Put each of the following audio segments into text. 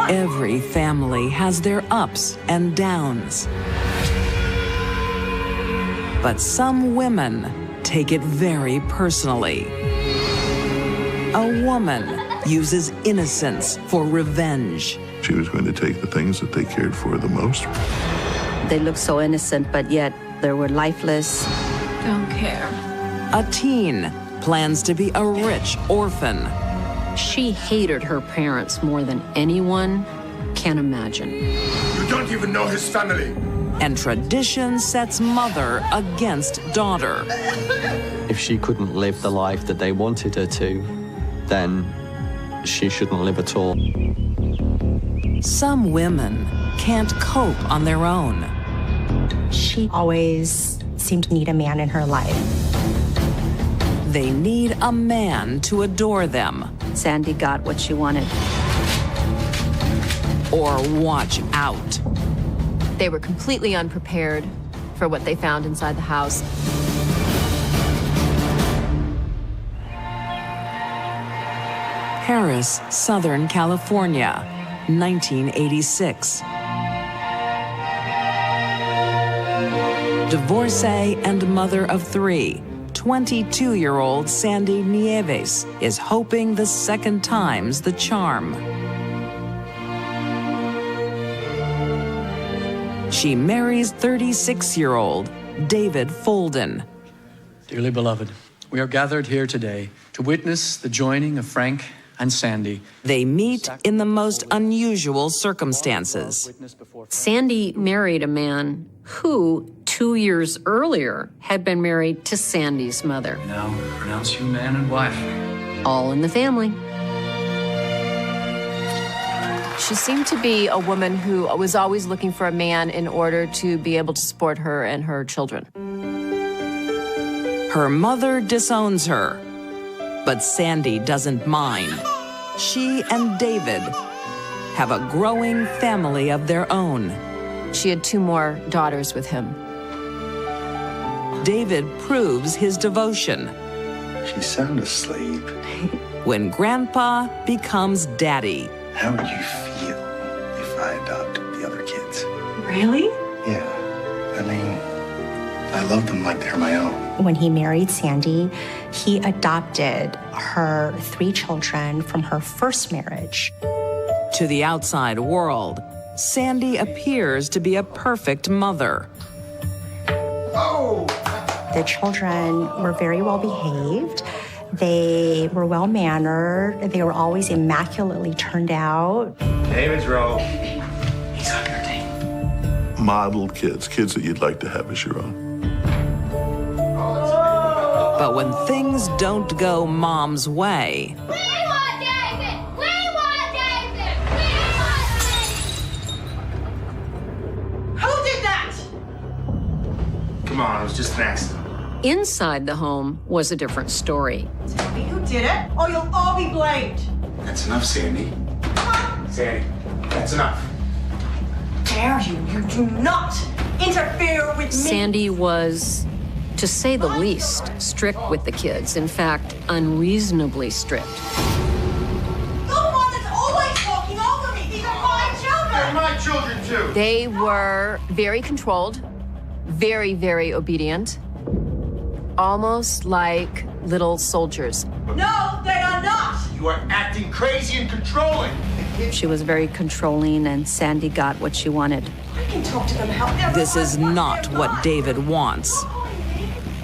Every family has their ups and downs. But some women take it very personally. A woman uses innocence for revenge. She was going to take the things that they cared for the most. They looked so innocent, but yet they were lifeless. Don't care. A teen plans to be a rich orphan. She hated her parents more than anyone can imagine. You don't even know his family. And tradition sets mother against daughter. If she couldn't live the life that they wanted her to, then she shouldn't live at all. Some women can't cope on their own. She always seemed to need a man in her life. They need a man to adore them. Sandy got what she wanted. Or watch out. They were completely unprepared for what they found inside the house. Paris, Southern California, 1986. Divorcee and mother of three, 22-year-old Sandy Nieves is hoping the second time's the charm. She marries 36-year-old David Folden. Dearly beloved, we are gathered here today to witness the joining of Frank and Sandy. They meet in the most unusual circumstances. Sandy married a man who, 2 years earlier, had been married to Sandy's mother. Now pronounce you man and wife. All in the family. She seemed to be a woman who was always looking for a man in order to be able to support her and her children. Her mother disowns her, but Sandy doesn't mind. She and David have a growing family of their own. She had 2 more daughters with him. David proves his devotion She's sound asleep. when Grandpa becomes daddy. How would you feel if I adopted the other kids? Really? Yeah. I mean, I love them like they're my own. When he married Sandy, he adopted her 3 children from her first marriage. To the outside world, Sandy appears to be a perfect mother. Oh! The children were very well behaved. They were well-mannered. They were always immaculately turned out. David's row. He's on your team. Modeled kids that you'd like to have as your own. But when things don't go Mom's way, We want David! We want David! We want David! Who did that? Come on, it was just an accident. Inside the home was a different story. Tell me who did it, or you'll all be blamed. That's enough, Sandy. Come on. Sandy, that's enough. Dare you? You do not interfere with me. Sandy was, to say the least, strict with the kids. In fact, unreasonably strict. You're the one that's always walking over me. These are my children. They're my children, too. They were very controlled, very, very obedient, almost like little soldiers. No, they are not. You are acting crazy and controlling. She was very controlling, and Sandy got what she wanted. I can talk to them however this is I want. not They're what mine. David wants.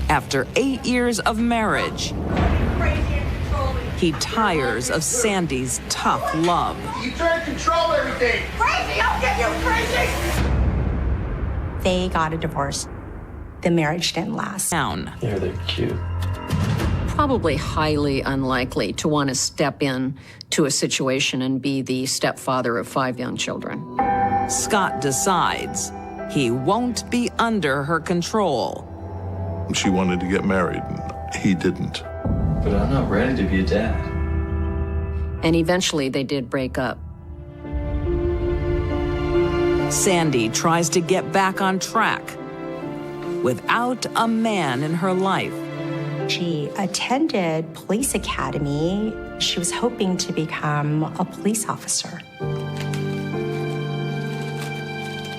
After 8 years of marriage, Crazy and controlling. he tires of Sandy's tough love. You try to control everything. Crazy, I'll get you crazy. They got a divorce. The marriage didn't last. Down. Yeah, they're cute. Probably highly unlikely to want to step in to a situation and be the stepfather of 5 young children. Scott decides he won't be under her control. She wanted to get married, and he didn't. But I'm not ready to be a dad. And eventually they did break up. Sandy tries to get back on track without a man in her life. She attended police academy. She was hoping to become a police officer.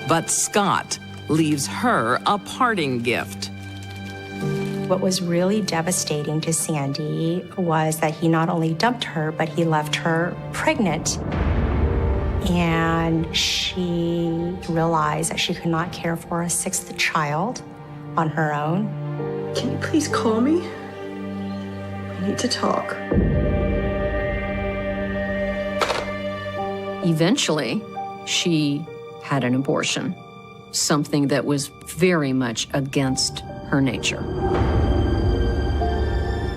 But Scott leaves her a parting gift. What was really devastating to Sandy was that he not only dumped her, but he left her pregnant. And she realized that she could not care for a sixth child on her own. Can you please call me? We need to talk. Eventually, she had an abortion, something that was very much against her nature.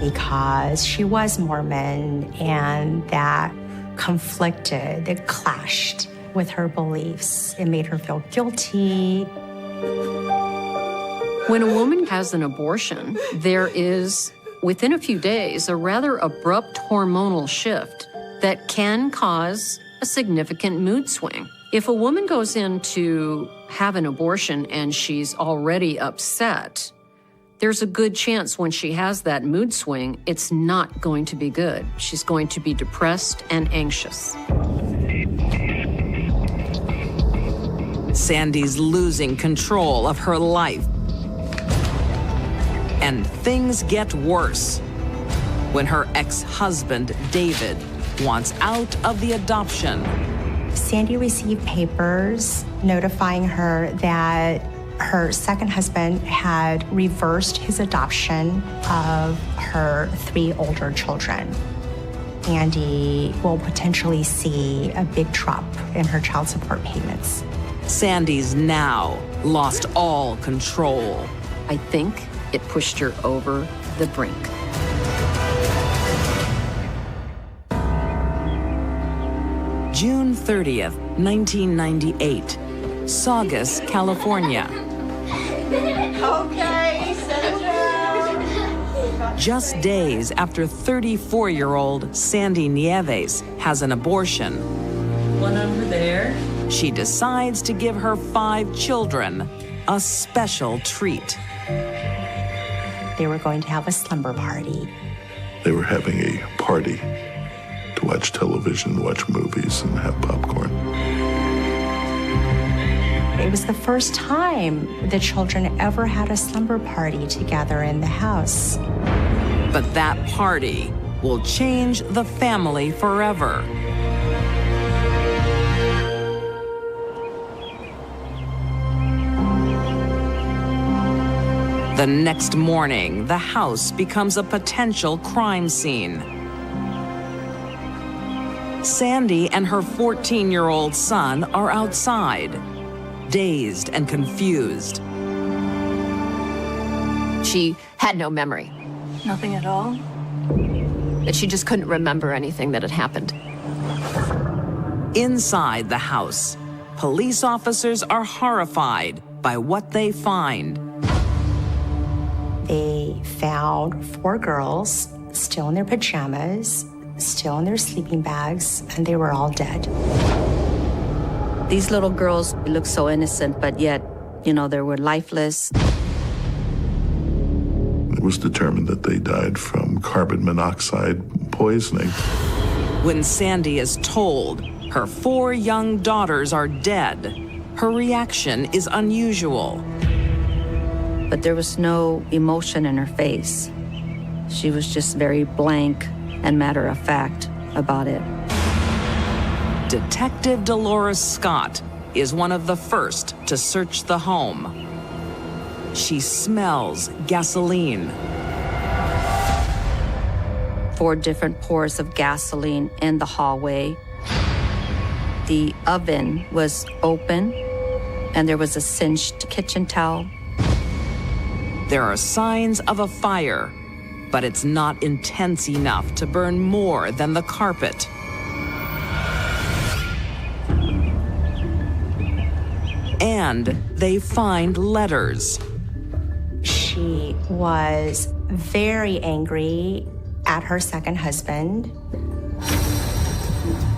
Because she was Mormon, and that conflicted, it clashed with her beliefs. It made her feel guilty. When a woman has an abortion, there is, within a few days, a rather abrupt hormonal shift that can cause a significant mood swing. If a woman goes in to have an abortion and she's already upset, there's a good chance when she has that mood swing, it's not going to be good. She's going to be depressed and anxious. Sandy's losing control of her life. And things get worse when her ex-husband, David, wants out of the adoption. Sandy received papers notifying her that her second husband had reversed his adoption of her 3 older children. Andy will potentially see a big drop in her child support payments. Sandy's now lost all control. I think it pushed her over the brink. June 30th, 1998, Saugus, California. Okay, settle down. Just days after 34-year-old Sandy Nieves has an abortion, One over there. she decides to give her 5 children a special treat. They were going to have a slumber party. They were having a party to watch television, watch movies, and have popcorn. It was the first time the children ever had a slumber party together in the house. But that party will change the family forever. The next morning, the house becomes a potential crime scene. Sandy and her 14-year-old son are outside, dazed and confused. She had no memory. Nothing at all? That she just couldn't remember anything that had happened. Inside the house, police officers are horrified by what they find. They found 4 girls still in their pajamas, still in their sleeping bags, and they were all dead. These little girls looked so innocent, but yet, they were lifeless. It was determined that they died from carbon monoxide poisoning. When Sandy is told her 4 young daughters are dead, her reaction is unusual. But there was no emotion in her face. She was just very blank and matter-of-fact about it. Detective Dolores Scott is one of the first to search the home. She smells gasoline. 4 different pours of gasoline in the hallway. The oven was open, and there was a singed kitchen towel. There are signs of a fire, but it's not intense enough to burn more than the carpet. And they find letters. She was very angry at her second husband.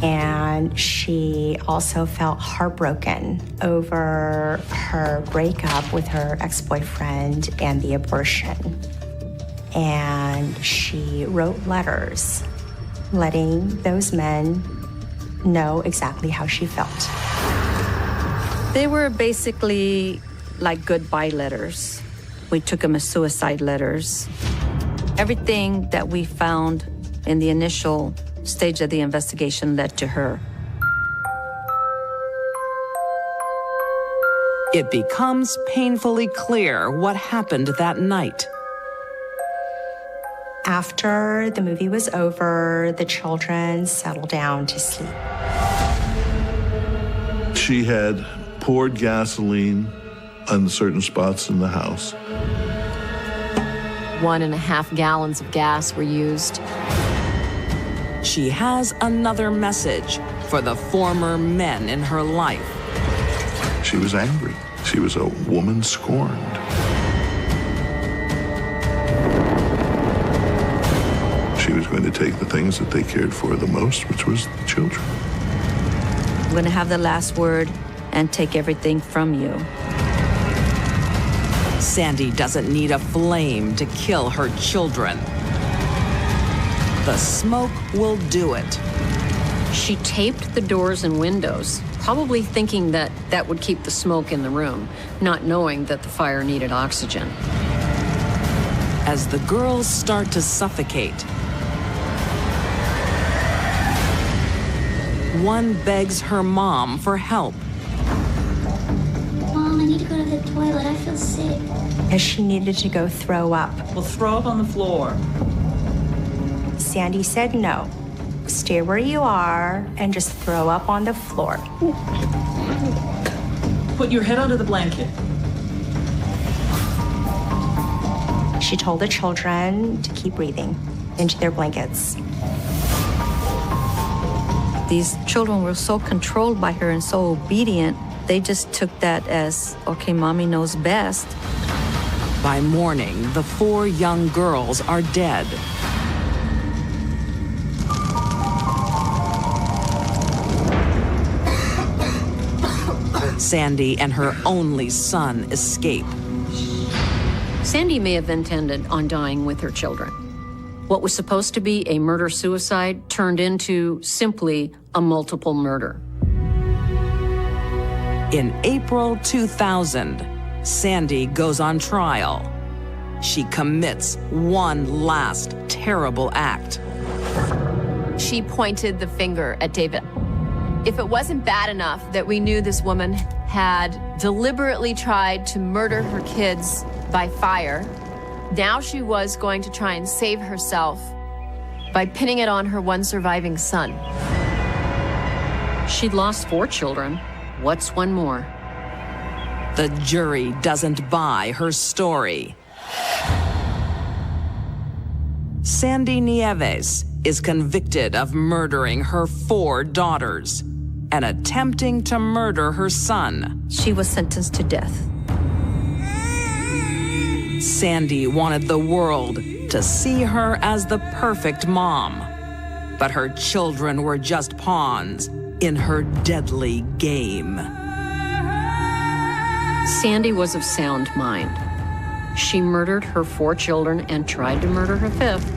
And she also felt heartbroken over her breakup with her ex-boyfriend and the abortion. And she wrote letters letting those men know exactly how she felt. They were basically like goodbye letters. We took them as suicide letters. Everything that we found in the initial stage of the investigation led to her. It becomes painfully clear what happened that night. After the movie was over, the children settled down to sleep. She had poured gasoline on certain spots in the house. 1.5 gallons of gas were used. She has another message for the former men in her life. She was angry. She was a woman scorned. She was going to take the things that they cared for the most, which was the children. I'm going to have the last word and take everything from you. Sandy doesn't need a flame to kill her children. The smoke will do it. She taped the doors and windows, probably thinking that that would keep the smoke in the room, not knowing that the fire needed oxygen. As the girls start to suffocate, one begs her mom for help. Mom, I need to go to the toilet. I feel sick. As she needed to go throw up. Well, throw up on the floor. Sandy said no. Stay where you are and just throw up on the floor. Put your head under the blanket. She told the children to keep breathing into their blankets. These children were so controlled by her and so obedient, they just took that as, okay, mommy knows best. By morning, the 4 young girls are dead. Sandy and her only son escape. Sandy may have intended on dying with her children. What was supposed to be a murder-suicide turned into simply a multiple murder. In April 2000, Sandy goes on trial. She commits one last terrible act. She pointed the finger at David. If it wasn't bad enough that we knew this woman had deliberately tried to murder her kids by fire, now she was going to try and save herself by pinning it on her one surviving son. She'd lost 4 children. What's one more? The jury doesn't buy her story. Sandy Nieves is convicted of murdering her 4 daughters and attempting to murder her son. She was sentenced to death. Sandy wanted the world to see her as the perfect mom, but her children were just pawns in her deadly game. Sandy was of sound mind. She murdered her 4 children and tried to murder her 5th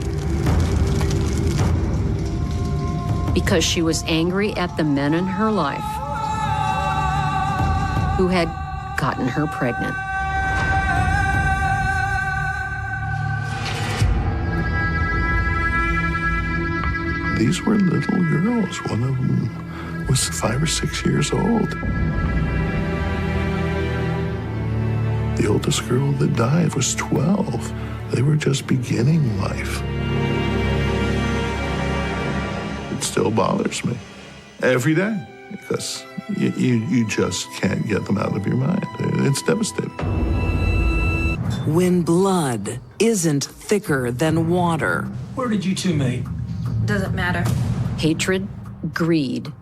because she was angry at the men in her life who had gotten her pregnant. These were little girls. One of them was 5 or 6 years old. The oldest girl that died was 12. They were just beginning life. It still bothers me every day because you just can't get them out of your mind. It's devastating. When blood isn't thicker than water. Where did you 2 meet? Doesn't matter. Hatred, greed,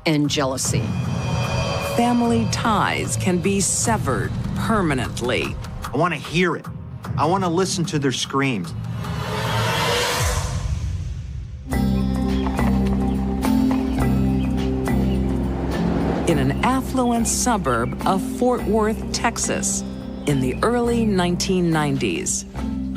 and jealousy. Family ties can be severed permanently. I want to hear it. I want to listen to their screams. In an affluent suburb of Fort Worth, Texas, in the early 1990s,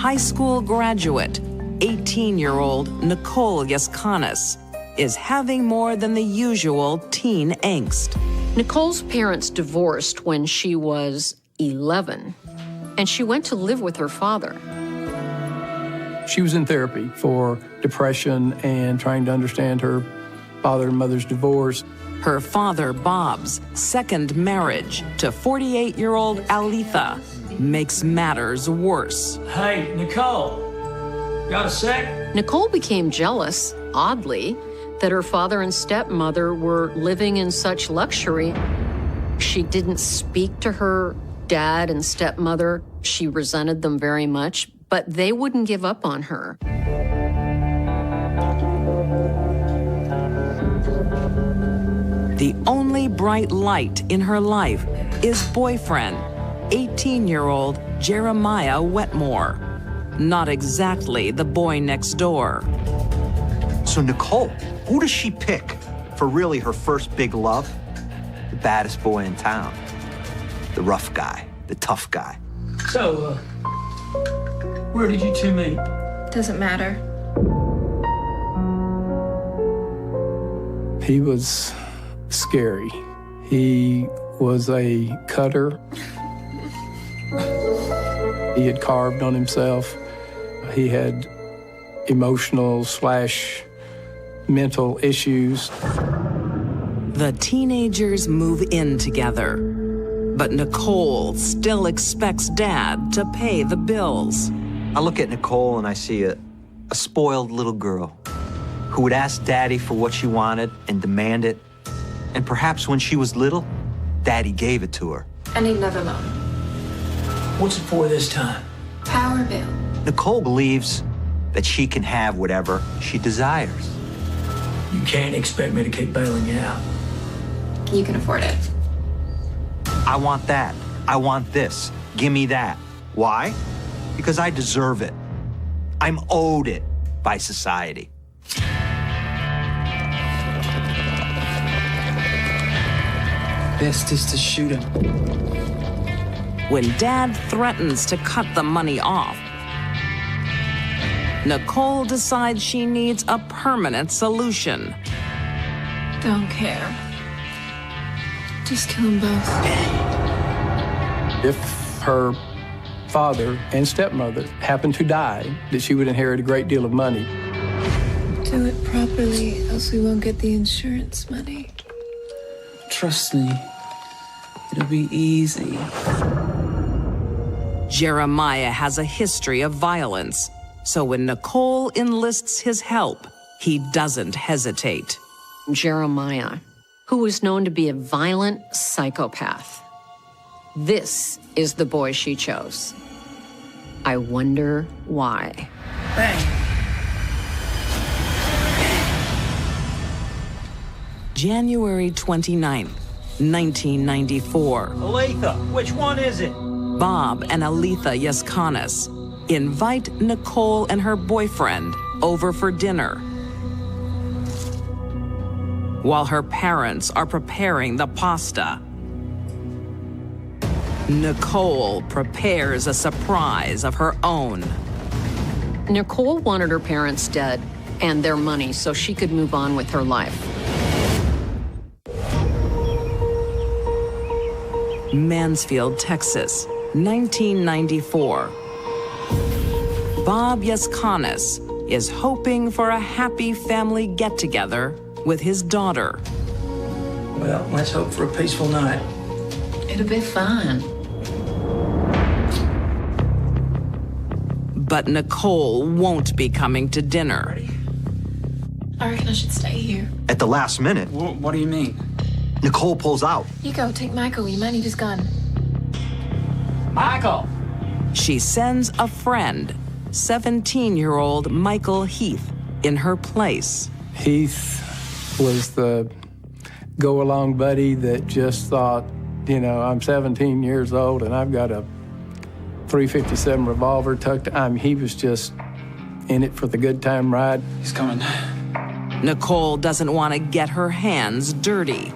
high school graduate, 18-year-old Nicole Yaskanis is having more than the usual teen angst. Nicole's parents divorced when she was 11, and she went to live with her father. She was in therapy for depression and trying to understand her father and mother's divorce. Her father, Bob's second marriage to 48-year-old Aletha makes matters worse. Hey, Nicole, got a sec? Nicole became jealous, oddly, that her father and stepmother were living in such luxury. She didn't speak to her dad and stepmother. She resented them very much, but they wouldn't give up on her. The only bright light in her life is boyfriend, 18-year-old Jeremiah Wetmore. Not exactly the boy next door. So Nicole, who does she pick for really her first big love? The baddest boy in town. The rough guy, the tough guy. So, where did you two meet? Doesn't matter. He was scary. He was a cutter. He had carved on himself. He had emotional/mental issues. The teenagers move in together, but Nicole still expects Dad to pay the bills. I look at Nicole and I see a spoiled little girl who would ask Daddy for what she wanted and demand it. And perhaps when she was little, Daddy gave it to her. I need another loan. What's it for this time? Power bill. Nicole believes that she can have whatever she desires. You can't expect me to keep bailing you out. You can afford it. I want that. I want this. Give me that. Why? Because I deserve it. I'm owed it by society. Best is to shoot him. When Dad threatens to cut the money off, Nicole decides she needs a permanent solution. Don't care. Just kill them both. If her father and stepmother happened to die, that she would inherit a great deal of money. Do it properly, else we won't get the insurance money. Trust me, it'll be easy. Jeremiah has a history of violence, so when Nicole enlists his help, he doesn't hesitate. Jeremiah, who was known to be a violent psychopath. This is the boy she chose. I wonder why. Bang. January 29th, 1994. Aletha, which one is it? Bob and Aletha Yaskanis invite Nicole and her boyfriend over for dinner. While her parents are preparing the pasta, Nicole prepares a surprise of her own. Nicole wanted her parents dead and their money so she could move on with her life. Mansfield, Texas, 1994. Bob Yaskanis is hoping for a happy family get-together with his daughter. Well, let's hope for a peaceful night. It'll be fun. But Nicole won't be coming to dinner. I reckon I should stay here. At the last minute, What do you mean? Nicole pulls out. You go, take Michael. You might need his gun. Michael! She sends a friend, 17-year-old Michael Heath, in her place. Heath was the go-along buddy that just thought, you know, I'm 17 years old and I've got a .357 revolver tucked. He was just in it for the good time ride. He's coming. Nicole doesn't want to get her hands dirty,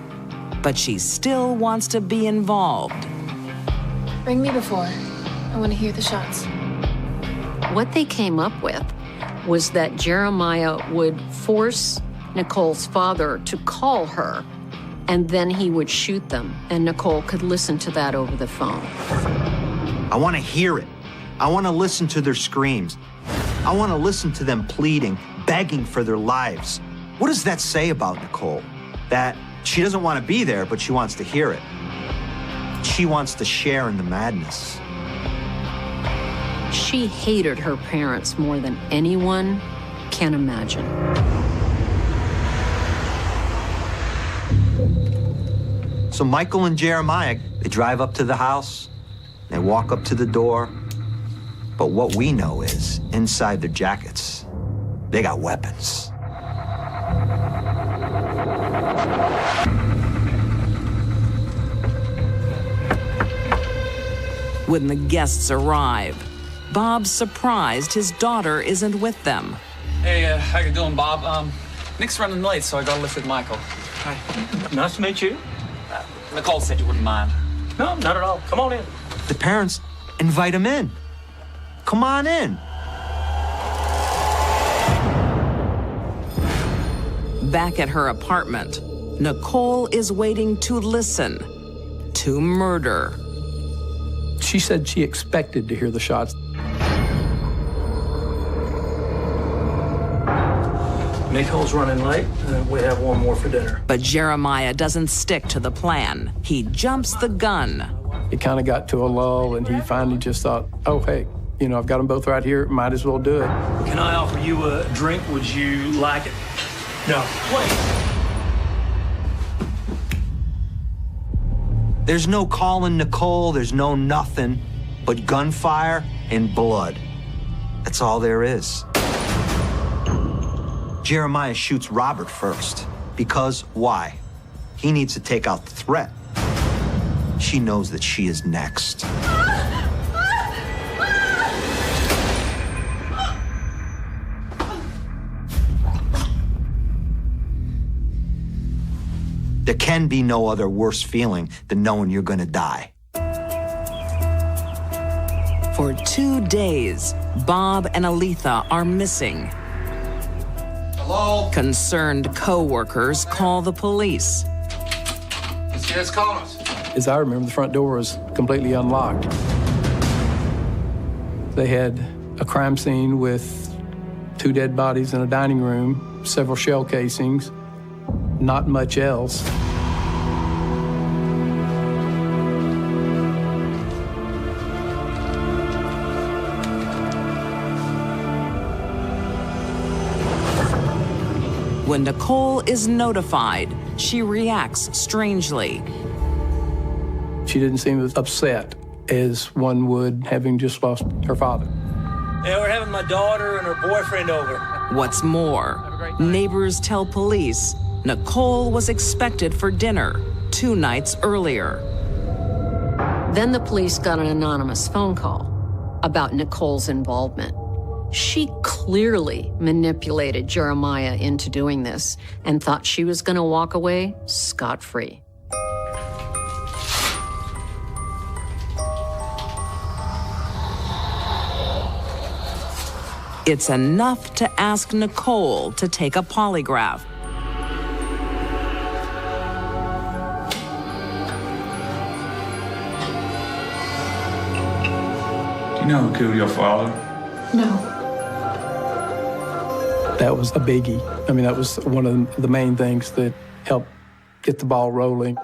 but she still wants to be involved. Ring me before. I want to hear the shots. What they came up with was that Jeremiah would force Nicole's father to call her and then he would shoot them, and Nicole could listen to that over the phone. I want to hear it. I want to listen to their screams. I want to listen to them pleading, begging for their lives. What does that say about Nicole? That she doesn't want to be there, but she wants to hear it. She wants to share in the madness. She hated her parents more than anyone can imagine. So Michael and Jeremiah, they drive up to the house, they walk up to the door, but what we know is, inside their jackets, they got weapons. When the guests arrive, Bob's surprised his daughter isn't with them. Hey, how you doing, Bob? Nick's running late, so I got a lift with Michael. Hi. Nice to meet you. Nicole said you wouldn't mind. No, not at all. Come on in. The parents invite him in. Come on in. Back at her apartment, Nicole is waiting to listen to murder. She said she expected to hear the shots. Nicole's running late. We have one more for dinner. But Jeremiah doesn't stick to the plan. He jumps the gun. It kind of got to a lull, and he finally just thought, oh, hey, you know, I've got them both right here. Might as well do it. Can I offer you a drink? Would you like it? No. Wait. There's no calling Nicole, there's no nothing but gunfire and blood. That's all there is. Jeremiah shoots Robert first. Because why? He needs to take out the threat. She knows that she is next. There can be no other worse feeling than knowing you're gonna die. For 2 days, Bob and Aletha are missing. Hello? Concerned co-workers call the police. Yes, call us. As I remember, the front door was completely unlocked. They had a crime scene with 2 dead bodies in a dining room, several shell casings, not much else. When Nicole is notified, she reacts strangely. She didn't seem as upset as one would having just lost her father. Yeah, we're having my daughter and her boyfriend over. What's more, neighbors tell police Nicole was expected for dinner 2 nights earlier. Then the police got an anonymous phone call about Nicole's involvement. She clearly manipulated Jeremiah into doing this and thought she was going to walk away scot-free. It's enough to ask Nicole to take a polygraph. Do you know who killed your father? No. That was a biggie. I mean, that was one of the main things that helped get the ball rolling.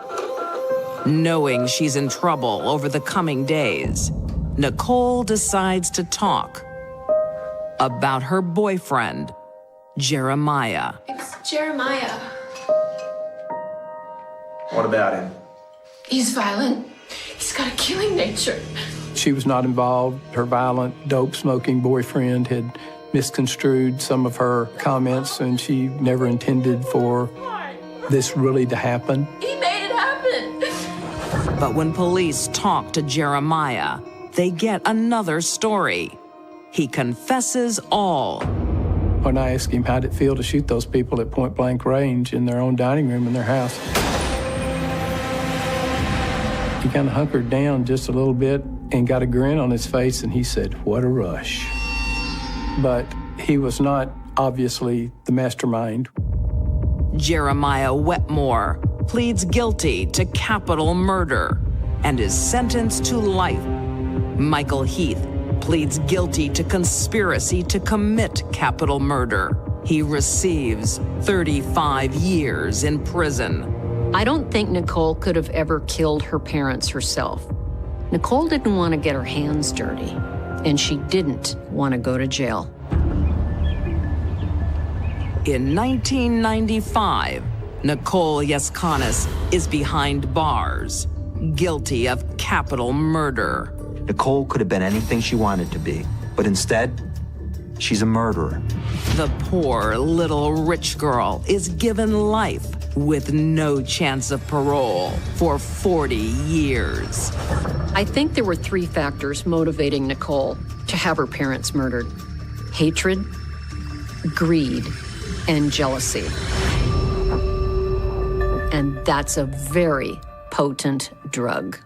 Knowing she's in trouble over the coming days, Nicole decides to talk about her boyfriend, Jeremiah. It's Jeremiah. What about him? He's violent. He's got a killing nature. She was not involved. Her violent, dope-smoking boyfriend had misconstrued some of her comments, and she never intended for this really to happen. He made it happen. But when police talk to Jeremiah, they get another story. He confesses all. When I asked him how'd it feel to shoot those people at point-blank range in their own dining room in their house, he kind of hunkered down just a little bit and got a grin on his face, and he said, "What a rush." But he was not obviously the mastermind. Jeremiah Wetmore pleads guilty to capital murder and is sentenced to life. Michael Heath pleads guilty to conspiracy to commit capital murder. He receives 35 years in prison. I don't think Nicole could have ever killed her parents herself. Nicole didn't want to get her hands dirty, and she didn't want to go to jail. In 1995, Nicole Yaskanis is behind bars, guilty of capital murder. Nicole could have been anything she wanted to be, but instead, she's a murderer. The poor little rich girl is given life with no chance of parole for 40 years. I think there were 3 factors motivating Nicole to have her parents murdered: hatred, greed, and jealousy. And that's a very potent drug.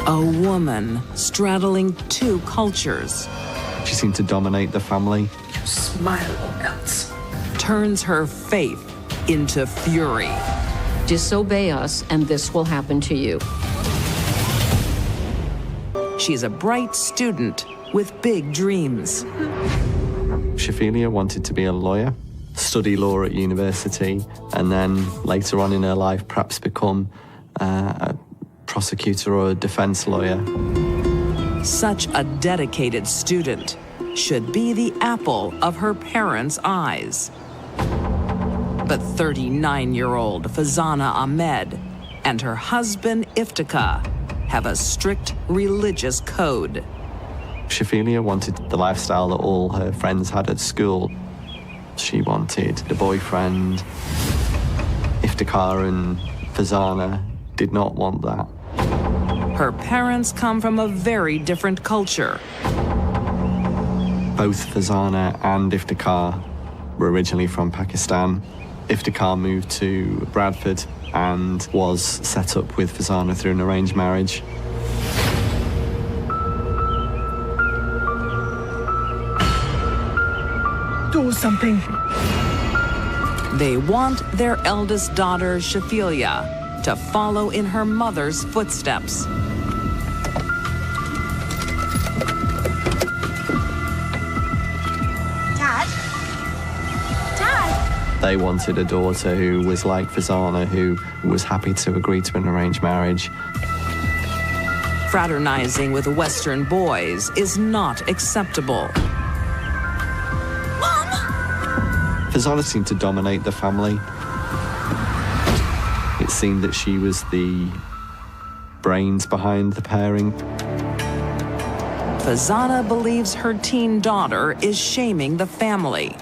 A woman straddling 2 cultures. She seemed to dominate the family. You smile or else. Turns her faith into fury. Disobey us, and this will happen to you. She's a bright student with big dreams. Shafelia wanted to be a lawyer, study law at university, and then later on in her life perhaps become a prosecutor or a defense lawyer. Such a dedicated student should be the apple of her parents' eyes. But 39-year-old Fazana Ahmed and her husband Iftikhar have a strict religious code. Shafelia wanted the lifestyle that all her friends had at school. She wanted a boyfriend. Iftikhar and Fazana did not want that. Her parents come from a very different culture. Both Fazana and Iftikhar were originally from Pakistan. Iftikhar moved to Bradford and was set up with Fazana through an arranged marriage. Do something. They want their eldest daughter, Shafelia, to follow in her mother's footsteps. They wanted a daughter who was like Fazana, who was happy to agree to an arranged marriage. Fraternizing with Western boys is not acceptable. Mom! Fazana seemed to dominate the family. It seemed that she was the brains behind the pairing. Fazana believes her teen daughter is shaming the family.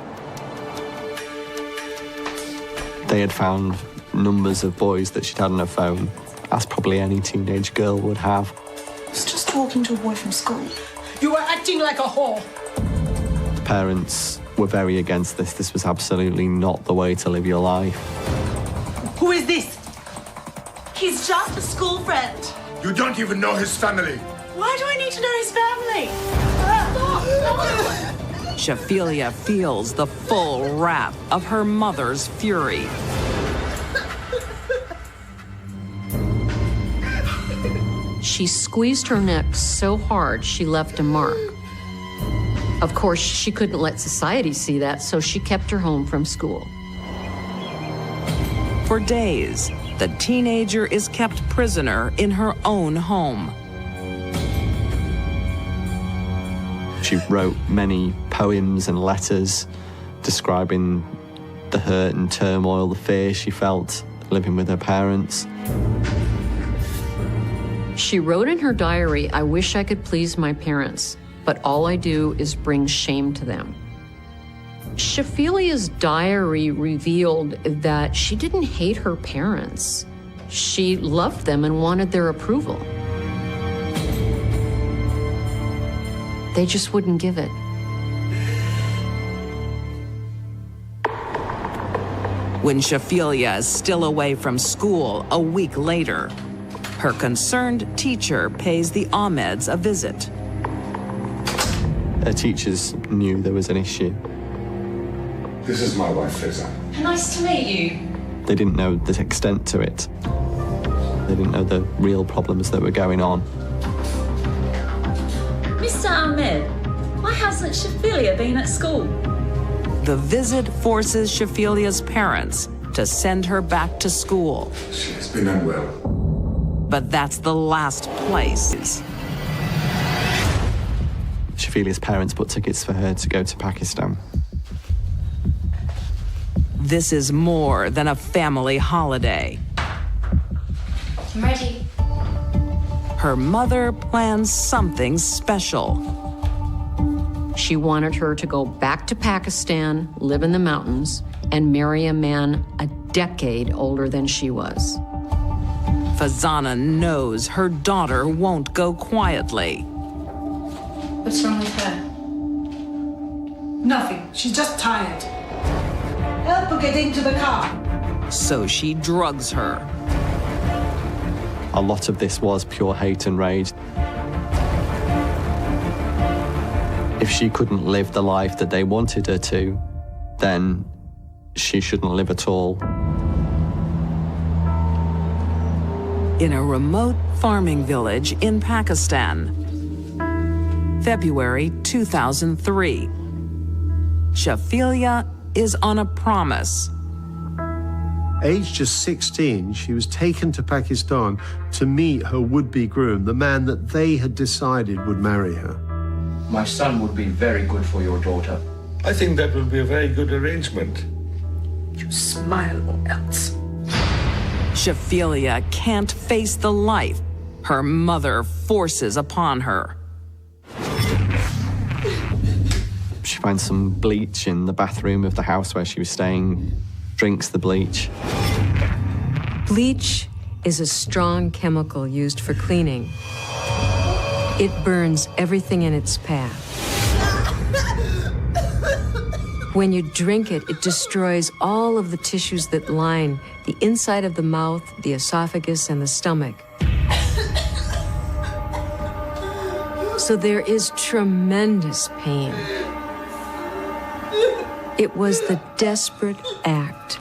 They had found numbers of boys that she'd had on her phone, as probably any teenage girl would have. I was just talking to a boy from school. You were acting like a whore. The parents were very against this. This was absolutely not the way to live your life. Who is this? He's just a school friend. You don't even know his family. Why do I need to know his family? Shafelia feels the full wrath of her mother's fury. She squeezed her neck so hard she left a mark. Of course, she couldn't let society see that, so she kept her home from school. For days, the teenager is kept prisoner in her own home. She wrote many poems and letters describing the hurt and turmoil, the fear she felt living with her parents. She wrote in her diary, "I wish I could please my parents, but all I do is bring shame to them." Shafelia's diary revealed that she didn't hate her parents. She loved them and wanted their approval. They just wouldn't give it. When Shafelia is still away from school a week later, her concerned teacher pays the Ahmeds a visit. Her teachers knew there was an issue. This is my wife, Faiza. Nice to meet you. They didn't know the extent to it. They didn't know the real problems that were going on. Mr. Ahmed, why hasn't Shaffilia been at school? The visit forces Shafilia's parents to send her back to school. She has been unwell. But that's the last place. Shafilia's parents bought tickets for her to go to Pakistan. This is more than a family holiday. I'm ready. Her mother plans something special. She wanted her to go back to Pakistan, live in the mountains, and marry a man a decade older than she was. Fazana knows her daughter won't go quietly. What's wrong with her? Nothing. She's just tired. Help her get into the car. So she drugs her. A lot of this was pure hate and rage. If she couldn't live the life that they wanted her to, then she shouldn't live at all. In a remote farming village in Pakistan, February 2003. Shafilia is on a promise. Aged just 16, she was taken to Pakistan to meet her would-be groom, the man that they had decided would marry her. My son would be very good for your daughter. I think that will be a very good arrangement. You smile or else. Shafilia can't face the life her mother forces upon her. She finds some bleach in the bathroom of the house where she was staying, drinks the bleach. Bleach is a strong chemical used for cleaning. It burns everything in its path. When you drink it, it destroys all of the tissues that line the inside of the mouth, the esophagus, and the stomach. So there is tremendous pain. It was the desperate act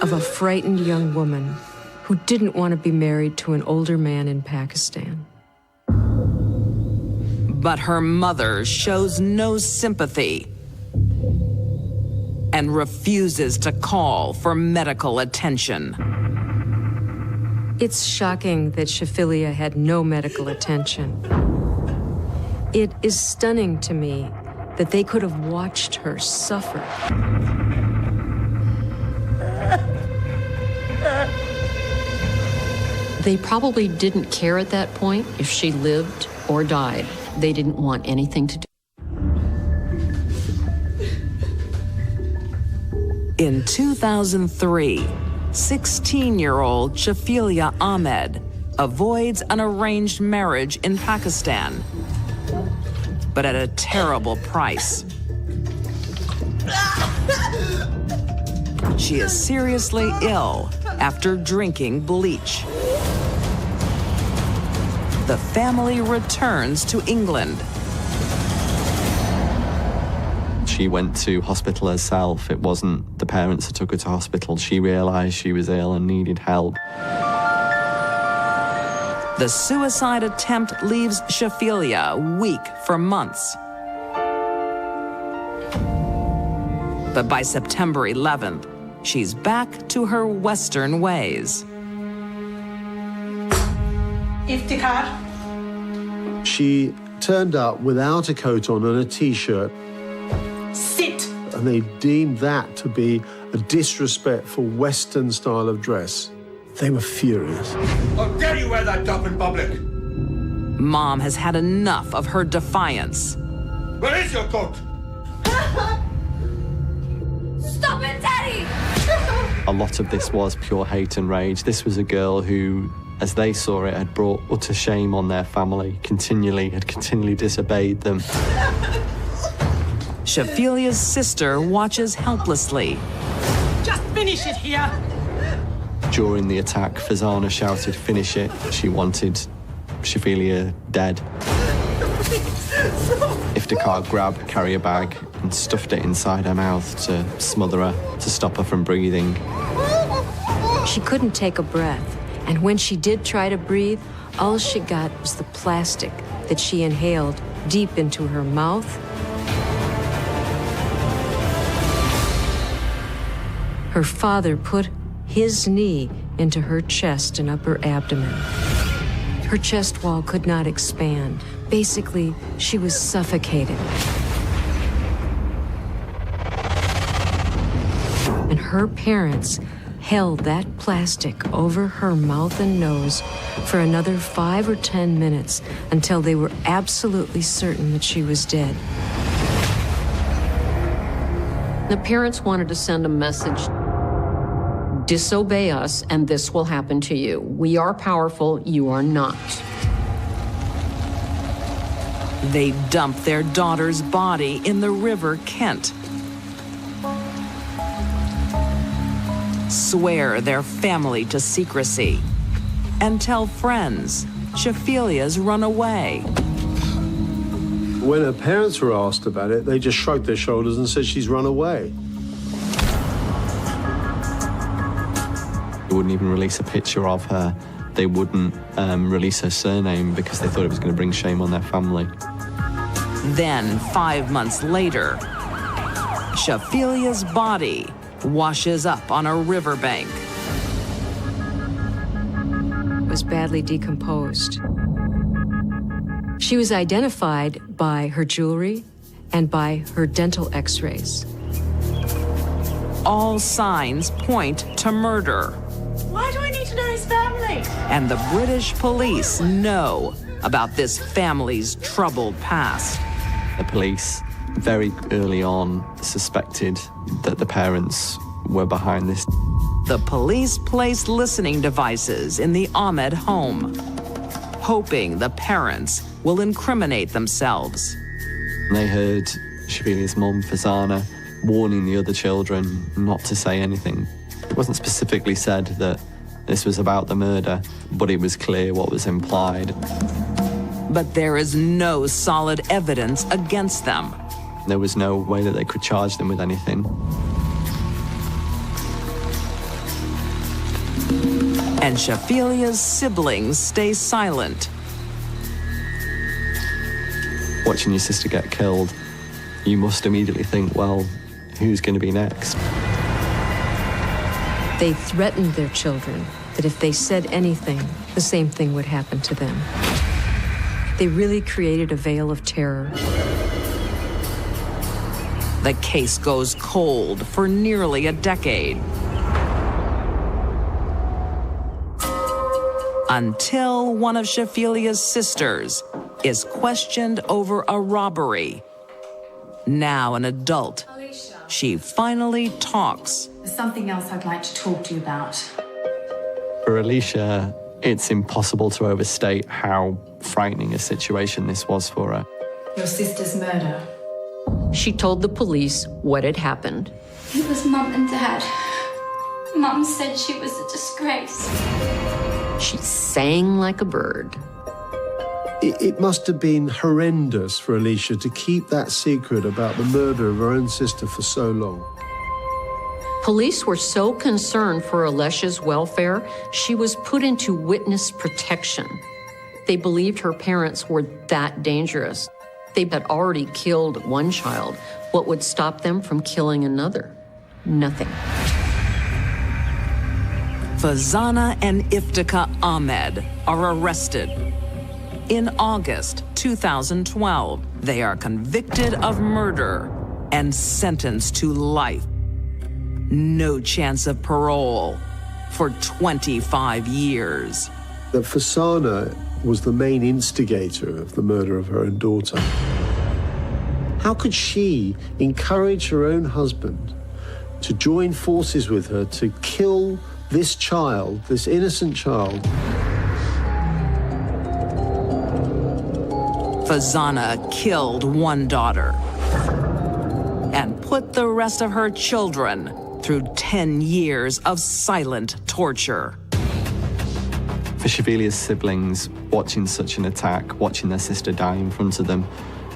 of a frightened young woman who didn't want to be married to an older man in Pakistan. But her mother shows no sympathy and refuses to call for medical attention. It's shocking that Shafilia had no medical attention. It is stunning to me that they could have watched her suffer. They probably didn't care at that point if she lived or died. They didn't want anything to do. In 2003, 16-year-old Shafilia Ahmed avoids an arranged marriage in Pakistan, but at a terrible price. She is seriously ill after drinking bleach. The family returns to England. She went to hospital herself. It wasn't the parents that took her to hospital. She realized she was ill and needed help. The suicide attempt leaves Shafilia weak for months. But by September 11th, she's back to her Western ways. Iftikhar. She turned up without a coat on and a T-shirt. Sit. And they deemed that to be a disrespectful Western style of dress. They were furious. How dare you wear that top in public? Mom has had enough of her defiance. Where is your coat? Stop it, Daddy! A lot of this was pure hate and rage. This was a girl who, as they saw it, had brought utter shame on their family, had continually disobeyed them. Shafilia's sister watches helplessly. Just finish it here. During the attack, Fazana shouted, "Finish it." She wanted Shafilia dead. Iftikhar grabbed a carrier bag and stuffed it inside her mouth to smother her, to stop her from breathing. She couldn't take a breath, and when she did try to breathe, all she got was the plastic that she inhaled deep into her mouth Her father put his knee into her chest and upper abdomen. Her chest wall could not expand. Basically, she was suffocated. And her parents held that plastic over her mouth and nose for another 5 or 10 minutes until they were absolutely certain that she was dead. The parents wanted to send a message: disobey us and this will happen to you. We are powerful, you are not. They dumped their daughter's body in the River Kent. Swear their family to secrecy. And tell friends Shafilia's run away. When her parents were asked about it, they just shrugged their shoulders and said she's run away. They wouldn't even release a picture of her. They wouldn't release her surname because they thought it was going to bring shame on their family. Then, 5 months later, Shafilia's body washes up on a riverbank. Was badly decomposed. She was identified by her jewelry and by her dental x-rays. All signs point to murder. Why do I need to know his family? And the British police know about this family's troubled past. The police very early on suspected that the parents were behind this. The police placed listening devices in the Ahmed home, hoping the parents will incriminate themselves. They heard Shafilia's mum, Fazana, warning the other children not to say anything. It wasn't specifically said that this was about the murder, but it was clear what was implied. But there is no solid evidence against them. There was no way that they could charge them with anything. And Shafilia's siblings stay silent. Watching your sister get killed, you must immediately think, well, who's going to be next? They threatened their children that if they said anything, the same thing would happen to them. They really created a veil of terror. The case goes cold for nearly a decade. Until one of Shafilia's sisters is questioned over a robbery. Now an adult, she finally talks. There's something else I'd like to talk to you about. For Alicia, it's impossible to overstate how frightening a situation this was for her. Your sister's murder. She told the police what had happened. It was Mum and Dad. Mum said she was a disgrace. She sang like a bird. It must have been horrendous for Alicia to keep that secret about the murder of her own sister for so long. Police were so concerned for Alesha's welfare, she was put into witness protection. They believed her parents were that dangerous. They had already killed one child. What would stop them from killing another? Nothing. Fazana and Iftika Ahmed are arrested. In August 2012, they are convicted of murder and sentenced to life. No chance of parole for 25 years. That Fazana was the main instigator of the murder of her own daughter. How could she encourage her own husband to join forces with her to kill this child, this innocent child? Fazana killed one daughter and put the rest of her children through 10 years of silent torture. For Shafilia's siblings, watching such an attack, watching their sister die in front of them,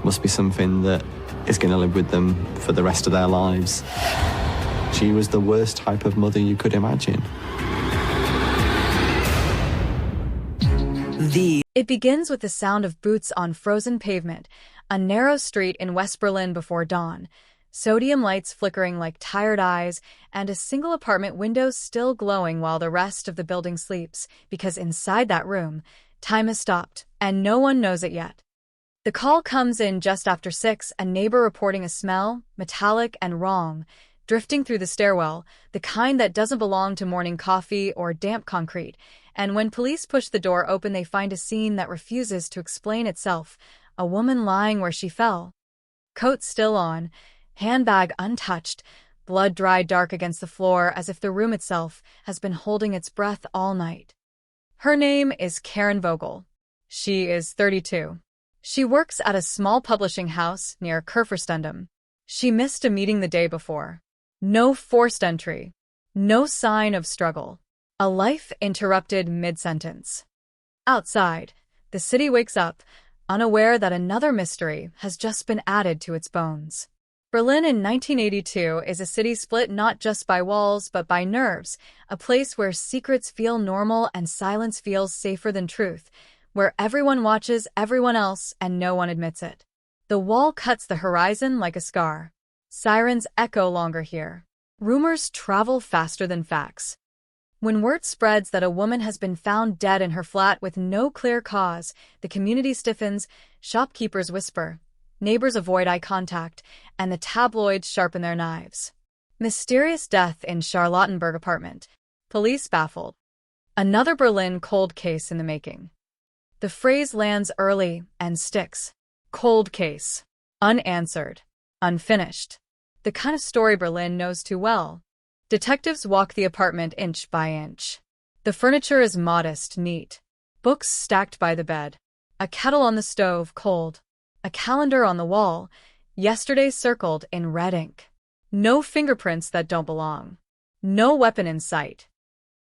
must be something that is going to live with them for the rest of their lives. She was the worst type of mother you could imagine. It begins with the sound of boots on frozen pavement, a narrow street in West Berlin before dawn, sodium lights flickering like tired eyes, and a single apartment window still glowing while the rest of the building sleeps, because inside that room, time has stopped, and no one knows it yet. The call comes in just after 6, a neighbor reporting a smell, metallic and wrong, drifting through the stairwell, the kind that doesn't belong to morning coffee or damp concrete. And when police push the door open, they find a scene that refuses to explain itself, a woman lying where she fell. Coat still on, handbag untouched, blood dried dark against the floor as if the room itself has been holding its breath all night. Her name is Karen Vogel. She is 32. She works at a small publishing house near Kurfürstendamm. She missed a meeting the day before. No forced entry. No sign of struggle. A life interrupted mid-sentence. Outside, the city wakes up, unaware that another mystery has just been added to its bones. Berlin in 1982 is a city split not just by walls but by nerves, a place where secrets feel normal and silence feels safer than truth, where everyone watches everyone else and no one admits it. The wall cuts the horizon like a scar. Sirens echo longer here. Rumors travel faster than facts. When word spreads that a woman has been found dead in her flat with no clear cause, the community stiffens, shopkeepers whisper, neighbors avoid eye contact, and the tabloids sharpen their knives. Mysterious death in Charlottenburg apartment. Police baffled. Another Berlin cold case in the making. The phrase lands early and sticks. Cold case. Unanswered. Unfinished. The kind of story Berlin knows too well. Detectives walk the apartment inch by inch. The furniture is modest, neat. Books stacked by the bed. A kettle on the stove, cold. A calendar on the wall, yesterday circled in red ink. No fingerprints that don't belong. No weapon in sight.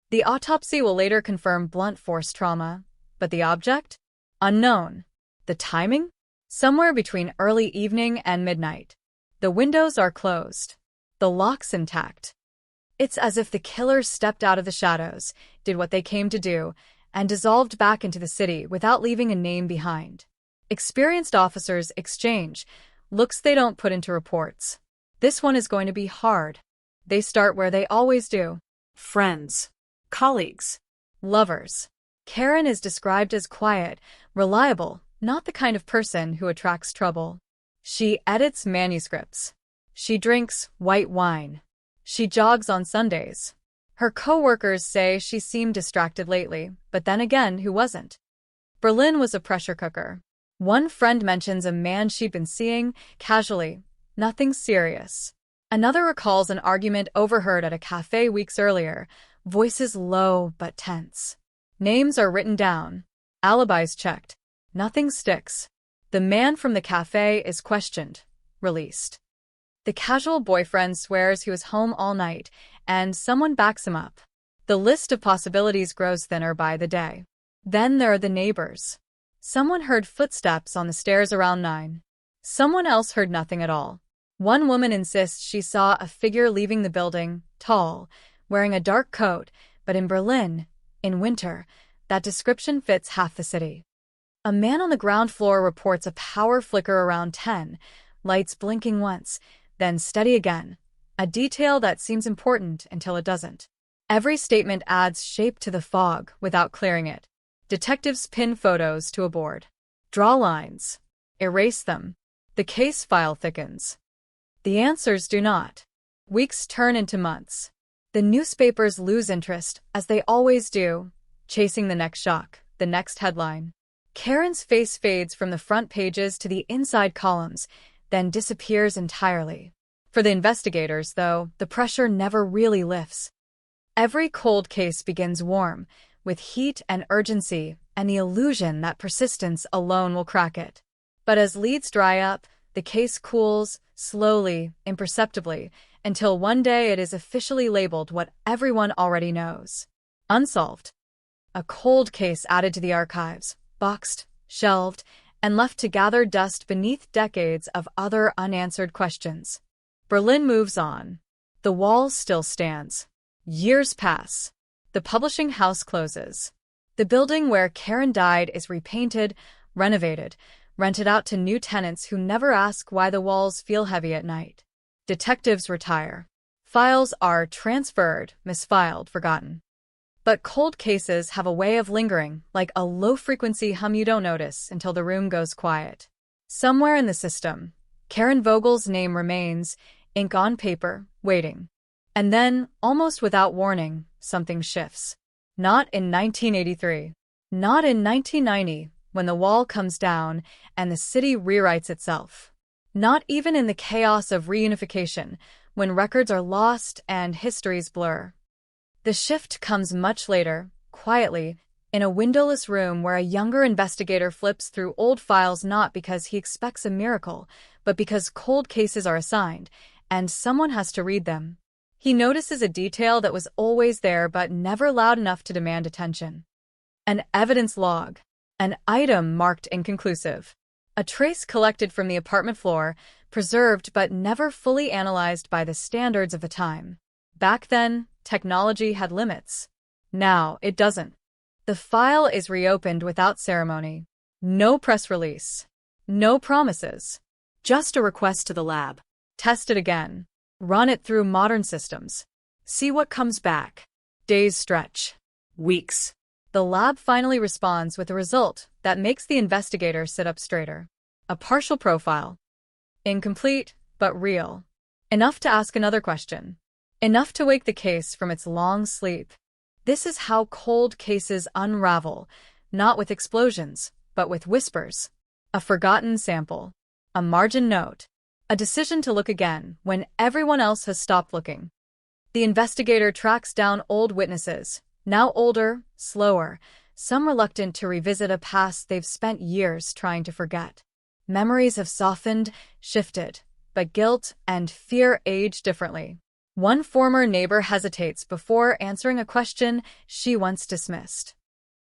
The autopsy will later confirm blunt force trauma, but the object? Unknown. The timing? Somewhere between early evening and midnight. The windows are closed. The locks intact. It's as if the killer stepped out of the shadows, did what they came to do, and dissolved back into the city without leaving a name behind. Experienced officers exchange looks they don't put into reports. This one is going to be hard. They start where they always do. Friends. Colleagues. Lovers. Karen is described as quiet, reliable, not the kind of person who attracts trouble. She edits manuscripts. She drinks white wine. She jogs on Sundays. Her co-workers say she seemed distracted lately, but then again, who wasn't? Berlin was a pressure cooker. One friend mentions a man she'd been seeing, casually, nothing serious. Another recalls an argument overheard at a cafe weeks earlier, voices low but tense. Names are written down, alibis checked. Nothing sticks. The man from the cafe is questioned, released. The casual boyfriend swears he was home all night, and someone backs him up. The list of possibilities grows thinner by the day. Then there are the neighbors. Someone heard footsteps on the stairs around 9. Someone else heard nothing at all. One woman insists she saw a figure leaving the building, tall, wearing a dark coat, but in Berlin, in winter, that description fits half the city. A man on the ground floor reports a power flicker around 10, lights blinking once, then steady again, a detail that seems important until it doesn't. Every statement adds shape to the fog without clearing it. Detectives pin photos to a board. Draw lines. Erase them. The case file thickens. The answers do not. Weeks turn into months. The newspapers lose interest, as they always do, chasing the next shock, the next headline. Karen's face fades from the front pages to the inside columns, then disappears entirely. For the investigators, though, the pressure never really lifts. Every cold case begins warm, with heat and urgency and the illusion that persistence alone will crack it. But as leads dry up, the case cools, slowly, imperceptibly, until one day it is officially labeled what everyone already knows. Unsolved. A cold case added to the archives, boxed, shelved, and left to gather dust beneath decades of other unanswered questions. Berlin moves on. The wall still stands. Years pass. The publishing house closes. The building where Karen died is repainted, renovated, rented out to new tenants who never ask why the walls feel heavy at night. Detectives retire. Files are transferred, misfiled, forgotten. But cold cases have a way of lingering, like a low-frequency hum you don't notice until the room goes quiet. Somewhere in the system, Karen Vogel's name remains, ink on paper, waiting. And then, almost without warning, something shifts. Not in 1983. Not in 1990, when the wall comes down and the city rewrites itself. Not even in the chaos of reunification, when records are lost and histories blur. The shift comes much later, quietly, in a windowless room where a younger investigator flips through old files not because he expects a miracle, but because cold cases are assigned, and someone has to read them. He notices a detail that was always there but never loud enough to demand attention. An evidence log. An item marked inconclusive. A trace collected from the apartment floor, preserved but never fully analyzed by the standards of the time. Back then, technology had limits. Now, it doesn't. The file is reopened without ceremony. No press release. No promises. Just a request to the lab. Test it again. Run it through modern systems. See what comes back. Days stretch. Weeks. The lab finally responds with a result that makes the investigator sit up straighter. A partial profile. Incomplete, but real. Enough to ask another question. Enough to wake the case from its long sleep. This is how cold cases unravel, not with explosions, but with whispers. A forgotten sample. A margin note. A decision to look again when everyone else has stopped looking. The investigator tracks down old witnesses, now older, slower, some reluctant to revisit a past they've spent years trying to forget. Memories have softened, shifted, but guilt and fear age differently. One former neighbor hesitates before answering a question she once dismissed.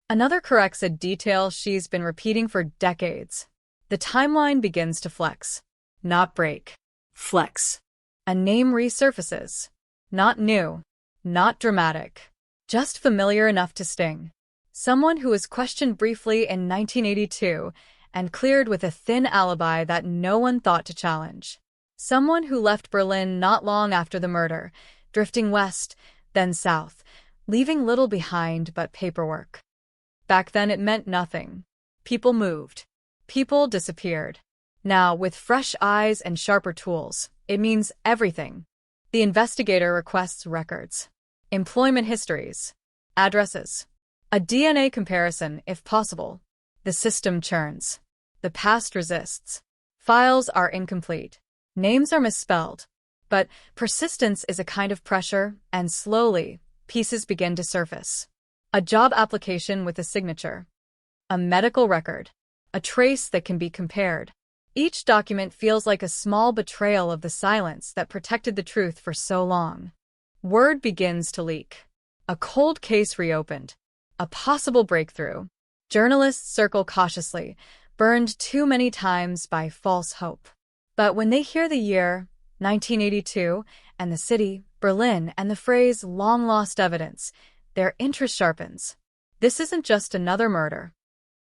Another corrects a detail she's been repeating for decades. The timeline begins to flex. Not break. Flex. A name resurfaces. Not new. Not dramatic. Just familiar enough to sting. Someone who was questioned briefly in 1982 and cleared with a thin alibi that no one thought to challenge. Someone who left Berlin not long after the murder, drifting west, then south, leaving little behind but paperwork. Back then it meant nothing. People moved. People disappeared. Now, with fresh eyes and sharper tools, it means everything. The investigator requests records. Employment histories. Addresses. A DNA comparison, if possible. The system churns. The past resists. Files are incomplete. Names are misspelled. But persistence is a kind of pressure, and slowly, pieces begin to surface. A job application with a signature. A medical record. A trace that can be compared. Each document feels like a small betrayal of the silence that protected the truth for so long. Word begins to leak. A cold case reopened. A possible breakthrough. Journalists circle cautiously, burned too many times by false hope. But when they hear the year, 1982, and the city, Berlin, and the phrase long-lost evidence, their interest sharpens. This isn't just another murder.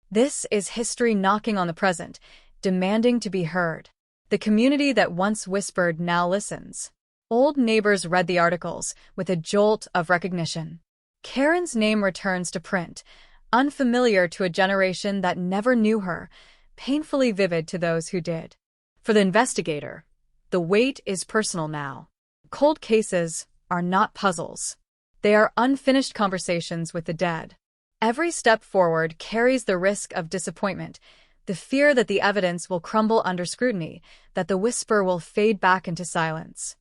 This is history knocking on the present, demanding to be heard. The community that once whispered now listens. Old neighbors read the articles with a jolt of recognition. Karen's name returns to print, unfamiliar to a generation that never knew her, painfully vivid to those who did. For the investigator, the weight is personal now. Cold cases are not puzzles. They are unfinished conversations with the dead. Every step forward carries the risk of disappointment, the fear that the evidence will crumble under scrutiny, that the whisper will fade back into silence.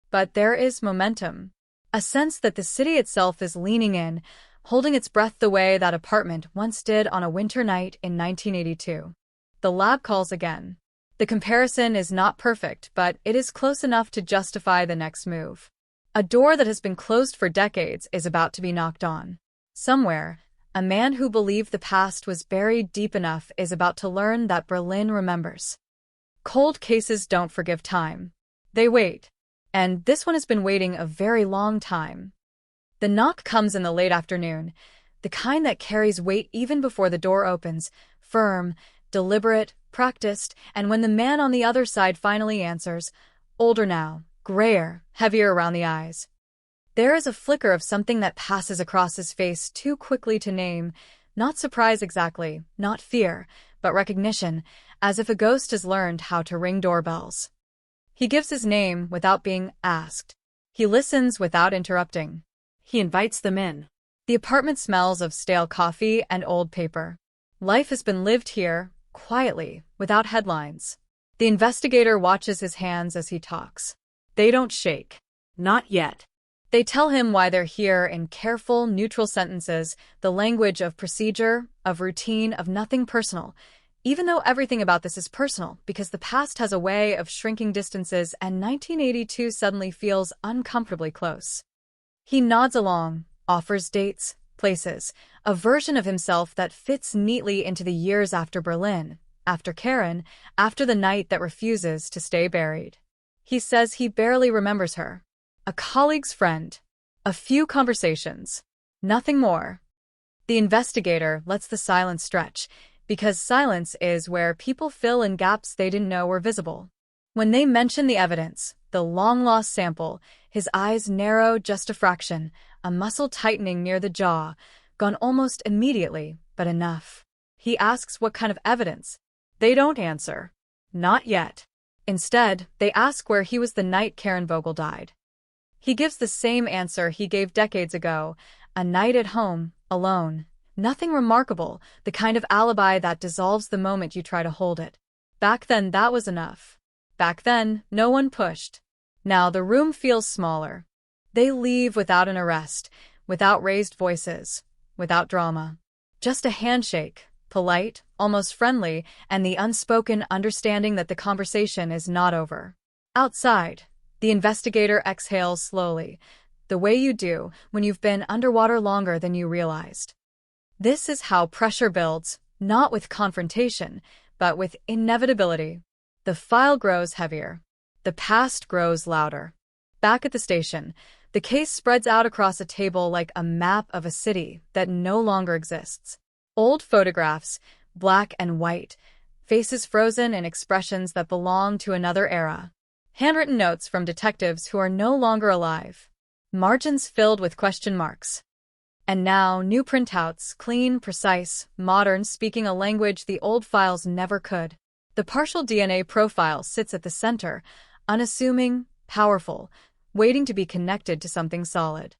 But there is momentum, a sense that the city itself is leaning in, holding its breath the way that apartment once did on a winter night in 1982. The lab calls again. The comparison is not perfect, but it is close enough to justify the next move. A door that has been closed for decades is about to be knocked on. Somewhere, A man who believed the past was buried deep enough is about to learn that Berlin remembers. Cold cases don't forgive time. They wait. And this one has been waiting a very long time. The knock comes in the late afternoon, the kind that carries weight even before the door opens, firm, deliberate, practiced, and when the man on the other side finally answers, older now, grayer, heavier around the eyes. There is a flicker of something that passes across his face too quickly to name, not surprise exactly, not fear, but recognition, as if a ghost has learned how to ring doorbells. He gives his name without being asked. He listens without interrupting. He invites them in. The apartment smells of stale coffee and old paper. Life has been lived here, quietly, without headlines. The investigator watches his hands as he talks. They don't shake. Not yet. They tell him why they're here in careful, neutral sentences, the language of procedure, of routine, of nothing personal, even though everything about this is personal, because the past has a way of shrinking distances and 1982 suddenly feels uncomfortably close. He nods along, offers dates, places, a version of himself that fits neatly into the years after Berlin, after Karen, after the night that refuses to stay buried. He says he barely remembers her. A colleague's friend. A few conversations. Nothing more. The investigator lets the silence stretch, because silence is where people fill in gaps they didn't know were visible. When they mention the evidence, the long-lost sample, his eyes narrow just a fraction, a muscle tightening near the jaw, gone almost immediately, but enough. He asks what kind of evidence. They don't answer. Not yet. Instead, they ask where he was the night Karen Vogel died. He gives the same answer he gave decades ago, a night at home, alone. Nothing remarkable, the kind of alibi that dissolves the moment you try to hold it. Back then, that was enough. Back then, no one pushed. Now the room feels smaller. They leave without an arrest, without raised voices, without drama. Just a handshake, polite, almost friendly, and the unspoken understanding that the conversation is not over. Outside, the investigator exhales slowly, the way you do when you've been underwater longer than you realized. This is how pressure builds, not with confrontation, but with inevitability. The file grows heavier. The past grows louder. Back at the station, the case spreads out across a table like a map of a city that no longer exists. Old photographs, black and white, faces frozen in expressions that belong to another era. Handwritten notes from detectives who are no longer alive. Margins filled with question marks. And now, new printouts, clean, precise, modern, speaking a language the old files never could. The partial DNA profile sits at the center, unassuming, powerful, waiting to be connected to something solid.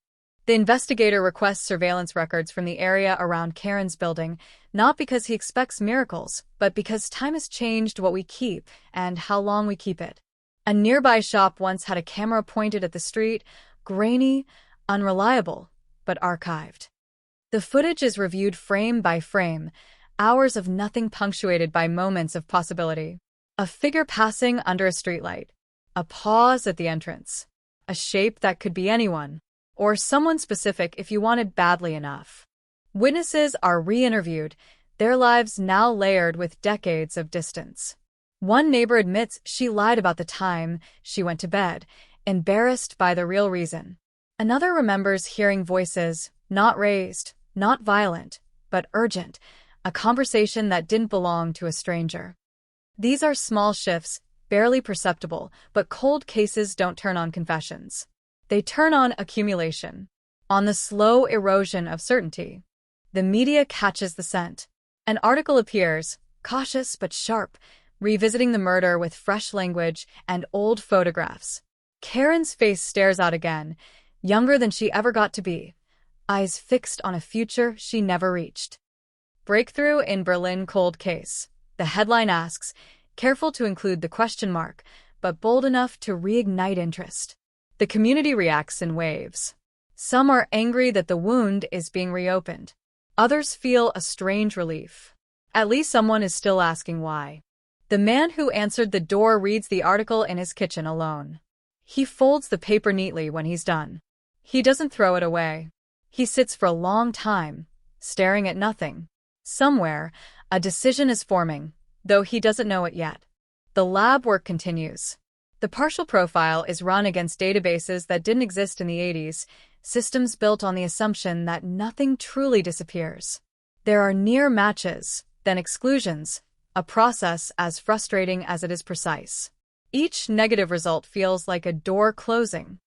The investigator requests surveillance records from the area around Karen's building, not because he expects miracles, but because time has changed what we keep and how long we keep it. A nearby shop once had a camera pointed at the street, grainy, unreliable, but archived. The footage is reviewed frame by frame, hours of nothing punctuated by moments of possibility. A figure passing under a streetlight. A pause at the entrance. A shape that could be anyone, or someone specific if you wanted badly enough. Witnesses are re-interviewed, their lives now layered with decades of distance. One neighbor admits she lied about the time she went to bed, embarrassed by the real reason. Another remembers hearing voices, not raised, not violent, but urgent, a conversation that didn't belong to a stranger. These are small shifts, barely perceptible, but cold cases don't turn on confessions. They turn on accumulation, on the slow erosion of certainty. The media catches the scent. An article appears, cautious but sharp, revisiting the murder with fresh language and old photographs. Karen's face stares out again, younger than she ever got to be, eyes fixed on a future she never reached. Breakthrough in Berlin cold case. The headline asks, careful to include the question mark, but bold enough to reignite interest. The community reacts in waves. Some are angry that the wound is being reopened. Others feel a strange relief. At least someone is still asking why. The man who answered the door reads the article in his kitchen alone. He folds the paper neatly when he's done. He doesn't throw it away. He sits for a long time, staring at nothing. Somewhere, a decision is forming, though he doesn't know it yet. The lab work continues. The partial profile is run against databases that didn't exist in the 80s, systems built on the assumption that nothing truly disappears. There are near matches, then exclusions, a process as frustrating as it is precise. Each negative result feels like a door closing.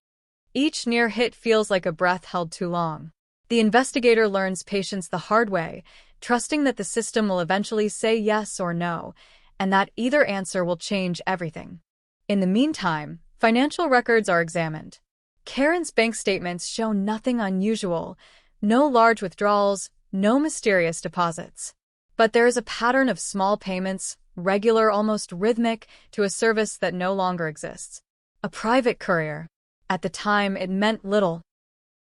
Each near hit feels like a breath held too long. The investigator learns patience the hard way, trusting that the system will eventually say yes or no, and that either answer will change everything. In the meantime, financial records are examined. Karen's bank statements show nothing unusual, no large withdrawals, no mysterious deposits. But there is a pattern of small payments, regular, almost rhythmic, to a service that no longer exists. A private courier. At the time, it meant little.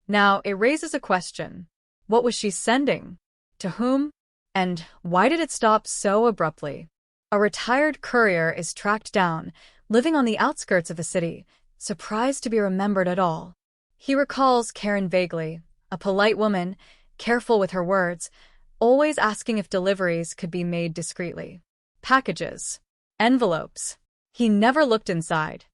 Now, it raises a question. What was she sending? To whom? And why did it stop so abruptly? A retired courier is tracked down, living on the outskirts of the city, surprised to be remembered at all. He recalls Karen vaguely, a polite woman, careful with her words, always asking if deliveries could be made discreetly. Packages. Envelopes. He never looked inside.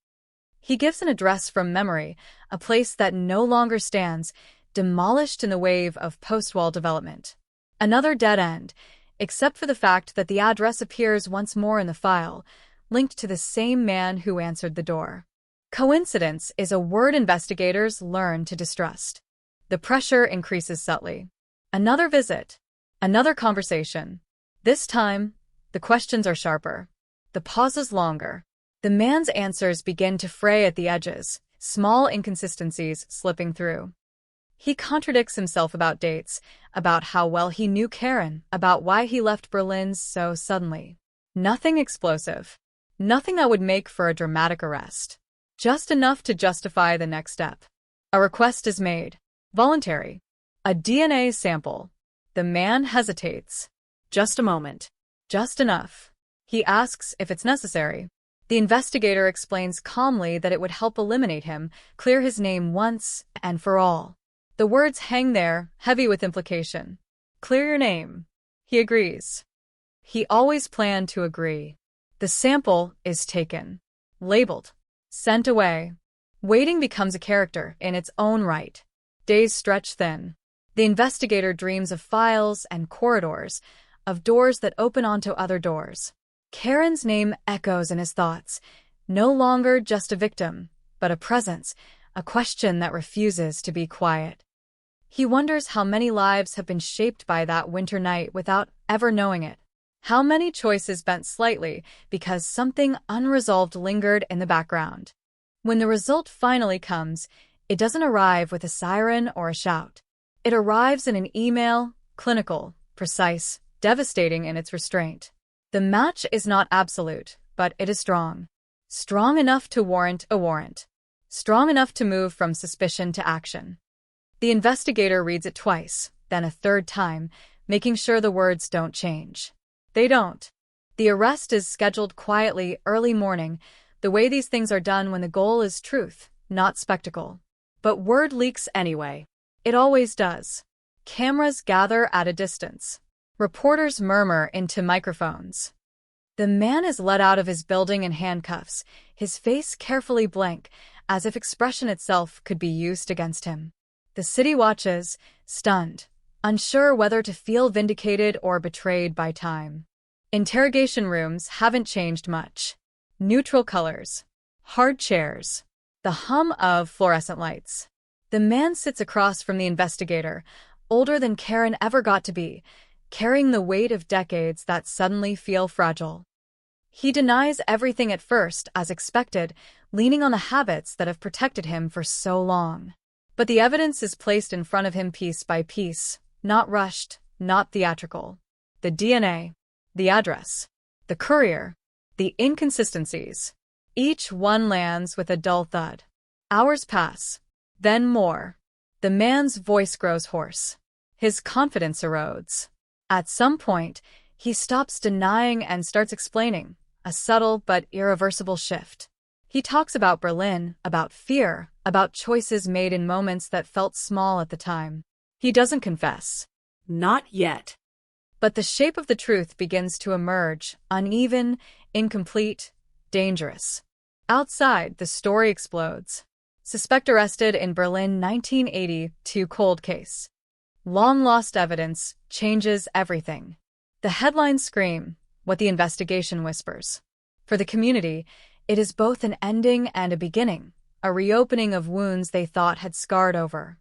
He gives an address from memory, a place that no longer stands, demolished in the wave of post-wall development. Another dead end, except for the fact that the address appears once more in the file, linked to the same man who answered the door. Coincidence is a word investigators learn to distrust. The pressure increases subtly. Another visit. Another conversation. This time, the questions are sharper. The pauses longer. The man's answers begin to fray at the edges, small inconsistencies slipping through. He contradicts himself about dates, about how well he knew Karen, about why he left Berlin so suddenly. Nothing explosive. Nothing that would make for a dramatic arrest. Just enough to justify the next step. A request is made. Voluntary. A DNA sample. The man hesitates. Just a moment. Just enough. He asks if it's necessary. The investigator explains calmly that it would help eliminate him, clear his name once and for all. The words hang there, heavy with implication. Clear your name. He agrees. He always planned to agree. The sample is taken. Labeled. Sent away. Waiting becomes a character in its own right. Days stretch thin. The investigator dreams of files and corridors, of doors that open onto other doors. Karen's name echoes in his thoughts, no longer just a victim, but a presence, a question that refuses to be quiet. He wonders how many lives have been shaped by that winter night without ever knowing it. How many choices bent slightly because something unresolved lingered in the background. When the result finally comes, it doesn't arrive with a siren or a shout. It arrives in an email, clinical, precise, devastating in its restraint. The match is not absolute, but it is strong. Strong enough to warrant a warrant. Strong enough to move from suspicion to action. The investigator reads it twice, then a third time, making sure the words don't change. They don't. The arrest is scheduled quietly early morning, the way these things are done when the goal is truth, not spectacle. But word leaks anyway. It always does. Cameras gather at a distance. Reporters murmur into microphones. The man is led out of his building in handcuffs, his face carefully blank, as if expression itself could be used against him. The city watches, stunned, unsure whether to feel vindicated or betrayed by time. Interrogation rooms haven't changed much. Neutral colors. Hard chairs. The hum of fluorescent lights. The man sits across from the investigator, older than Karen ever got to be, carrying the weight of decades that suddenly feel fragile. He denies everything at first, as expected, leaning on the habits that have protected him for so long. But the evidence is placed in front of him piece by piece, not rushed, not theatrical. The DNA, the address, the courier, the inconsistencies. Each one lands with a dull thud. Hours pass, then more. The man's voice grows hoarse. His confidence erodes. At some point, he stops denying and starts explaining, a subtle but irreversible shift. He talks about Berlin, about fear, about choices made in moments that felt small at the time. He doesn't confess. Not yet. But the shape of the truth begins to emerge, uneven, incomplete, dangerous. Outside, the story explodes. Suspect arrested in Berlin 1982 cold case. Long-lost evidence changes everything. The headlines scream what the investigation whispers. For the community, it is both an ending and a beginning, a reopening of wounds they thought had scarred over.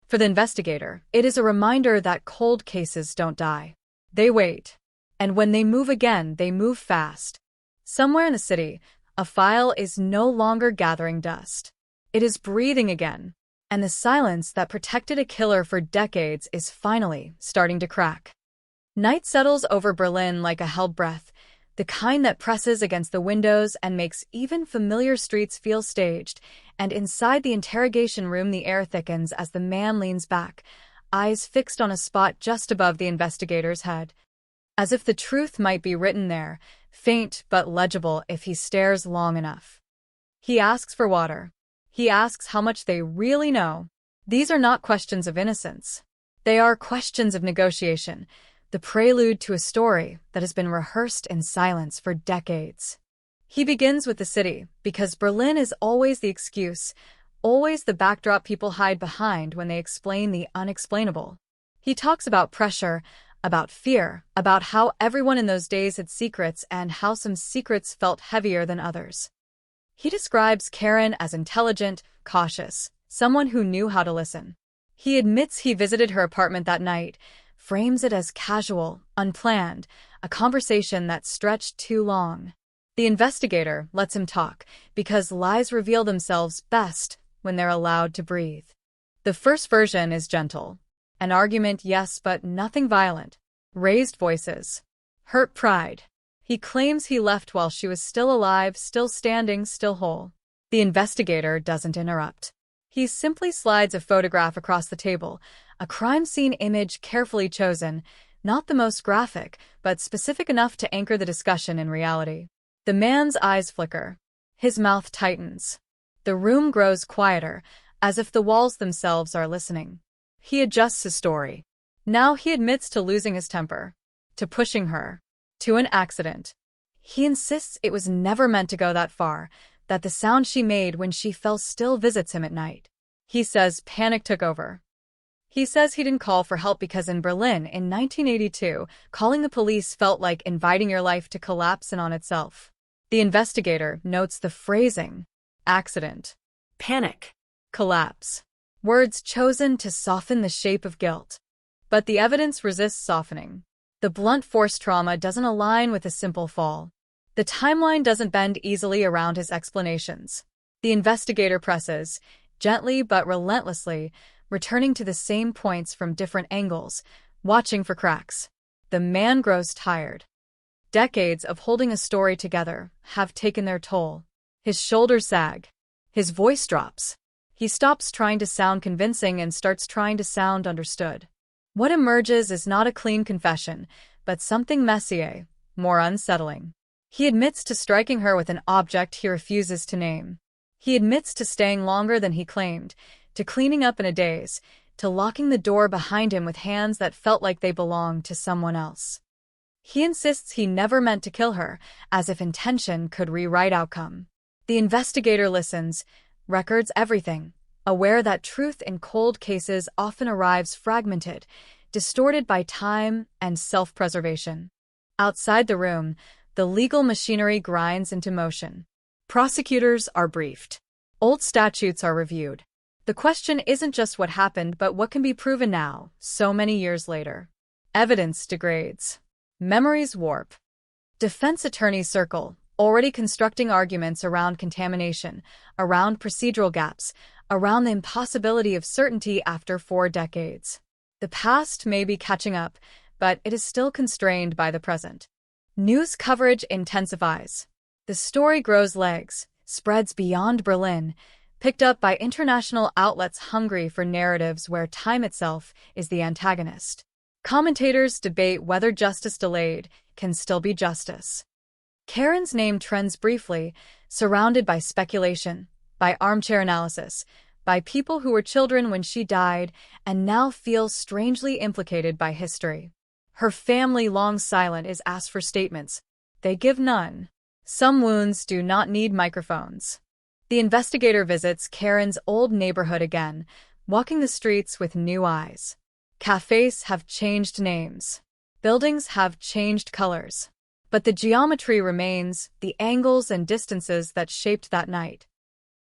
For the investigator, it is a reminder that cold cases don't die. They wait. And when they move again, they move fast. Somewhere in the city, a file is no longer gathering dust. It is breathing again. And the silence that protected a killer for decades is finally starting to crack. Night settles over Berlin like a held breath, the kind that presses against the windows and makes even familiar streets feel staged, and inside the interrogation room the air thickens as the man leans back, eyes fixed on a spot just above the investigator's head. As if the truth might be written there, faint but legible if he stares long enough. He asks for water. He asks how much they really know. These are not questions of innocence. They are questions of negotiation, the prelude to a story that has been rehearsed in silence for decades. He begins with the city, because Berlin is always the excuse, always the backdrop people hide behind when they explain the unexplainable. He talks about pressure, about fear, about how everyone in those days had secrets and how some secrets felt heavier than others. He describes Karen as intelligent, cautious, someone who knew how to listen. He admits he visited her apartment that night, frames it as casual, unplanned, a conversation that stretched too long. The investigator lets him talk, because lies reveal themselves best when they're allowed to breathe. The first version is gentle. An argument, yes, but nothing violent. Raised voices. Hurt pride. He claims he left while she was still alive, still standing, still whole. The investigator doesn't interrupt. He simply slides a photograph across the table, a crime scene image carefully chosen, not the most graphic, but specific enough to anchor the discussion in reality. The man's eyes flicker. His mouth tightens. The room grows quieter, as if the walls themselves are listening. He adjusts his story. Now he admits to losing his temper, to pushing her, to an accident. He insists it was never meant to go that far, that the sound she made when she fell still visits him at night. He says panic took over. He says he didn't call for help because in Berlin in 1982, calling the police felt like inviting your life to collapse in on itself. The investigator notes the phrasing: accident, panic, collapse. Words chosen to soften the shape of guilt. But the evidence resists softening. The blunt force trauma doesn't align with a simple fall. The timeline doesn't bend easily around his explanations. The investigator presses, gently but relentlessly, returning to the same points from different angles, watching for cracks. The man grows tired. Decades of holding a story together have taken their toll. His shoulders sag. His voice drops. He stops trying to sound convincing and starts trying to sound understood. What emerges is not a clean confession, but something messier, more unsettling. He admits to striking her with an object he refuses to name. He admits to staying longer than he claimed, to cleaning up in a daze, to locking the door behind him with hands that felt like they belonged to someone else. He insists he never meant to kill her, as if intention could rewrite outcome. The investigator listens, records everything, aware that truth in cold cases often arrives fragmented, distorted by time and self-preservation. Outside the room, the legal machinery grinds into motion. Prosecutors are briefed. Old statutes are reviewed. The question isn't just what happened, but what can be proven now, so many years later. Evidence degrades. Memories warp. Defense attorneys circle, already constructing arguments around contamination, around procedural gaps, around the impossibility of certainty after 4 decades. The past may be catching up, but it is still constrained by the present. News coverage intensifies. The story grows legs, spreads beyond Berlin, picked up by international outlets hungry for narratives where time itself is the antagonist. Commentators debate whether justice delayed can still be justice. Karen's name trends briefly, surrounded by speculation, by armchair analysis, by people who were children when she died and now feel strangely implicated by history. Her family, long silent, is asked for statements. They give none. Some wounds do not need microphones. The investigator visits Karen's old neighborhood again, walking the streets with new eyes. Cafes have changed names. Buildings have changed colors. But the geometry remains, the angles and distances that shaped that night.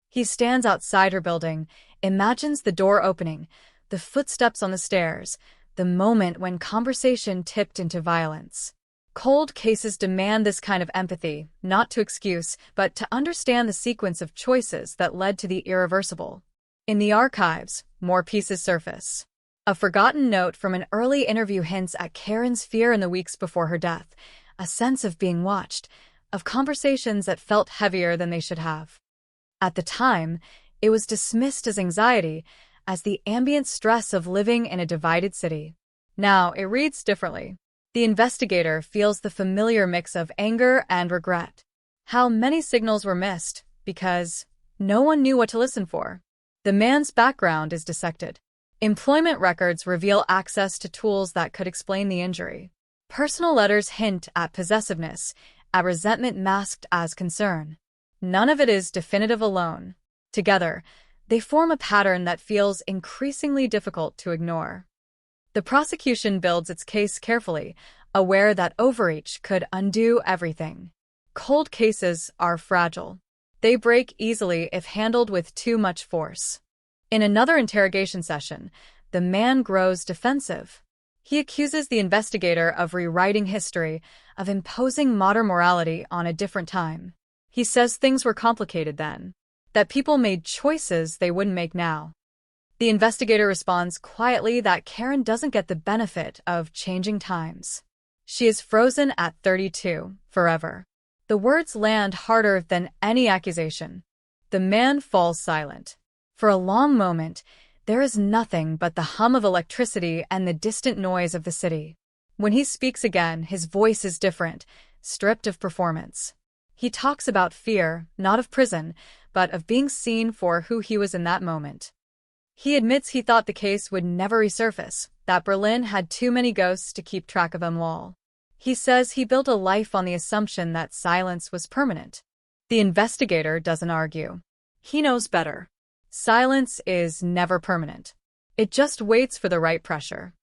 He stands outside her building, imagines the door opening, the footsteps on the stairs, the moment when conversation tipped into violence. Cold cases demand this kind of empathy, not to excuse, but to understand the sequence of choices that led to the irreversible. In the archives, more pieces surface. A forgotten note from an early interview hints at Karen's fear in the weeks before her death, a sense of being watched, of conversations that felt heavier than they should have. At the time, it was dismissed as anxiety, as the ambient stress of living in a divided city. Now, it reads differently. The investigator feels the familiar mix of anger and regret. How many signals were missed because no one knew what to listen for. The man's background is dissected. Employment records reveal access to tools that could explain the injury. Personal letters hint at possessiveness, at resentment masked as concern. None of it is definitive alone. Together, they form a pattern that feels increasingly difficult to ignore. The prosecution builds its case carefully, aware that overreach could undo everything. Cold cases are fragile. They break easily if handled with too much force. In another interrogation session, the man grows defensive. He accuses the investigator of rewriting history, of imposing modern morality on a different time. He says things were complicated then, that people made choices they wouldn't make now. The investigator responds quietly that Karen doesn't get the benefit of changing times. She is frozen at 32, forever. The words land harder than any accusation. The man falls silent. For a long moment, there is nothing but the hum of electricity and the distant noise of the city. When he speaks again, his voice is different, stripped of performance. He talks about fear, not of prison, but of being seen for who he was in that moment. He admits he thought the case would never resurface, that Berlin had too many ghosts to keep track of them all. He says he built a life on the assumption that silence was permanent. The investigator doesn't argue. He knows better. Silence is never permanent. It just waits for the right pressure.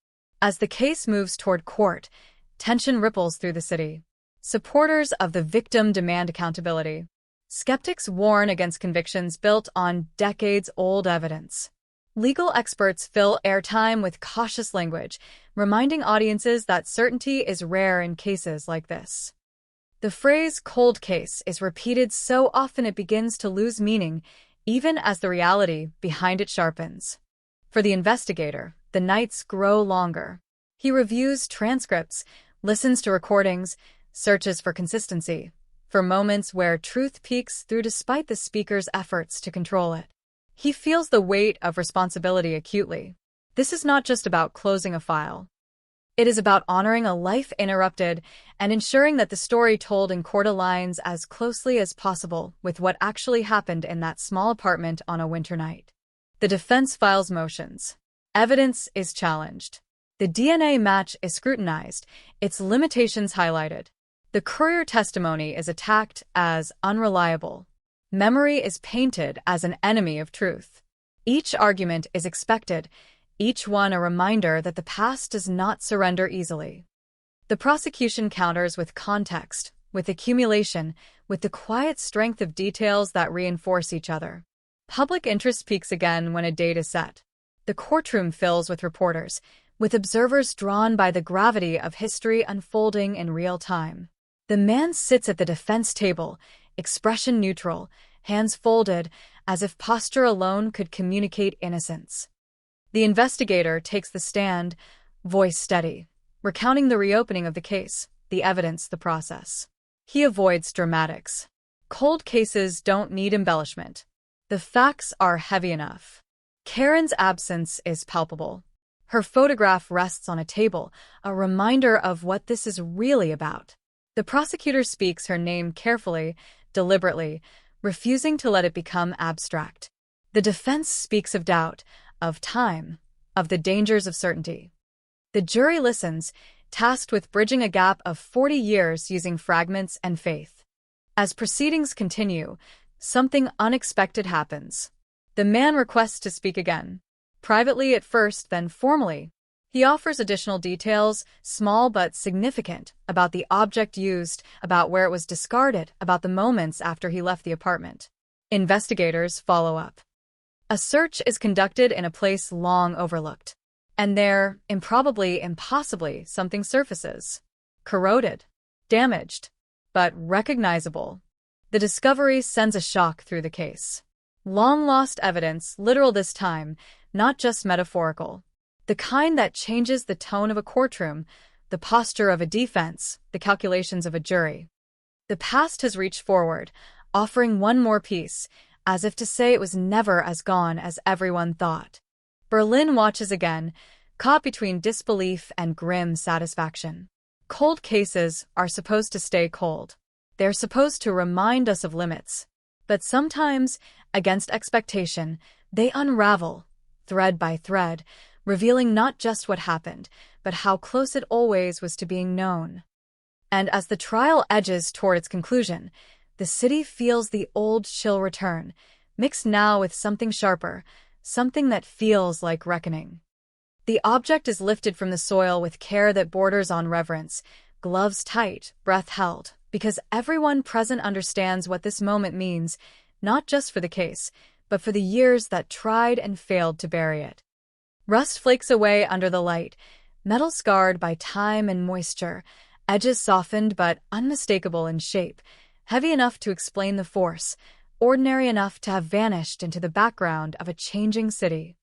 As the case moves toward court, tension ripples through the city. Supporters of the victim demand accountability. Skeptics warn against convictions built on decades-old evidence. Legal experts fill airtime with cautious language, reminding audiences that certainty is rare in cases like this. The phrase cold case is repeated so often it begins to lose meaning, even as the reality behind it sharpens. For the investigator, the nights grow longer. He reviews transcripts, listens to recordings, searches for consistency, for moments where truth peeks through despite the speaker's efforts to control it. He feels the weight of responsibility acutely. This is not just about closing a file. It is about honoring a life interrupted and ensuring that the story told in court aligns as closely as possible with what actually happened in that small apartment on a winter night. The defense files motions. Evidence is challenged. The DNA match is scrutinized, its limitations highlighted. The courier testimony is attacked as unreliable. Memory is painted as an enemy of truth. Each argument is expected, each one a reminder that the past does not surrender easily. The prosecution counters with context, with accumulation, with the quiet strength of details that reinforce each other. Public interest peaks again when a date is set. The courtroom fills with reporters, with observers drawn by the gravity of history unfolding in real time. The man sits at the defense table, expression neutral, hands folded, as if posture alone could communicate innocence. The investigator takes the stand, voice steady, recounting the reopening of the case, the evidence, the process. He avoids dramatics. Cold cases don't need embellishment. The facts are heavy enough. Karen's absence is palpable. Her photograph rests on a table, a reminder of what this is really about. The prosecutor speaks her name carefully, deliberately, refusing to let it become abstract. The defense speaks of doubt, of time, of the dangers of certainty. The jury listens, tasked with bridging a gap of 40 years using fragments and faith. As proceedings continue, something unexpected happens. The man requests to speak again. Privately at first, then formally. He offers additional details, small but significant, about the object used, about where it was discarded, about the moments after he left the apartment. Investigators follow up. A search is conducted in a place long overlooked. And there, improbably, impossibly, something surfaces. Corroded. Damaged. But recognizable. The discovery sends a shock through the case. Long-lost evidence, literal this time, not just metaphorical. The kind that changes the tone of a courtroom, the posture of a defense, the calculations of a jury. The past has reached forward, offering one more piece, as if to say it was never as gone as everyone thought. Berlin watches again, caught between disbelief and grim satisfaction. Cold cases are supposed to stay cold. They're supposed to remind us of limits. But sometimes, against expectation, they unravel, thread by thread, revealing not just what happened, but how close it always was to being known. And as the trial edges toward its conclusion, the city feels the old chill return, mixed now with something sharper, something that feels like reckoning. The object is lifted from the soil with care that borders on reverence, gloves tight, breath held, because everyone present understands what this moment means, not just for the case, but for the years that tried and failed to bury it. Rust flakes away under the light, metal scarred by time and moisture, edges softened but unmistakable in shape, heavy enough to explain the force, ordinary enough to have vanished into the background of a changing city.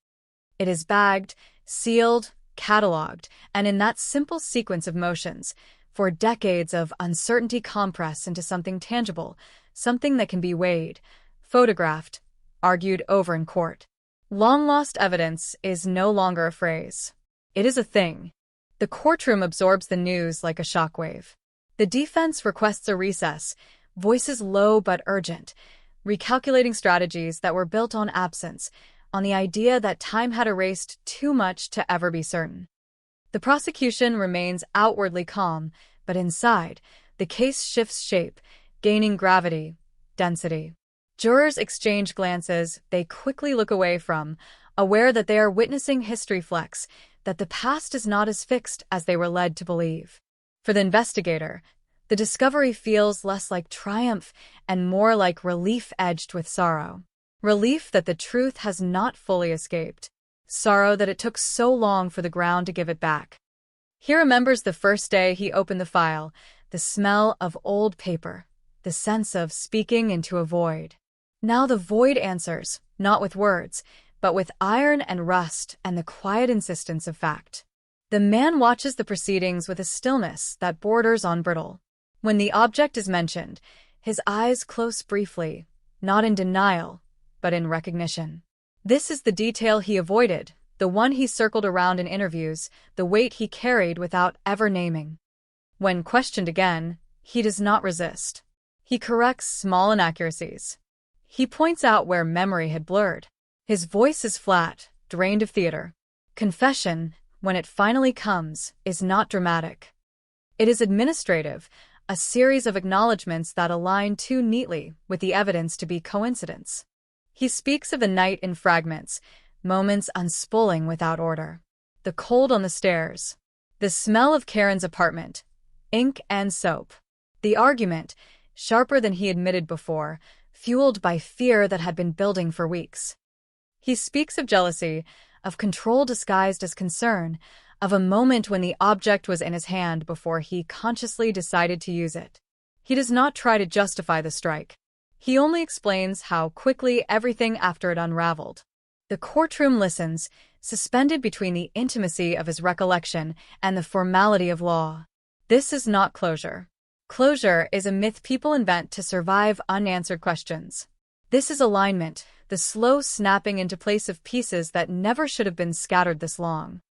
It is bagged, sealed, catalogued, and in that simple sequence of motions, for decades of uncertainty compress into something tangible, something that can be weighed, photographed, argued over in court. Long-lost evidence is no longer a phrase. It is a thing. The courtroom absorbs the news like a shockwave. The defense requests a recess, voices low but urgent, recalculating strategies that were built on absence, on the idea that time had erased too much to ever be certain. The prosecution remains outwardly calm, but inside, the case shifts shape, gaining gravity, density. Jurors exchange glances they quickly look away from, aware that they are witnessing history flex, that the past is not as fixed as they were led to believe. For the investigator, the discovery feels less like triumph and more like relief edged with sorrow. Relief that the truth has not fully escaped. Sorrow that it took so long for the ground to give it back. He remembers the first day he opened the file, the smell of old paper, the sense of speaking into a void. Now the void answers, not with words, but with iron and rust and the quiet insistence of fact. The man watches the proceedings with a stillness that borders on brittle. When the object is mentioned, his eyes close briefly, not in denial, but in recognition. This is the detail he avoided, the one he circled around in interviews, the weight he carried without ever naming. When questioned again, he does not resist. He corrects small inaccuracies. He points out where memory had blurred. His voice is flat, drained of theater. Confession, when it finally comes, is not dramatic. It is administrative, a series of acknowledgments that align too neatly with the evidence to be coincidence. He speaks of the night in fragments, moments unspooling without order. The cold on the stairs. The smell of Karen's apartment. Ink and soap. The argument, sharper than he admitted before, fueled by fear that had been building for weeks. He speaks of jealousy, of control disguised as concern, of a moment when the object was in his hand before he consciously decided to use it. He does not try to justify the strike. He only explains how quickly everything after it unraveled. The courtroom listens, suspended between the intimacy of his recollection and the formality of law. This is not closure. Closure is a myth people invent to survive unanswered questions. This is alignment, the slow snapping into place of pieces that never should have been scattered this long.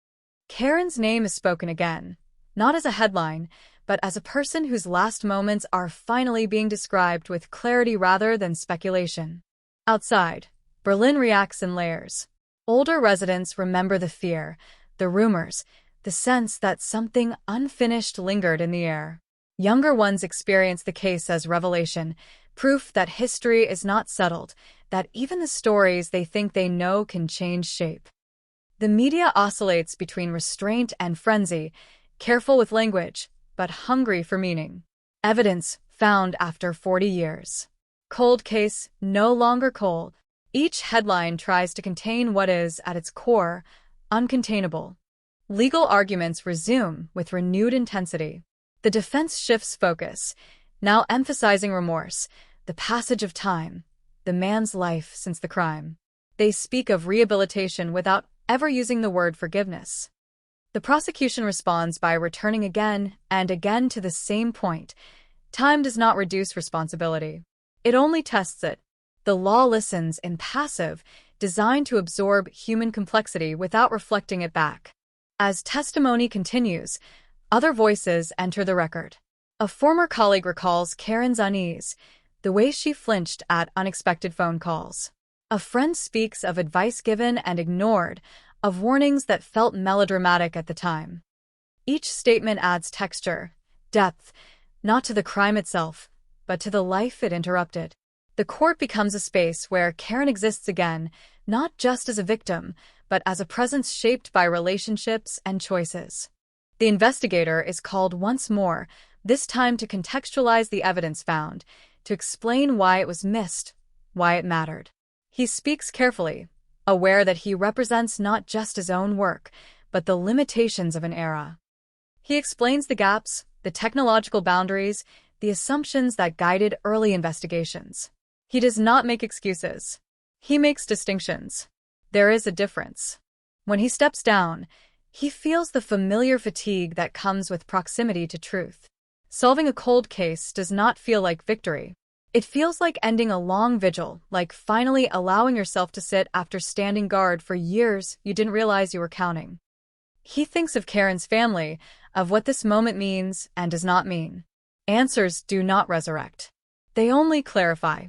Karen's name is spoken again, not as a headline, but as a person whose last moments are finally being described with clarity rather than speculation. Outside, Berlin reacts in layers. Older residents remember the fear, the rumors, the sense that something unfinished lingered in the air. Younger ones experience the case as revelation, proof that history is not settled, that even the stories they think they know can change shape. The media oscillates between restraint and frenzy, careful with language, but hungry for meaning. Evidence found after 40 years. Cold case, no longer cold. Each headline tries to contain what is, at its core, uncontainable. Legal arguments resume with renewed intensity. The defense shifts focus, now emphasizing remorse, the passage of time, the man's life since the crime. They speak of rehabilitation without ever using the word forgiveness. The prosecution responds by returning again and again to the same point. Time does not reduce responsibility. It only tests it. The law listens impassive, designed to absorb human complexity without reflecting it back. As testimony continues, other voices enter the record. A former colleague recalls Karen's unease, the way she flinched at unexpected phone calls. A friend speaks of advice given and ignored, of warnings that felt melodramatic at the time. Each statement adds texture, depth, not to the crime itself, but to the life it interrupted. The court becomes a space where Karen exists again, not just as a victim, but as a presence shaped by relationships and choices. The investigator is called once more, this time to contextualize the evidence found, to explain why it was missed, why it mattered. He speaks carefully, aware that he represents not just his own work, but the limitations of an era. He explains the gaps, the technological boundaries, the assumptions that guided early investigations. He does not make excuses. He makes distinctions. There is a difference. When he steps down, he feels the familiar fatigue that comes with proximity to truth. Solving a cold case does not feel like victory. It feels like ending a long vigil, like finally allowing yourself to sit after standing guard for years you didn't realize you were counting. He thinks of Karen's family, of what this moment means and does not mean. Answers do not resurrect. They only clarify.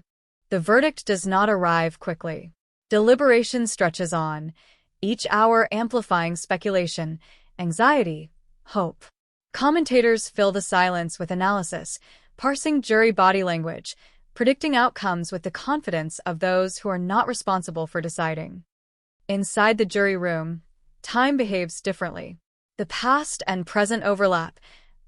The verdict does not arrive quickly. Deliberation stretches on, each hour amplifying speculation, anxiety, hope. Commentators fill the silence with analysis, parsing jury body language, predicting outcomes with the confidence of those who are not responsible for deciding. Inside the jury room, time behaves differently. The past and present overlap,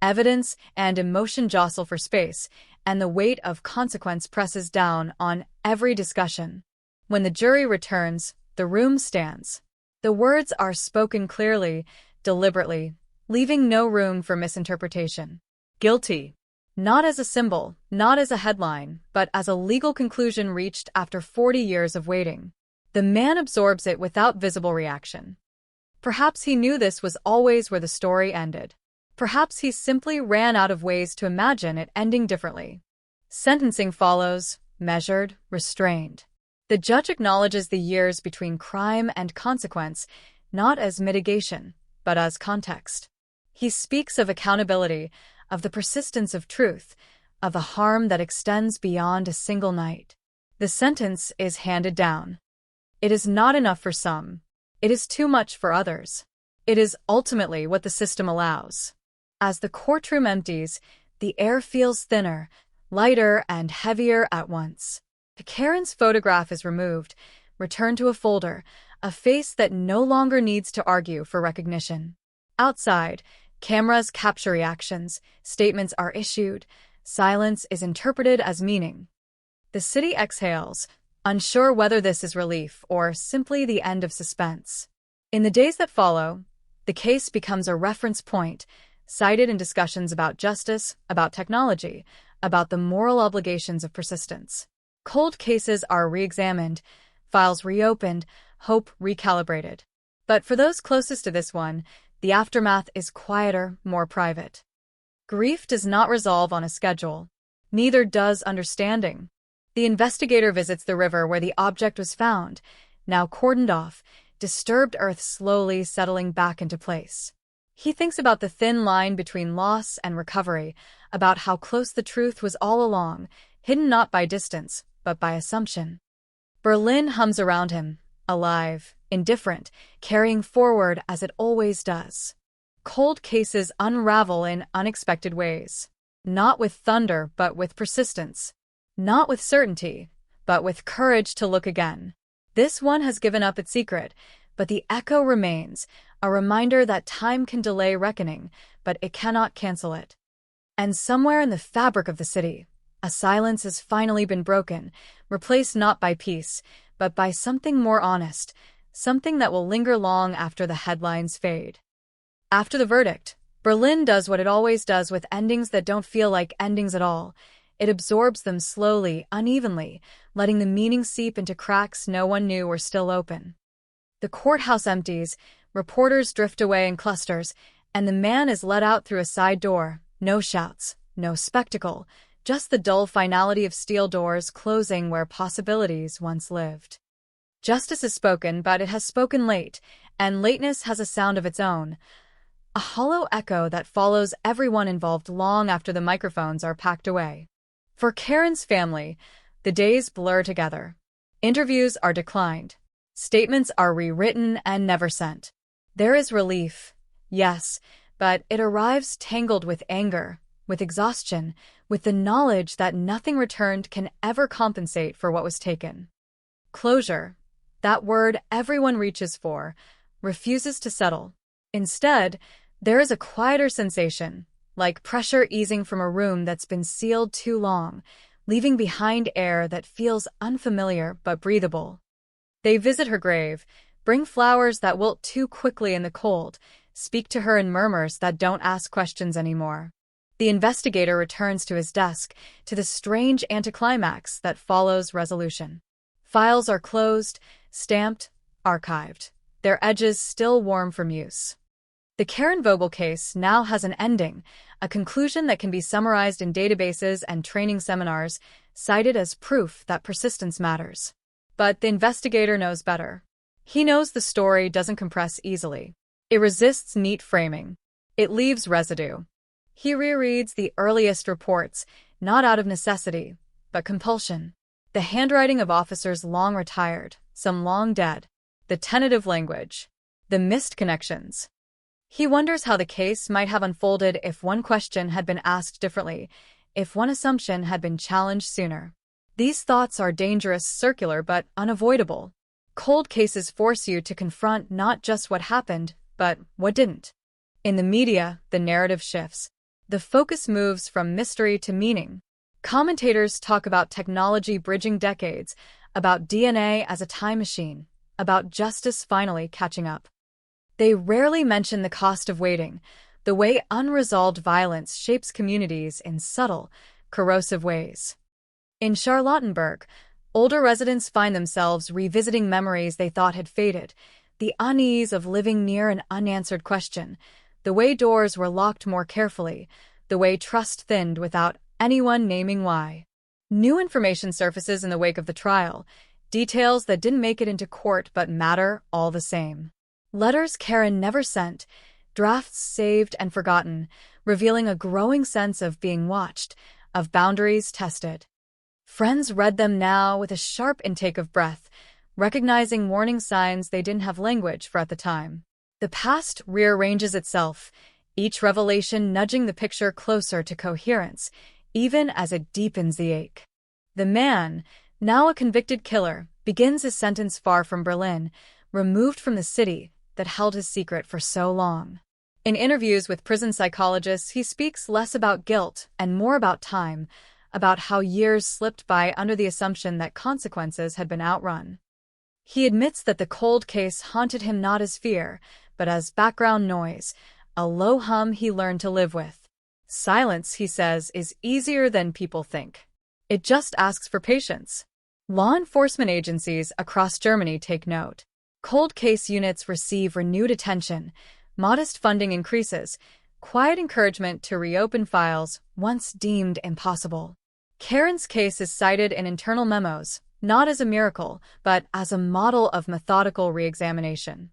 evidence and emotion jostle for space, and the weight of consequence presses down on every discussion. When the jury returns, the room stands. The words are spoken clearly, deliberately, leaving no room for misinterpretation. Guilty. Not as a symbol, not as a headline, but as a legal conclusion reached after 40 years of waiting. The man absorbs it without visible reaction. Perhaps he knew this was always where the story ended. Perhaps he simply ran out of ways to imagine it ending differently. Sentencing follows, measured, restrained. The judge acknowledges the years between crime and consequence, not as mitigation, but as context. He speaks of accountability, of the persistence of truth, of a harm that extends beyond a single night. The sentence is handed down. It is not enough for some. It is too much for others. It is ultimately what the system allows. As the courtroom empties, the air feels thinner, lighter, and heavier at once. Karen's photograph is removed, returned to a folder, a face that no longer needs to argue for recognition. Outside, cameras capture reactions, statements are issued, silence is interpreted as meaning. The city exhales, unsure whether this is relief or simply the end of suspense. In the days that follow, the case becomes a reference point, cited in discussions about justice, about technology, about the moral obligations of persistence. Cold cases are re-examined, files reopened, hope recalibrated. But for those closest to this one, the aftermath is quieter, more private. Grief does not resolve on a schedule. Neither does understanding. The investigator visits the river where the object was found, now cordoned off, disturbed earth slowly settling back into place. He thinks about the thin line between loss and recovery, about how close the truth was all along, hidden not by distance, but by assumption. Berlin hums around him, alive, indifferent, carrying forward as it always does. Cold cases unravel in unexpected ways. Not with thunder, but with persistence. Not with certainty, but with courage to look again. This one has given up its secret, but the echo remains, a reminder that time can delay reckoning, but it cannot cancel it. And somewhere in the fabric of the city, a silence has finally been broken, replaced not by peace, but by something more honest, something that will linger long after the headlines fade. After the verdict, Berlin does what it always does with endings that don't feel like endings at all. It absorbs them slowly, unevenly, letting the meaning seep into cracks no one knew were still open. The courthouse empties, reporters drift away in clusters, and the man is let out through a side door. No shouts, no spectacle, just the dull finality of steel doors closing where possibilities once lived. Justice has spoken, but it has spoken late, and lateness has a sound of its own. A hollow echo that follows everyone involved long after the microphones are packed away. For Karen's family, the days blur together. Interviews are declined. Statements are rewritten and never sent. There is relief, yes, but it arrives tangled with anger, with exhaustion, with the knowledge that nothing returned can ever compensate for what was taken. Closure, that word everyone reaches for, refuses to settle. Instead, there is a quieter sensation, like pressure easing from a room that's been sealed too long, leaving behind air that feels unfamiliar but breathable. They visit her grave, bring flowers that wilt too quickly in the cold, speak to her in murmurs that don't ask questions anymore. The investigator returns to his desk, to the strange anticlimax that follows resolution. Files are closed, stamped, archived, their edges still warm from use. The Karen Vogel case now has an ending, a conclusion that can be summarized in databases and training seminars, cited as proof that persistence matters. But the investigator knows better. He knows the story doesn't compress easily. It resists neat framing. It leaves residue. He rereads the earliest reports, not out of necessity, but compulsion. The handwriting of officers long retired, some long dead, the tentative language, the missed connections. He wonders how the case might have unfolded if one question had been asked differently, if one assumption had been challenged sooner. These thoughts are dangerous, circular, but unavoidable. Cold cases force you to confront not just what happened, but what didn't. In the media, the narrative shifts. The focus moves from mystery to meaning. Commentators talk about technology bridging decades, about DNA as a time machine, about justice finally catching up. They rarely mention the cost of waiting, the way unresolved violence shapes communities in subtle, corrosive ways. In Charlottenburg, older residents find themselves revisiting memories they thought had faded, the unease of living near an unanswered question, the way doors were locked more carefully, the way trust thinned without anyone naming why. New information surfaces in the wake of the trial, details that didn't make it into court but matter all the same. Letters Karen never sent, drafts saved and forgotten, revealing a growing sense of being watched, of boundaries tested. Friends read them now with a sharp intake of breath, recognizing warning signs they didn't have language for at the time. The past rearranges itself, each revelation nudging the picture closer to coherence, even as it deepens the ache. The man, now a convicted killer, begins his sentence far from Berlin, removed from the city that held his secret for so long. In interviews with prison psychologists, he speaks less about guilt and more about time, about how years slipped by under the assumption that consequences had been outrun. He admits that the cold case haunted him not as fear, but as background noise, a low hum he learned to live with. Silence, he says, is easier than people think. It just asks for patience. Law enforcement agencies across Germany take note. Cold case units receive renewed attention, modest funding increases, quiet encouragement to reopen files once deemed impossible. Karen's case is cited in internal memos, not as a miracle, but as a model of methodical re-examination.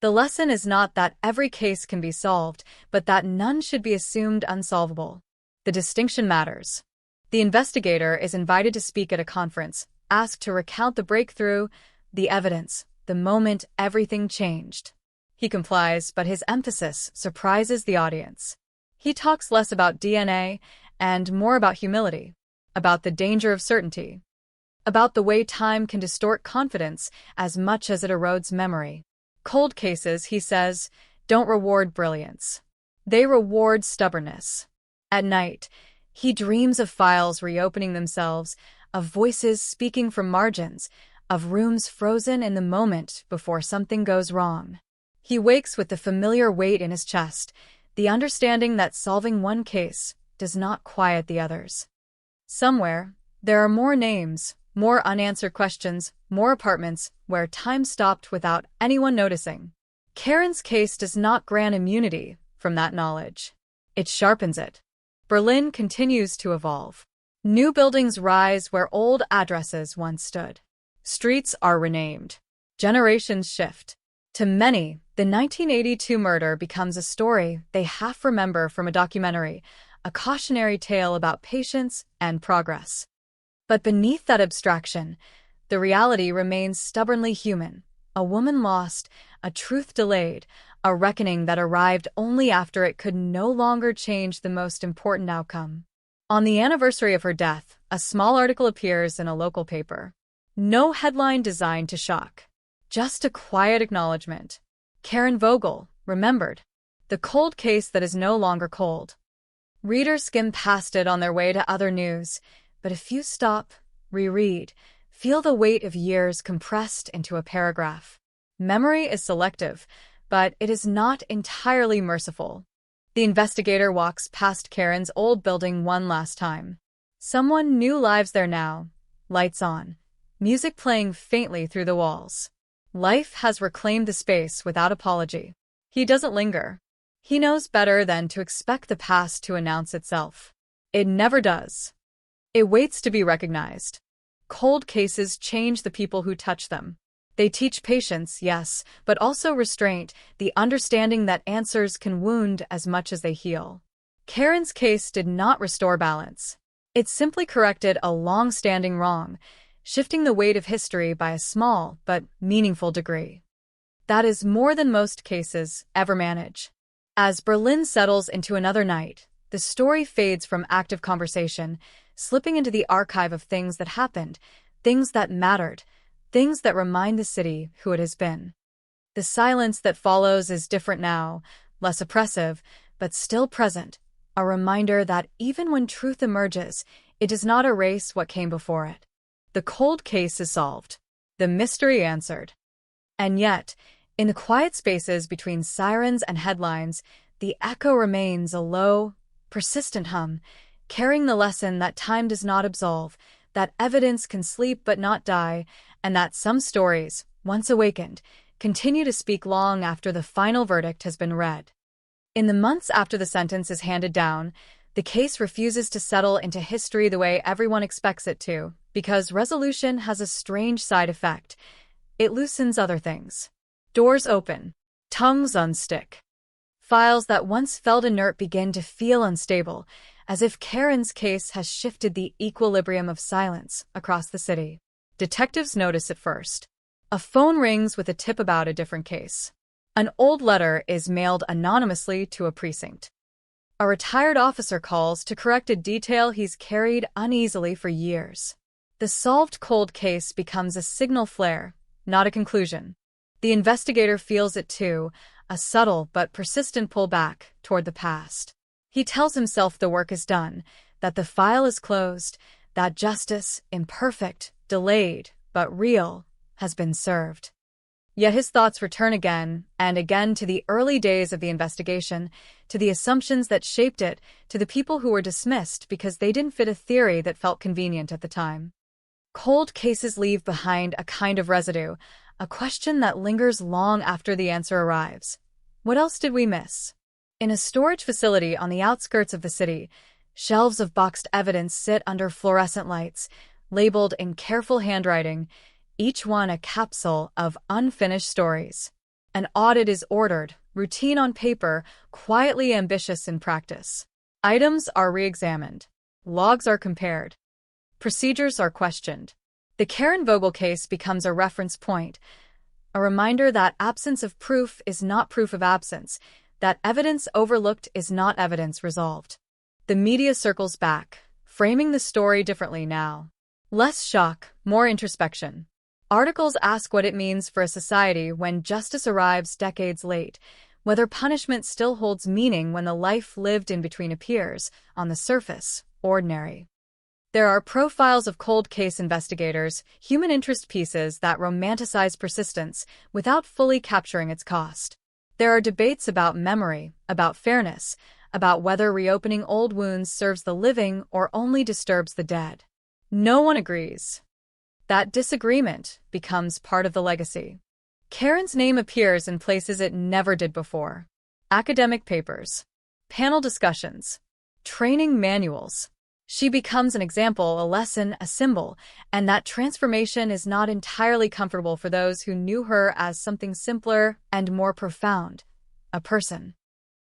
The lesson is not that every case can be solved, but that none should be assumed unsolvable. The distinction matters. The investigator is invited to speak at a conference, asked to recount the breakthrough, the evidence, the moment everything changed. He complies, but his emphasis surprises the audience. He talks less about DNA and more about humility, about the danger of certainty, about the way time can distort confidence as much as it erodes memory. Cold cases, he says, don't reward brilliance. They reward stubbornness. At night, he dreams of files reopening themselves, of voices speaking from margins, of rooms frozen in the moment before something goes wrong. He wakes with the familiar weight in his chest, the understanding that solving one case does not quiet the others. Somewhere, there are more names, more unanswered questions, more apartments where time stopped without anyone noticing. Karen's case does not grant immunity from that knowledge. It sharpens it. Berlin continues to evolve. New buildings rise where old addresses once stood. Streets are renamed. Generations shift. To many, the 1982 murder becomes a story they half remember from a documentary, a cautionary tale about patience and progress. But beneath that abstraction, the reality remains stubbornly human. A woman lost, a truth delayed, a reckoning that arrived only after it could no longer change the most important outcome. On the anniversary of her death, a small article appears in a local paper. No headline designed to shock. Just a quiet acknowledgement. Karen Vogel, remembered. The cold case that is no longer cold. Readers skim past it on their way to other news, but a few stop, reread, feel the weight of years compressed into a paragraph. Memory is selective, but it is not entirely merciful. The investigator walks past Karen's old building one last time. Someone new lives there now. Lights on. Music playing faintly through the walls. Life has reclaimed the space without apology. He doesn't linger. He knows better than to expect the past to announce itself. It never does. It waits to be recognized. Cold cases change the people who touch them. They teach patience, yes, but also restraint, the understanding that answers can wound as much as they heal. Karen's case did not restore balance. It simply corrected a long-standing wrong, shifting the weight of history by a small but meaningful degree. That is more than most cases ever manage. As Berlin settles into another night, the story fades from active conversation, slipping into the archive of things that happened, things that mattered, things that remind the city who it has been. The silence that follows is different now, less oppressive, but still present, a reminder that even when truth emerges, it does not erase what came before it. The cold case is solved, the mystery answered. And yet, in the quiet spaces between sirens and headlines, the echo remains a low, persistent hum, carrying the lesson that time does not absolve, that evidence can sleep but not die, and that some stories, once awakened, continue to speak long after the final verdict has been read. In the months after the sentence is handed down, the case refuses to settle into history the way everyone expects it to, because resolution has a strange side effect. It loosens other things. Doors open, tongues unstick. Files that once felt inert begin to feel unstable, as if Karen's case has shifted the equilibrium of silence across the city. Detectives notice it first. A phone rings with a tip about a different case. An old letter is mailed anonymously to a precinct. A retired officer calls to correct a detail he's carried uneasily for years. The solved cold case becomes a signal flare, not a conclusion. The investigator feels it too, a subtle but persistent pullback toward the past. He tells himself the work is done, that the file is closed, that justice, imperfect, delayed, but real, has been served. Yet his thoughts return again and again to the early days of the investigation, to the assumptions that shaped it, to the people who were dismissed because they didn't fit a theory that felt convenient at the time. Cold cases leave behind a kind of residue, a question that lingers long after the answer arrives. What else did we miss? In a storage facility on the outskirts of the city, shelves of boxed evidence sit under fluorescent lights, labeled in careful handwriting, each one a capsule of unfinished stories. An audit is ordered, routine on paper, quietly ambitious in practice. Items are re-examined. Logs are compared. Procedures are questioned. The Karen Vogel case becomes a reference point, a reminder that absence of proof is not proof of absence, that evidence overlooked is not evidence resolved. The media circles back, framing the story differently now. Less shock, more introspection. Articles ask what it means for a society when justice arrives decades late, whether punishment still holds meaning when the life lived in between appears, on the surface, ordinary. There are profiles of cold case investigators, human interest pieces that romanticize persistence without fully capturing its cost. There are debates about memory, about fairness, about whether reopening old wounds serves the living or only disturbs the dead. No one agrees. That disagreement becomes part of the legacy. Karen's name appears in places it never did before. Academic papers, panel discussions, training manuals. She becomes an example, a lesson, a symbol, and that transformation is not entirely comfortable for those who knew her as something simpler and more profound, a person.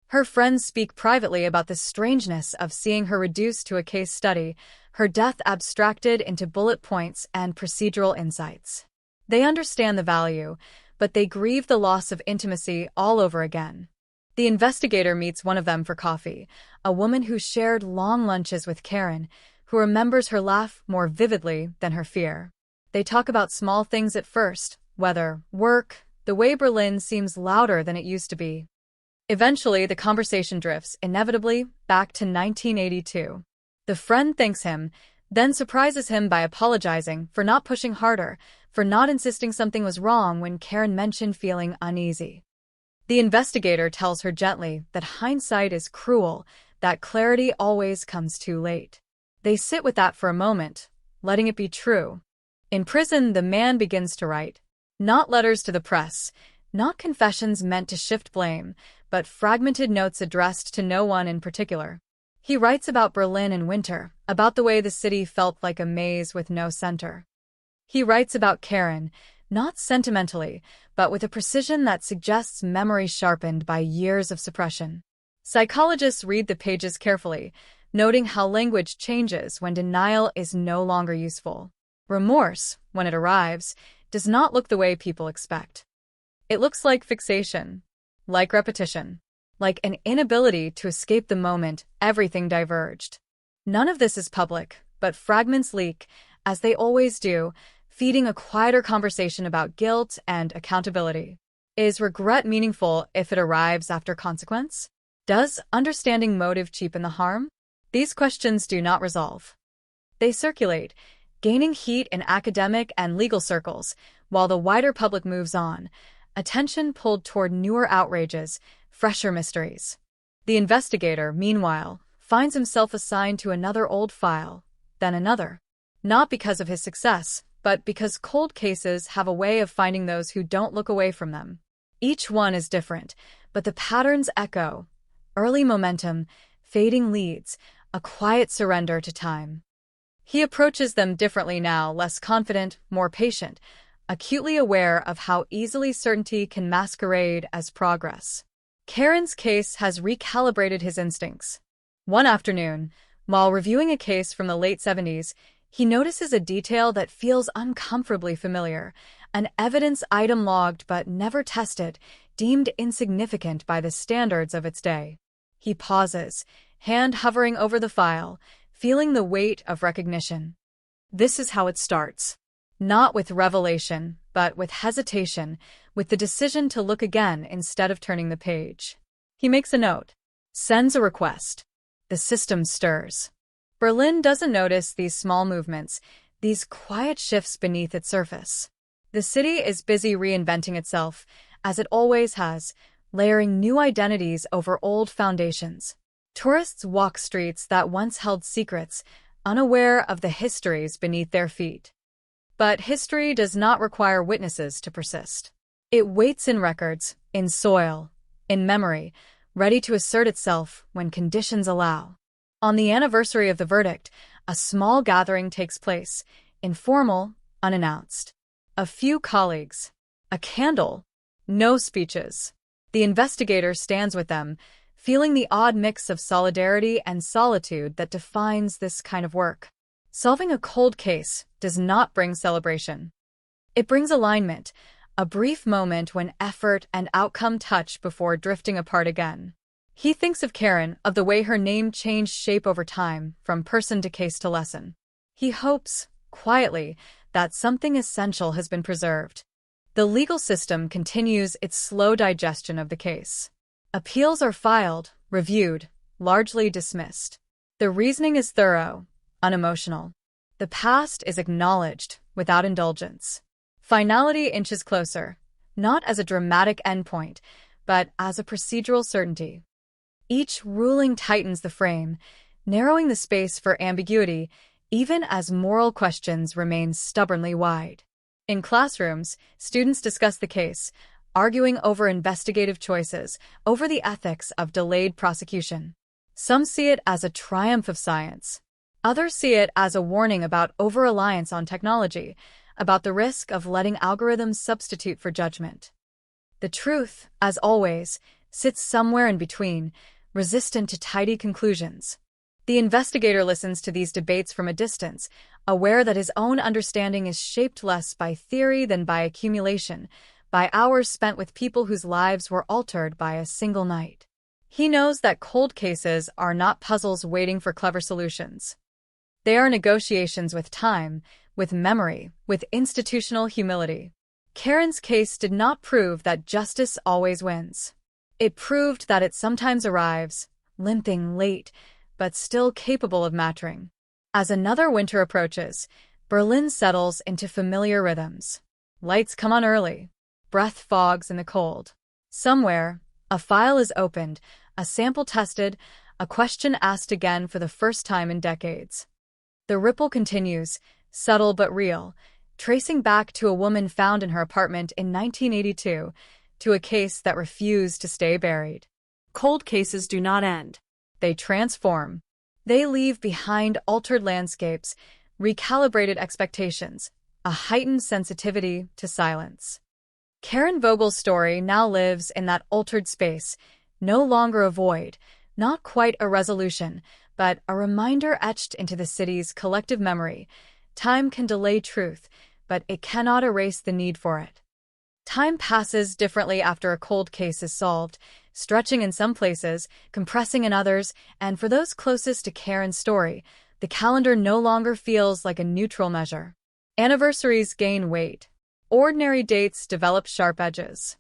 Her friends speak privately about the strangeness of seeing her reduced to a case study, her death abstracted into bullet points and procedural insights. They understand the value, but they grieve the loss of intimacy all over again. The investigator meets one of them for coffee, a woman who shared long lunches with Karen, who remembers her laugh more vividly than her fear. They talk about small things at first, weather, work, the way Berlin seems louder than it used to be. Eventually, the conversation drifts, inevitably, back to 1982. The friend thanks him, then surprises him by apologizing for not pushing harder, for not insisting something was wrong when Karen mentioned feeling uneasy. The investigator tells her gently that hindsight is cruel, that clarity always comes too late. They sit with that for a moment, letting it be true. In prison, the man begins to write. Not letters to the press, not confessions meant to shift blame, but fragmented notes addressed to no one in particular. He writes about Berlin in winter, about the way the city felt like a maze with no center. He writes about Karen, not sentimentally, but with a precision that suggests memory sharpened by years of suppression. Psychologists read the pages carefully, noting how language changes when denial is no longer useful. Remorse, when it arrives, does not look the way people expect. It looks like fixation, like repetition, like an inability to escape the moment everything diverged. None of this is public, but fragments leak, as they always do, feeding a quieter conversation about guilt and accountability. Is regret meaningful if it arrives after consequence? Does understanding motive cheapen the harm? These questions do not resolve. They circulate, gaining heat in academic and legal circles, while the wider public moves on, attention pulled toward newer outrages, fresher mysteries. The investigator, meanwhile, finds himself assigned to another old file, then another. Not because of his success, but because cold cases have a way of finding those who don't look away from them. Each one is different, but the patterns echo. Early momentum, fading leads, a quiet surrender to time. He approaches them differently now, less confident, more patient, acutely aware of how easily certainty can masquerade as progress. Karen's case has recalibrated his instincts. One afternoon, while reviewing a case from the late 70s, he notices a detail that feels uncomfortably familiar, an evidence item logged but never tested, deemed insignificant by the standards of its day. He pauses, hand hovering over the file, feeling the weight of recognition. This is how it starts. Not with revelation, but with hesitation, with the decision to look again instead of turning the page. He makes a note, sends a request. The system stirs. Berlin doesn't notice these small movements, these quiet shifts beneath its surface. The city is busy reinventing itself, as it always has, layering new identities over old foundations. Tourists walk streets that once held secrets, unaware of the histories beneath their feet. But history does not require witnesses to persist. It waits in records, in soil, in memory, ready to assert itself when conditions allow. On the anniversary of the verdict, a small gathering takes place, informal, unannounced. A few colleagues, a candle, no speeches. The investigator stands with them, feeling the odd mix of solidarity and solitude that defines this kind of work. Solving a cold case does not bring celebration. It brings alignment, a brief moment when effort and outcome touch before drifting apart again. He thinks of Karen, of the way her name changed shape over time, from person to case to lesson. He hopes, quietly, that something essential has been preserved. The legal system continues its slow digestion of the case. Appeals are filed, reviewed, largely dismissed. The reasoning is thorough, unemotional. The past is acknowledged, without indulgence. Finality inches closer, not as a dramatic endpoint, but as a procedural certainty. Each ruling tightens the frame, narrowing the space for ambiguity, even as moral questions remain stubbornly wide. In classrooms, students discuss the case, arguing over investigative choices, over the ethics of delayed prosecution. Some see it as a triumph of science. Others see it as a warning about over-reliance on technology, about the risk of letting algorithms substitute for judgment. The truth, as always, sits somewhere in between, resistant to tidy conclusions. The investigator listens to these debates from a distance, aware that his own understanding is shaped less by theory than by accumulation, by hours spent with people whose lives were altered by a single night. He knows that cold cases are not puzzles waiting for clever solutions. They are negotiations with time, with memory, with institutional humility. Karen's case did not prove that justice always wins. It proved that it sometimes arrives, limping late, but still capable of mattering. As another winter approaches, Berlin settles into familiar rhythms. Lights come on early. Breath fogs in the cold. Somewhere, a file is opened, a sample tested, a question asked again for the first time in decades. The ripple continues, subtle but real, tracing back to a woman found in her apartment in 1982, to a case that refused to stay buried. Cold cases do not end. They transform. They leave behind altered landscapes, recalibrated expectations, a heightened sensitivity to silence. Karen Vogel's story now lives in that altered space, no longer a void, not quite a resolution, but a reminder etched into the city's collective memory. Time can delay truth, but it cannot erase the need for it. Time passes differently after a cold case is solved, stretching in some places, compressing in others, and for those closest to Karen's story, the calendar no longer feels like a neutral measure. Anniversaries gain weight. Ordinary dates develop sharp edges.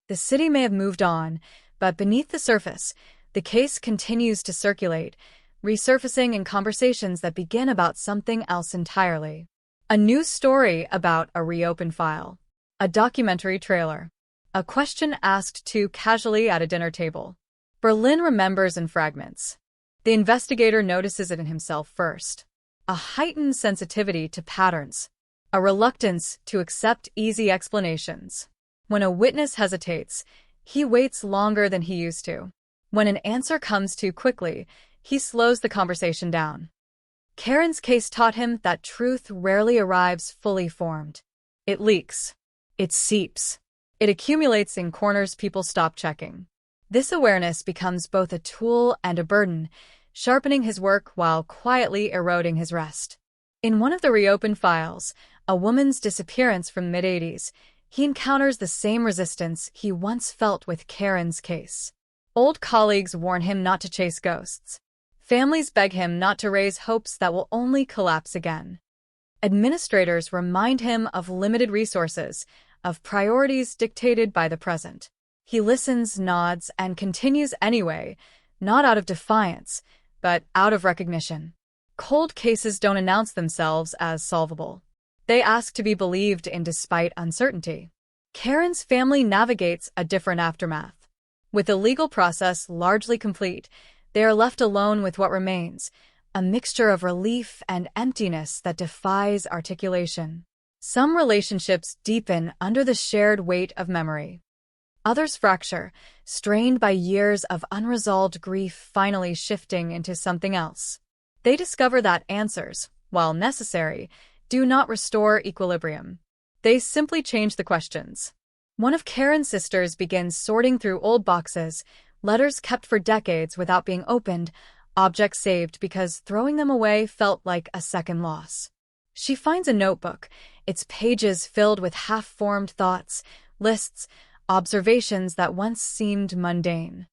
The city may have moved on, but beneath the surface, the case continues to circulate, resurfacing in conversations that begin about something else entirely. A new story about a reopened file. A documentary trailer. A question asked too casually at a dinner table. Berlin remembers in fragments. The investigator notices it in himself first. A heightened sensitivity to patterns. A reluctance to accept easy explanations. When a witness hesitates, he waits longer than he used to. When an answer comes too quickly, he slows the conversation down. Karen's case taught him that truth rarely arrives fully formed. It leaks. It seeps. It accumulates in corners people stop checking. This awareness becomes both a tool and a burden, sharpening his work while quietly eroding his rest. In one of the reopened files, a woman's disappearance from the mid-80s, he encounters the same resistance he once felt with Karen's case. Old colleagues warn him not to chase ghosts. Families beg him not to raise hopes that will only collapse again. Administrators remind him of limited resources, of priorities dictated by the present. He listens, nods, and continues anyway, not out of defiance, but out of recognition. Cold cases don't announce themselves as solvable. They ask to be believed in despite uncertainty. Karen's family navigates a different aftermath. With the legal process largely complete, they are left alone with what remains, a mixture of relief and emptiness that defies articulation. Some relationships deepen under the shared weight of memory. Others fracture, strained by years of unresolved grief finally shifting into something else. They discover that answers, while necessary, do not restore equilibrium. They simply change the questions. One of Karen's sisters begins sorting through old boxes, letters kept for decades without being opened, objects saved because throwing them away felt like a second loss. She finds a notebook, its pages filled with half-formed thoughts, lists, observations that once seemed mundane.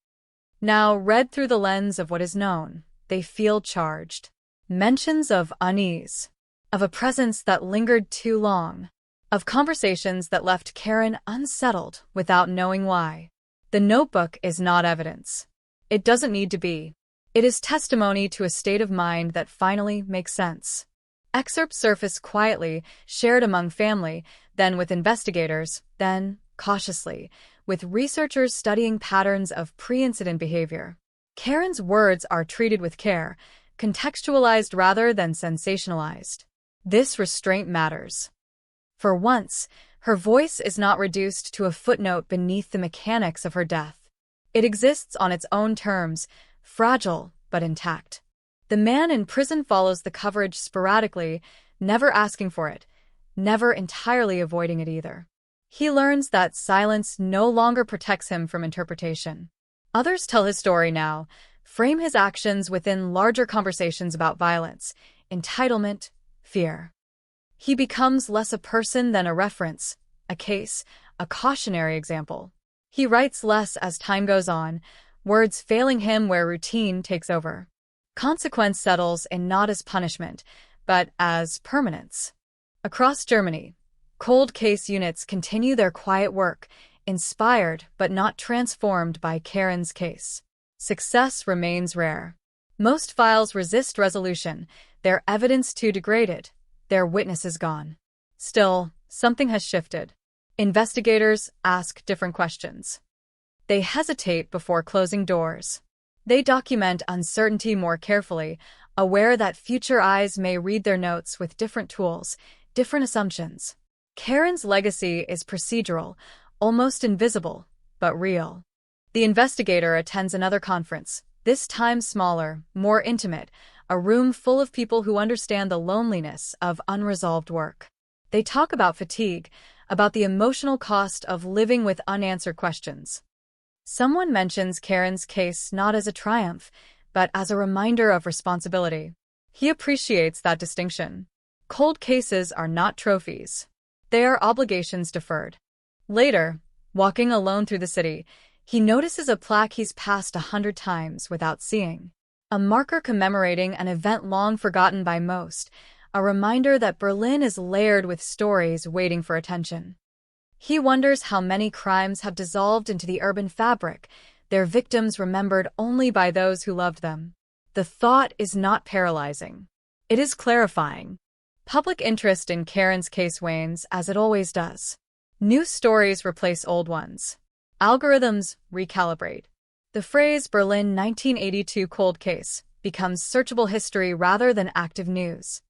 Now, read through the lens of what is known, they feel charged. Mentions of unease, of a presence that lingered too long, of conversations that left Karen unsettled without knowing why. The notebook is not evidence. It doesn't need to be. It is testimony to a state of mind that finally makes sense. Excerpts surface quietly, shared among family, then with investigators, then, cautiously, with researchers studying patterns of pre-incident behavior. Karen's words are treated with care, contextualized rather than sensationalized. This restraint matters. For once, her voice is not reduced to a footnote beneath the mechanics of her death. It exists on its own terms, fragile but intact. The man in prison follows the coverage sporadically, never asking for it, never entirely avoiding it either. He learns that silence no longer protects him from interpretation. Others tell his story now, frame his actions within larger conversations about violence, entitlement, fear. He becomes less a person than a reference, a case, a cautionary example. He writes less as time goes on, words failing him where routine takes over. Consequence settles in not as punishment, but as permanence. Across Germany, cold case units continue their quiet work, inspired but not transformed by Karen's case. Success remains rare. Most files resist resolution, their evidence too degraded, their witnesses gone. Still, something has shifted. Investigators ask different questions. They hesitate before closing doors. They document uncertainty more carefully, aware that future eyes may read their notes with different tools, different assumptions. Karen's legacy is procedural, almost invisible, but real. The investigator attends another conference, this time smaller, more intimate, a room full of people who understand the loneliness of unresolved work. They talk about fatigue, about the emotional cost of living with unanswered questions. Someone mentions Karen's case not as a triumph, but as a reminder of responsibility. He appreciates that distinction. Cold cases are not trophies. They are obligations deferred. Later, walking alone through the city, he notices a plaque he's passed 100 times without seeing. A marker commemorating an event long forgotten by most, a reminder that Berlin is layered with stories waiting for attention. He wonders how many crimes have dissolved into the urban fabric, their victims remembered only by those who loved them. The thought is not paralyzing. It is clarifying. Public interest in Karen's case wanes, as it always does. New stories replace old ones. Algorithms recalibrate. The phrase Berlin 1982 cold case becomes searchable history rather than active news.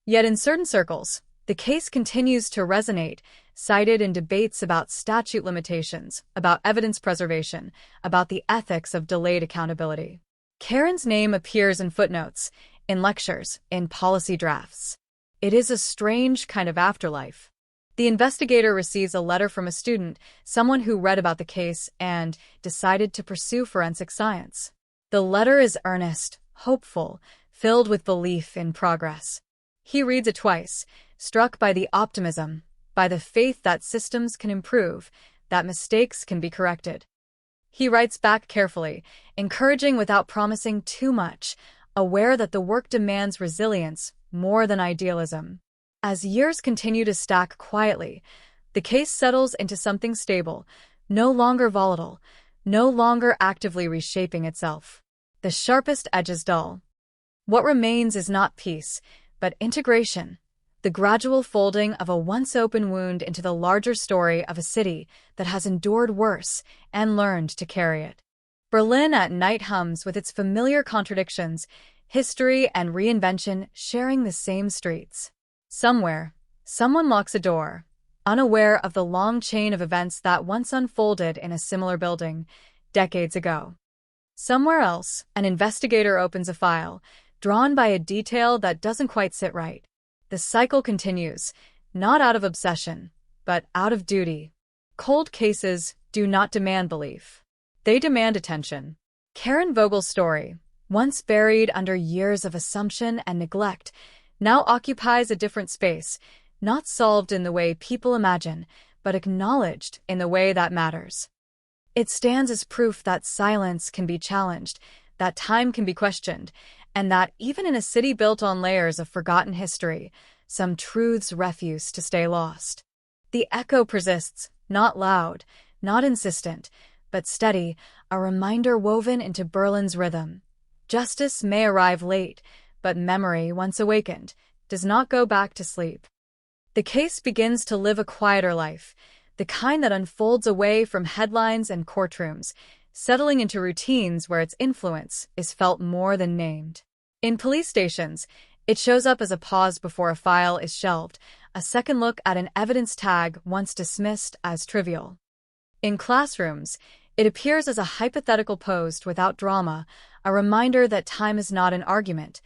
Yet in certain circles, the case continues to resonate, cited in debates about statute limitations, about evidence preservation, about the ethics of delayed accountability. Karen's name appears in footnotes, in lectures, in policy drafts. It is a strange kind of afterlife. The investigator receives a letter from a student, someone who read about the case and decided to pursue forensic science. The letter is earnest, hopeful, filled with belief in progress. He reads it twice, struck by the optimism, by the faith that systems can improve, that mistakes can be corrected. He writes back carefully, encouraging without promising too much, aware that the work demands resilience more than idealism. As years continue to stack quietly, the case settles into something stable, no longer volatile, no longer actively reshaping itself. The sharpest edges dull. What remains is not peace, but integration, the gradual folding of a once-open wound into the larger story of a city that has endured worse and learned to carry it. Berlin at night hums with its familiar contradictions, history and reinvention sharing the same streets. Somewhere, someone locks a door, unaware of the long chain of events that once unfolded in a similar building, decades ago. Somewhere else, an investigator opens a file, drawn by a detail that doesn't quite sit right. The cycle continues, not out of obsession, but out of duty. Cold cases do not demand belief. They demand attention. Karen Vogel's story, once buried under years of assumption and neglect, now occupies a different space, not solved in the way people imagine, but acknowledged in the way that matters. It stands as proof that silence can be challenged, that time can be questioned, and that even in a city built on layers of forgotten history, some truths refuse to stay lost. The echo persists, not loud, not insistent, but steady, a reminder woven into Berlin's rhythm. Justice may arrive late, but memory, once awakened, does not go back to sleep. The case begins to live a quieter life, the kind that unfolds away from headlines and courtrooms, settling into routines where its influence is felt more than named. In police stations, it shows up as a pause before a file is shelved, a second look at an evidence tag once dismissed as trivial. In classrooms, it appears as a hypothetical posed without drama, a reminder that time is not an argument,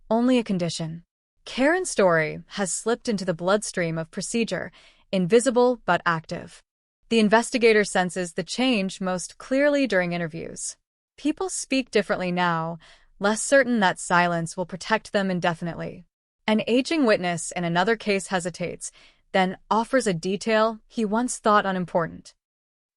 only a condition. Karen's story has slipped into the bloodstream of procedure, invisible but active. The investigator senses the change most clearly during interviews. People speak differently now, less certain that silence will protect them indefinitely. An aging witness in another case hesitates, then offers a detail he once thought unimportant.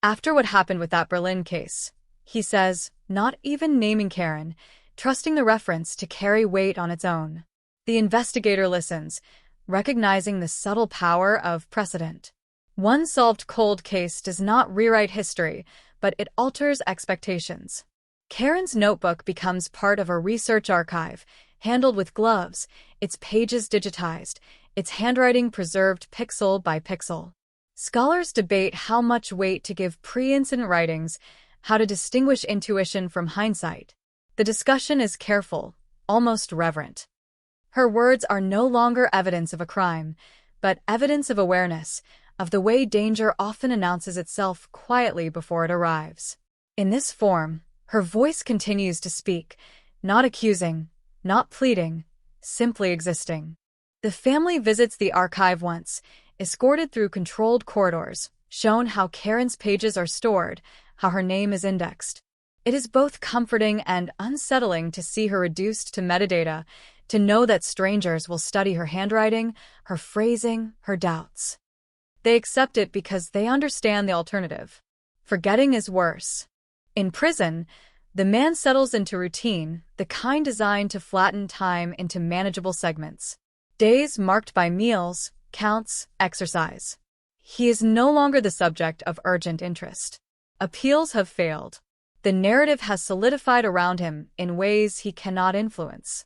After what happened with that Berlin case, he says, not even naming Karen, trusting the reference to carry weight on its own. The investigator listens, recognizing the subtle power of precedent. One solved cold case does not rewrite history, but it alters expectations. Karen's notebook becomes part of a research archive, handled with gloves, its pages digitized, its handwriting preserved pixel by pixel. Scholars debate how much weight to give pre-incident writings, how to distinguish intuition from hindsight. The discussion is careful, almost reverent. Her words are no longer evidence of a crime, but evidence of awareness, of the way danger often announces itself quietly before it arrives. In this form, her voice continues to speak, not accusing, not pleading, simply existing. The family visits the archive once, escorted through controlled corridors, shown how Karen's pages are stored, how her name is indexed. It is both comforting and unsettling to see her reduced to metadata, to know that strangers will study her handwriting, her phrasing, her doubts. They accept it because they understand the alternative. Forgetting is worse. In prison, the man settles into routine, the kind designed to flatten time into manageable segments. Days marked by meals, counts, exercise. He is no longer the subject of urgent interest. Appeals have failed. The narrative has solidified around him in ways he cannot influence.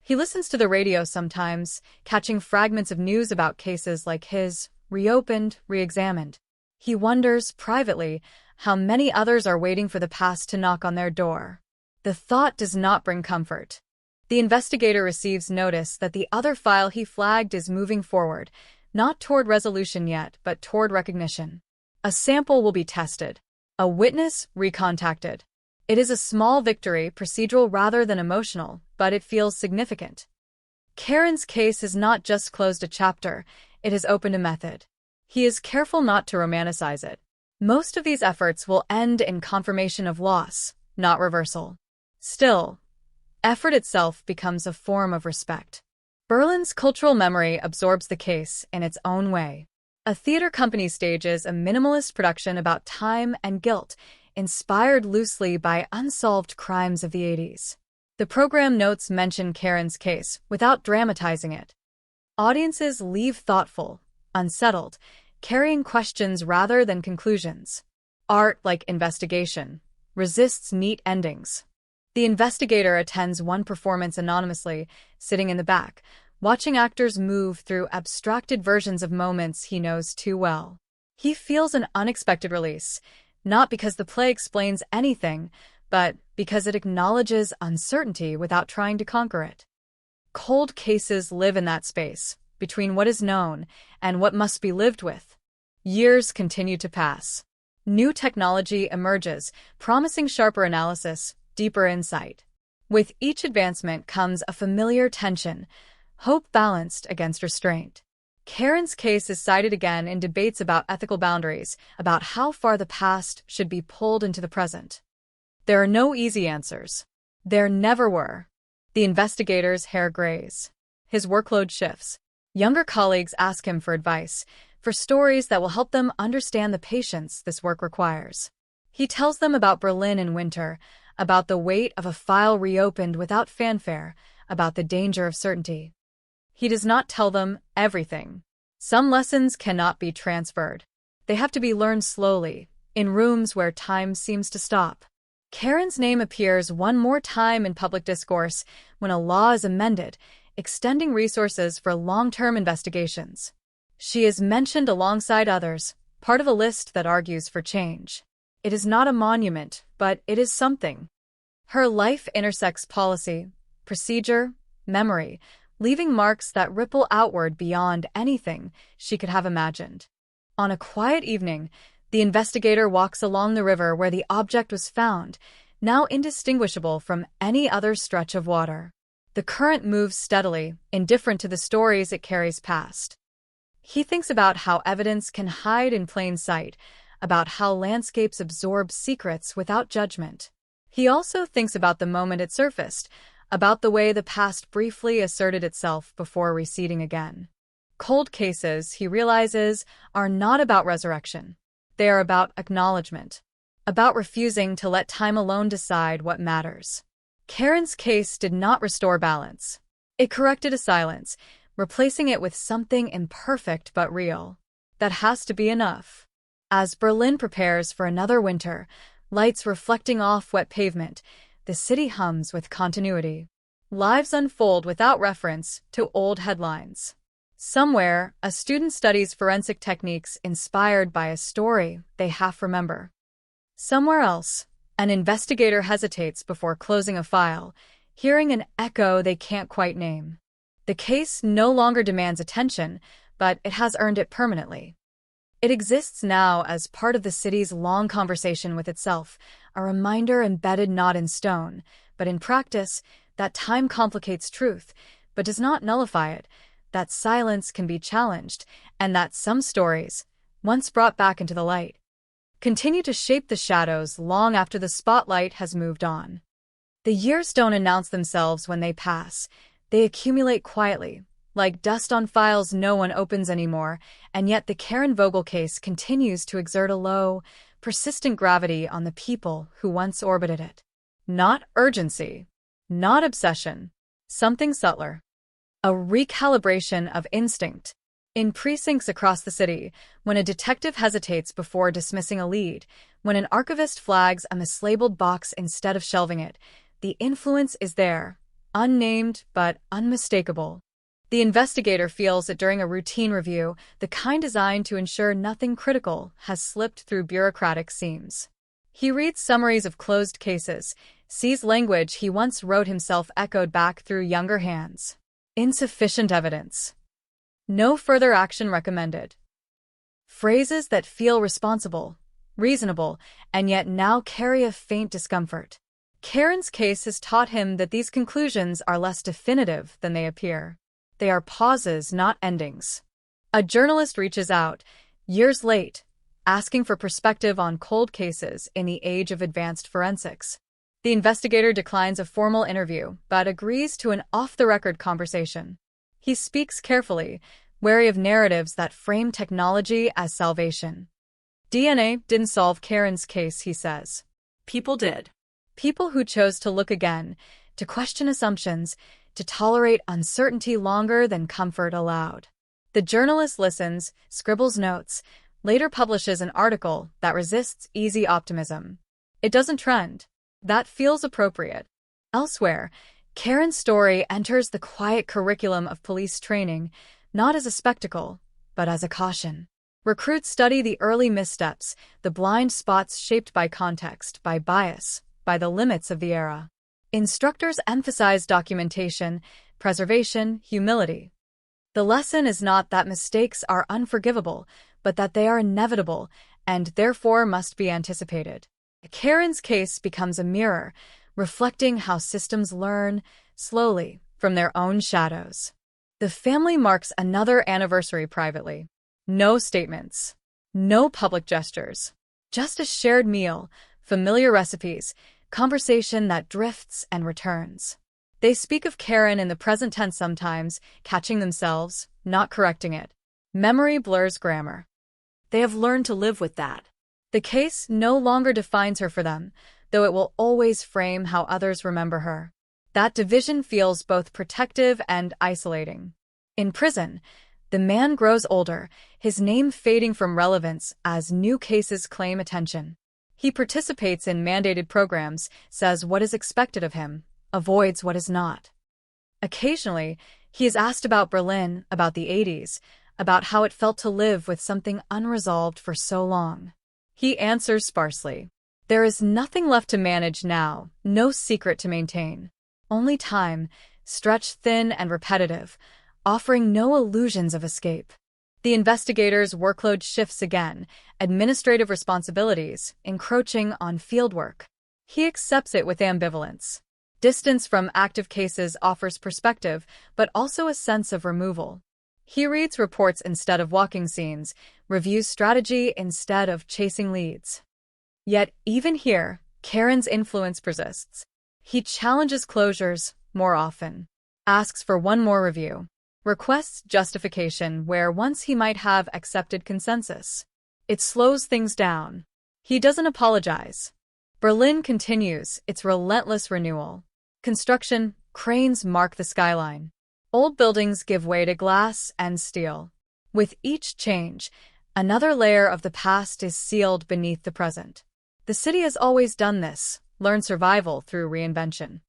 He listens to the radio sometimes, catching fragments of news about cases like his, reopened, re-examined. He wonders, privately, how many others are waiting for the past to knock on their door. The thought does not bring comfort. The investigator receives notice that the other file he flagged is moving forward, not toward resolution yet, but toward recognition. A sample will be tested. A witness recontacted. It is a small victory, procedural rather than emotional, but it feels significant. Karen's case has not just closed a chapter, it has opened a method. He is careful not to romanticize it. Most of these efforts will end in confirmation of loss, not reversal. Still, effort itself becomes a form of respect. Berlin's cultural memory absorbs the case in its own way. A theater company stages a minimalist production about time and guilt, inspired loosely by unsolved crimes of the 80s. The program notes mention Karen's case without dramatizing it. Audiences leave thoughtful, unsettled, carrying questions rather than conclusions. Art, like investigation, resists neat endings. The investigator attends one performance anonymously, sitting in the back, watching actors move through abstracted versions of moments he knows too well. He feels an unexpected release, not because the play explains anything, but because it acknowledges uncertainty without trying to conquer it. Cold cases live in that space, between what is known and what must be lived with. Years continue to pass. New technology emerges, promising sharper analysis, deeper insight. With each advancement comes a familiar tension, hope balanced against restraint. Karen's case is cited again in debates about ethical boundaries, about how far the past should be pulled into the present. There are no easy answers. There never were. The investigator's hair grays. His workload shifts. Younger colleagues ask him for advice, for stories that will help them understand the patience this work requires. He tells them about Berlin in winter, about the weight of a file reopened without fanfare, about the danger of certainty. He does not tell them everything. Some lessons cannot be transferred. They have to be learned slowly, in rooms where time seems to stop. Karen's name appears one more time in public discourse when a law is amended, extending resources for long-term investigations. She is mentioned alongside others, part of a list that argues for change. It is not a monument, but it is something. Her life intersects policy, procedure, memory, leaving marks that ripple outward beyond anything she could have imagined. On a quiet evening, the investigator walks along the river where the object was found, now indistinguishable from any other stretch of water. The current moves steadily, indifferent to the stories it carries past. He thinks about how evidence can hide in plain sight, about how landscapes absorb secrets without judgment. He also thinks about the moment it surfaced, about the way the past briefly asserted itself before receding again. Cold cases, he realizes, are not about resurrection. They are about acknowledgement, about refusing to let time alone decide what matters. Karen's case did not restore balance. It corrected a silence, replacing it with something imperfect but real. That has to be enough. As Berlin prepares for another winter, lights reflecting off wet pavement, the city hums with continuity. Lives unfold without reference to old headlines. Somewhere, a student studies forensic techniques inspired by a story they half remember. Somewhere else, an investigator hesitates before closing a file, hearing an echo they can't quite name. The case no longer demands attention, but it has earned it permanently. It exists now as part of the city's long conversation with itself, a reminder embedded not in stone, but in practice, that time complicates truth, but does not nullify it, that silence can be challenged, and that some stories, once brought back into the light, continue to shape the shadows long after the spotlight has moved on. The years don't announce themselves when they pass. They accumulate quietly, like dust on files no one opens anymore, and yet the Karen Vogel case continues to exert a low, persistent gravity on the people who once orbited it. Not urgency, not obsession, something subtler. A recalibration of instinct. In precincts across the city, when a detective hesitates before dismissing a lead, when an archivist flags a mislabeled box instead of shelving it, the influence is there, unnamed but unmistakable. The investigator feels it during a routine review, the kind designed to ensure nothing critical has slipped through bureaucratic seams. He reads summaries of closed cases, sees language he once wrote himself echoed back through younger hands. Insufficient evidence. No further action recommended. Phrases that feel responsible, reasonable, and yet now carry a faint discomfort. Karen's case has taught him that these conclusions are less definitive than they appear. They are pauses, not endings. A journalist reaches out, years late, asking for perspective on cold cases in the age of advanced forensics. The investigator declines a formal interview, but agrees to an off-the-record conversation. He speaks carefully, wary of narratives that frame technology as salvation. DNA didn't solve Karen's case, he says. People did. People who chose to look again, to question assumptions, to tolerate uncertainty longer than comfort allowed. The journalist listens, scribbles notes, later publishes an article that resists easy optimism. It doesn't trend. That feels appropriate. Elsewhere, Karen's story enters the quiet curriculum of police training, not as a spectacle, but as a caution. Recruits study the early missteps, the blind spots shaped by context, by bias, by the limits of the era. Instructors emphasize documentation, preservation, humility. The lesson is not that mistakes are unforgivable, but that they are inevitable and therefore must be anticipated. Karen's case becomes a mirror, reflecting how systems learn, slowly, from their own shadows. The family marks another anniversary privately. No statements. No public gestures. Just a shared meal, familiar recipes, conversation that drifts and returns. They speak of Karen in the present tense sometimes, catching themselves, not correcting it. Memory blurs grammar. They have learned to live with that. The case no longer defines her for them, though it will always frame how others remember her. That division feels both protective and isolating. In prison, the man grows older, his name fading from relevance as new cases claim attention. He participates in mandated programs, says what is expected of him, avoids what is not. Occasionally, he is asked about Berlin, about the 80s, about how it felt to live with something unresolved for so long. He answers sparsely. There is nothing left to manage now, no secret to maintain. Only time, stretched thin and repetitive, offering no illusions of escape. The investigator's workload shifts again, administrative responsibilities encroaching on fieldwork. He accepts it with ambivalence. Distance from active cases offers perspective, but also a sense of removal. He reads reports instead of walking scenes, reviews strategy instead of chasing leads. Yet, even here, Karen's influence persists. He challenges closures more often, asks for one more review, requests justification where once he might have accepted consensus. It slows things down. He doesn't apologize. Berlin continues its relentless renewal. Construction, cranes mark the skyline. Old buildings give way to glass and steel. With each change, another layer of the past is sealed beneath the present. The city has always done this, learned survival through reinvention.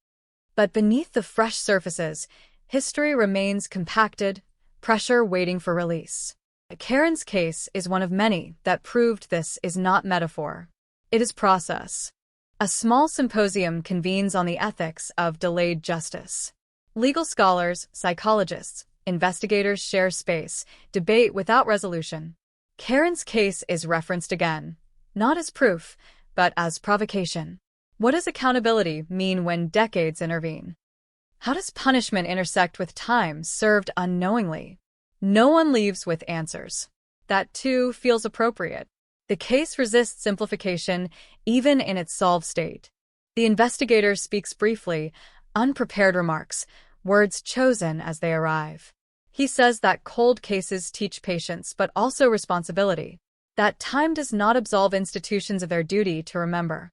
But beneath the fresh surfaces, history remains compacted, pressure waiting for release. Karen's case is one of many that proved this is not metaphor. It is process. A small symposium convenes on the ethics of delayed justice. Legal scholars, psychologists, investigators share space, debate without resolution. Karen's case is referenced again, not as proof, but as provocation. What does accountability mean when decades intervene? How does punishment intersect with time served unknowingly? No one leaves with answers. That, too, feels appropriate. The case resists simplification, even in its solved state. The investigator speaks briefly, unprepared remarks, words chosen as they arrive. He says that cold cases teach patience but also responsibility, that time does not absolve institutions of their duty to remember,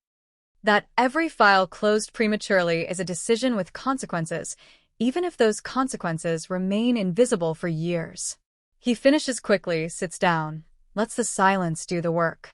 that every file closed prematurely is a decision with consequences, even if those consequences remain invisible for years. He finishes quickly, sits down, lets the silence do the work.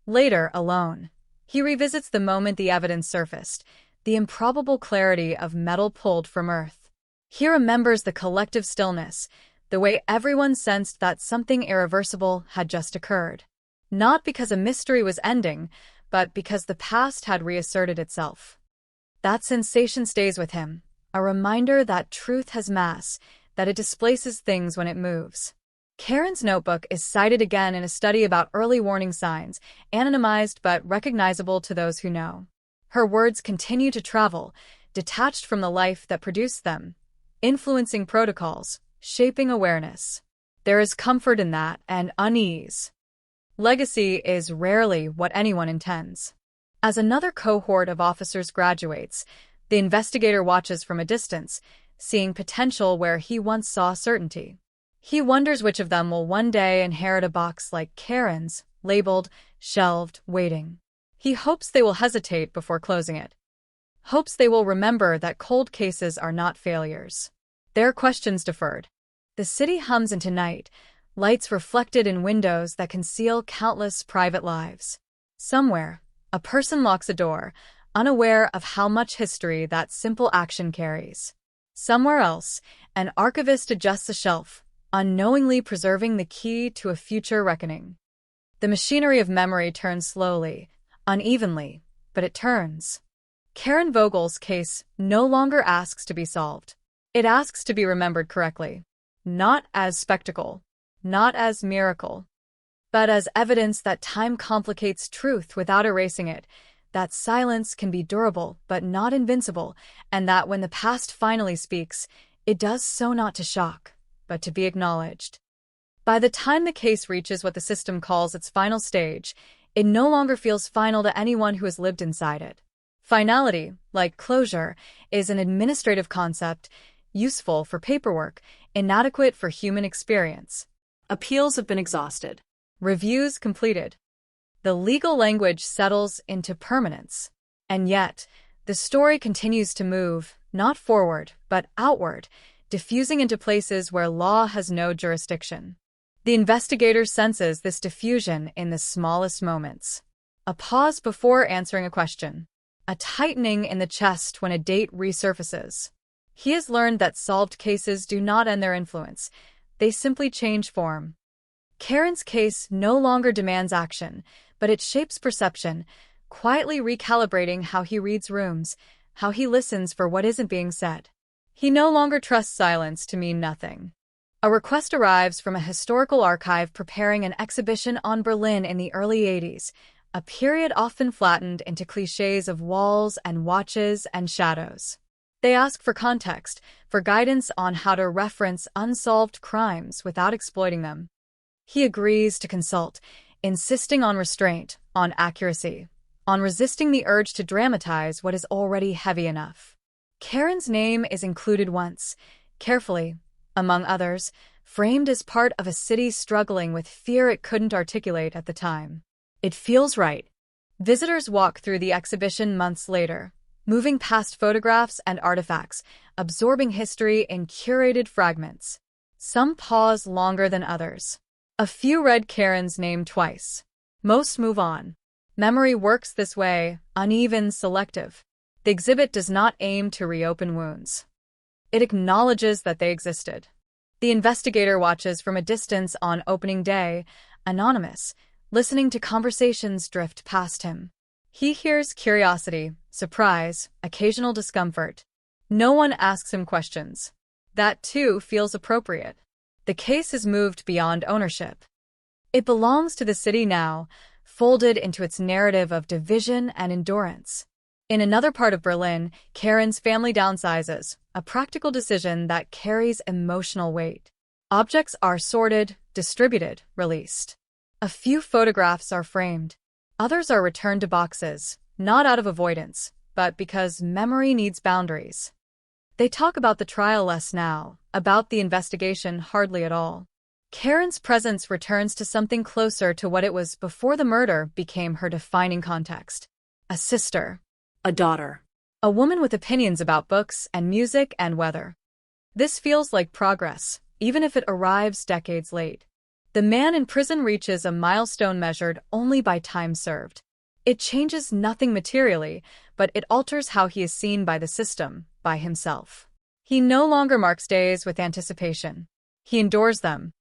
Later, alone, he revisits the moment the evidence surfaced, the improbable clarity of metal pulled from earth. He remembers the collective stillness, the way everyone sensed that something irreversible had just occurred. Not because a mystery was ending, but because the past had reasserted itself. That sensation stays with him, a reminder that truth has mass, that it displaces things when it moves. Karen's notebook is cited again in a study about early warning signs, anonymized but recognizable to those who know. Her words continue to travel, detached from the life that produced them, influencing protocols, shaping awareness. There is comfort in that and unease. Legacy is rarely what anyone intends. As another cohort of officers graduates, the investigator watches from a distance, seeing potential where he once saw certainty. He wonders which of them will one day inherit a box like Karen's, labeled, shelved, waiting. He hopes they will hesitate before closing it. Hopes they will remember that cold cases are not failures. Their questions deferred. The city hums into night, lights reflected in windows that conceal countless private lives. Somewhere, a person locks a door, unaware of how much history that simple action carries. Somewhere else, an archivist adjusts a shelf, unknowingly preserving the key to a future reckoning. The machinery of memory turns slowly, unevenly, but it turns. Karen Vogel's case no longer asks to be solved. It asks to be remembered correctly. Not as spectacle, not as miracle, but as evidence that time complicates truth without erasing it, that silence can be durable but not invincible, and that when the past finally speaks, it does so not to shock, but to be acknowledged. By the time the case reaches what the system calls its final stage, it no longer feels final to anyone who has lived inside it. Finality, like closure, is an administrative concept useful for paperwork, inadequate for human experience. Appeals have been exhausted. Reviews completed. The legal language settles into permanence. And yet, the story continues to move, not forward, but outward, diffusing into places where law has no jurisdiction. The investigator senses this diffusion in the smallest moments. A pause before answering a question. A tightening in the chest when a date resurfaces. He has learned that solved cases do not end their influence. They simply change form. Karen's case no longer demands action, but it shapes perception, quietly recalibrating how he reads rooms, how he listens for what isn't being said. He no longer trusts silence to mean nothing. A request arrives from a historical archive preparing an exhibition on Berlin in the early 80s, a period often flattened into clichés of walls and watches and shadows. They ask for context, for guidance on how to reference unsolved crimes without exploiting them. He agrees to consult, insisting on restraint, on accuracy, on resisting the urge to dramatize what is already heavy enough. Karen's name is included once, carefully, among others, framed as part of a city struggling with fear it couldn't articulate at the time. It feels right. Visitors walk through the exhibition months later, moving past photographs and artifacts, absorbing history in curated fragments. Some pause longer than others. A few read Karen's name twice. Most move on. Memory works this way, uneven, selective. The exhibit does not aim to reopen wounds. It acknowledges that they existed. The investigator watches from a distance on opening day, anonymous, listening to conversations drift past him. He hears curiosity, surprise, occasional discomfort. No one asks him questions. That, too, feels appropriate. The case has moved beyond ownership. It belongs to the city now, folded into its narrative of division and endurance. In another part of Berlin, Karen's family downsizes, a practical decision that carries emotional weight. Objects are sorted, distributed, released. A few photographs are framed. Others are returned to boxes, not out of avoidance, but because memory needs boundaries. They talk about the trial less now, about the investigation hardly at all. Karen's presence returns to something closer to what it was before the murder became her defining context. A sister. A daughter. A woman with opinions about books and music and weather. This feels like progress, even if it arrives decades late. The man in prison reaches a milestone measured only by time served. It changes nothing materially, but it alters how he is seen by the system, by himself. He no longer marks days with anticipation. He endures them.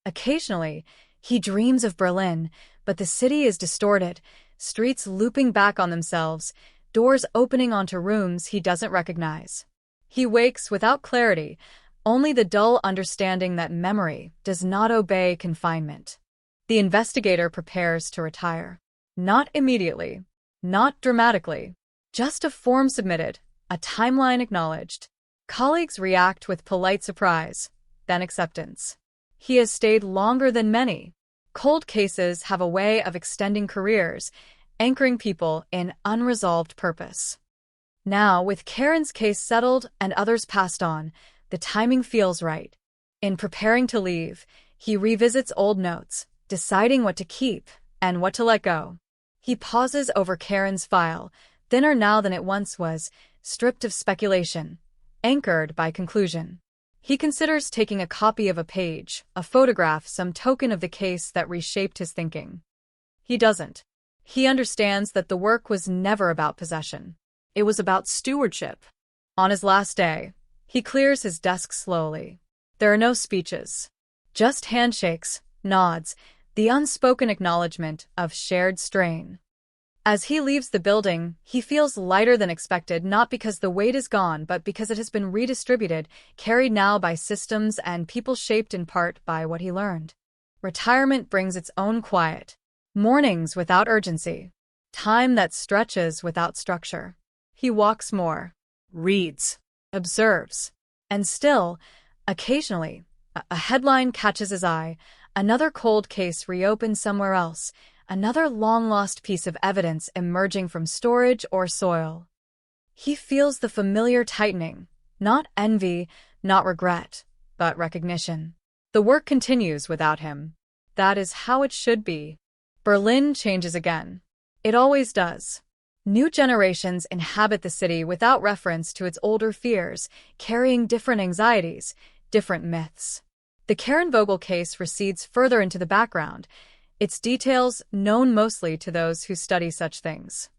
Occasionally, he dreams of Berlin, but the city is distorted, streets looping back on themselves, doors opening onto rooms he doesn't recognize. He wakes without clarity, only the dull understanding that memory does not obey confinement. The investigator prepares to retire. Not immediately, not dramatically, just a form submitted, a timeline acknowledged. Colleagues react with polite surprise, then acceptance. He has stayed longer than many. Cold cases have a way of extending careers, anchoring people in unresolved purpose. Now, with Karen's case settled and others passed on, the timing feels right. In preparing to leave, he revisits old notes, deciding what to keep and what to let go. He pauses over Karen's file, thinner now than it once was, stripped of speculation, anchored by conclusion. He considers taking a copy of a page, a photograph, some token of the case that reshaped his thinking. He doesn't. He understands that the work was never about possession. It was about stewardship. On his last day, he clears his desk slowly. There are no speeches, just handshakes, nods, the unspoken acknowledgement of shared strain. As he leaves the building, he feels lighter than expected, not because the weight is gone, but because it has been redistributed, carried now by systems and people shaped in part by what he learned. Retirement brings its own quiet. Mornings without urgency. Time that stretches without structure. He walks more. Reads. Observes. And still, occasionally, a headline catches his eye. Another cold case reopened somewhere else. another long-lost piece of evidence emerging from storage or soil. He feels the familiar tightening, not envy, not regret, but recognition. The work continues without him. That is how it should be. Berlin changes again. It always does. New generations inhabit the city without reference to its older fears, carrying different anxieties, different myths. The Karen Vogel case recedes further into the background, its details known mostly to those who study such things.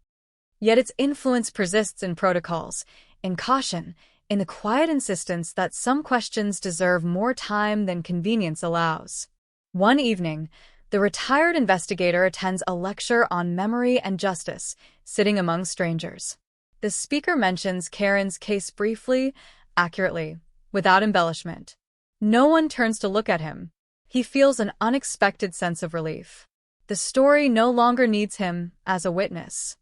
Yet its influence persists in protocols, in caution, in the quiet insistence that some questions deserve more time than convenience allows. One evening, the retired investigator attends a lecture on memory and justice, sitting among strangers. The speaker mentions Karen's case briefly, accurately, without embellishment. No one turns to look at him. He feels an unexpected sense of relief. The story no longer needs him as a witness.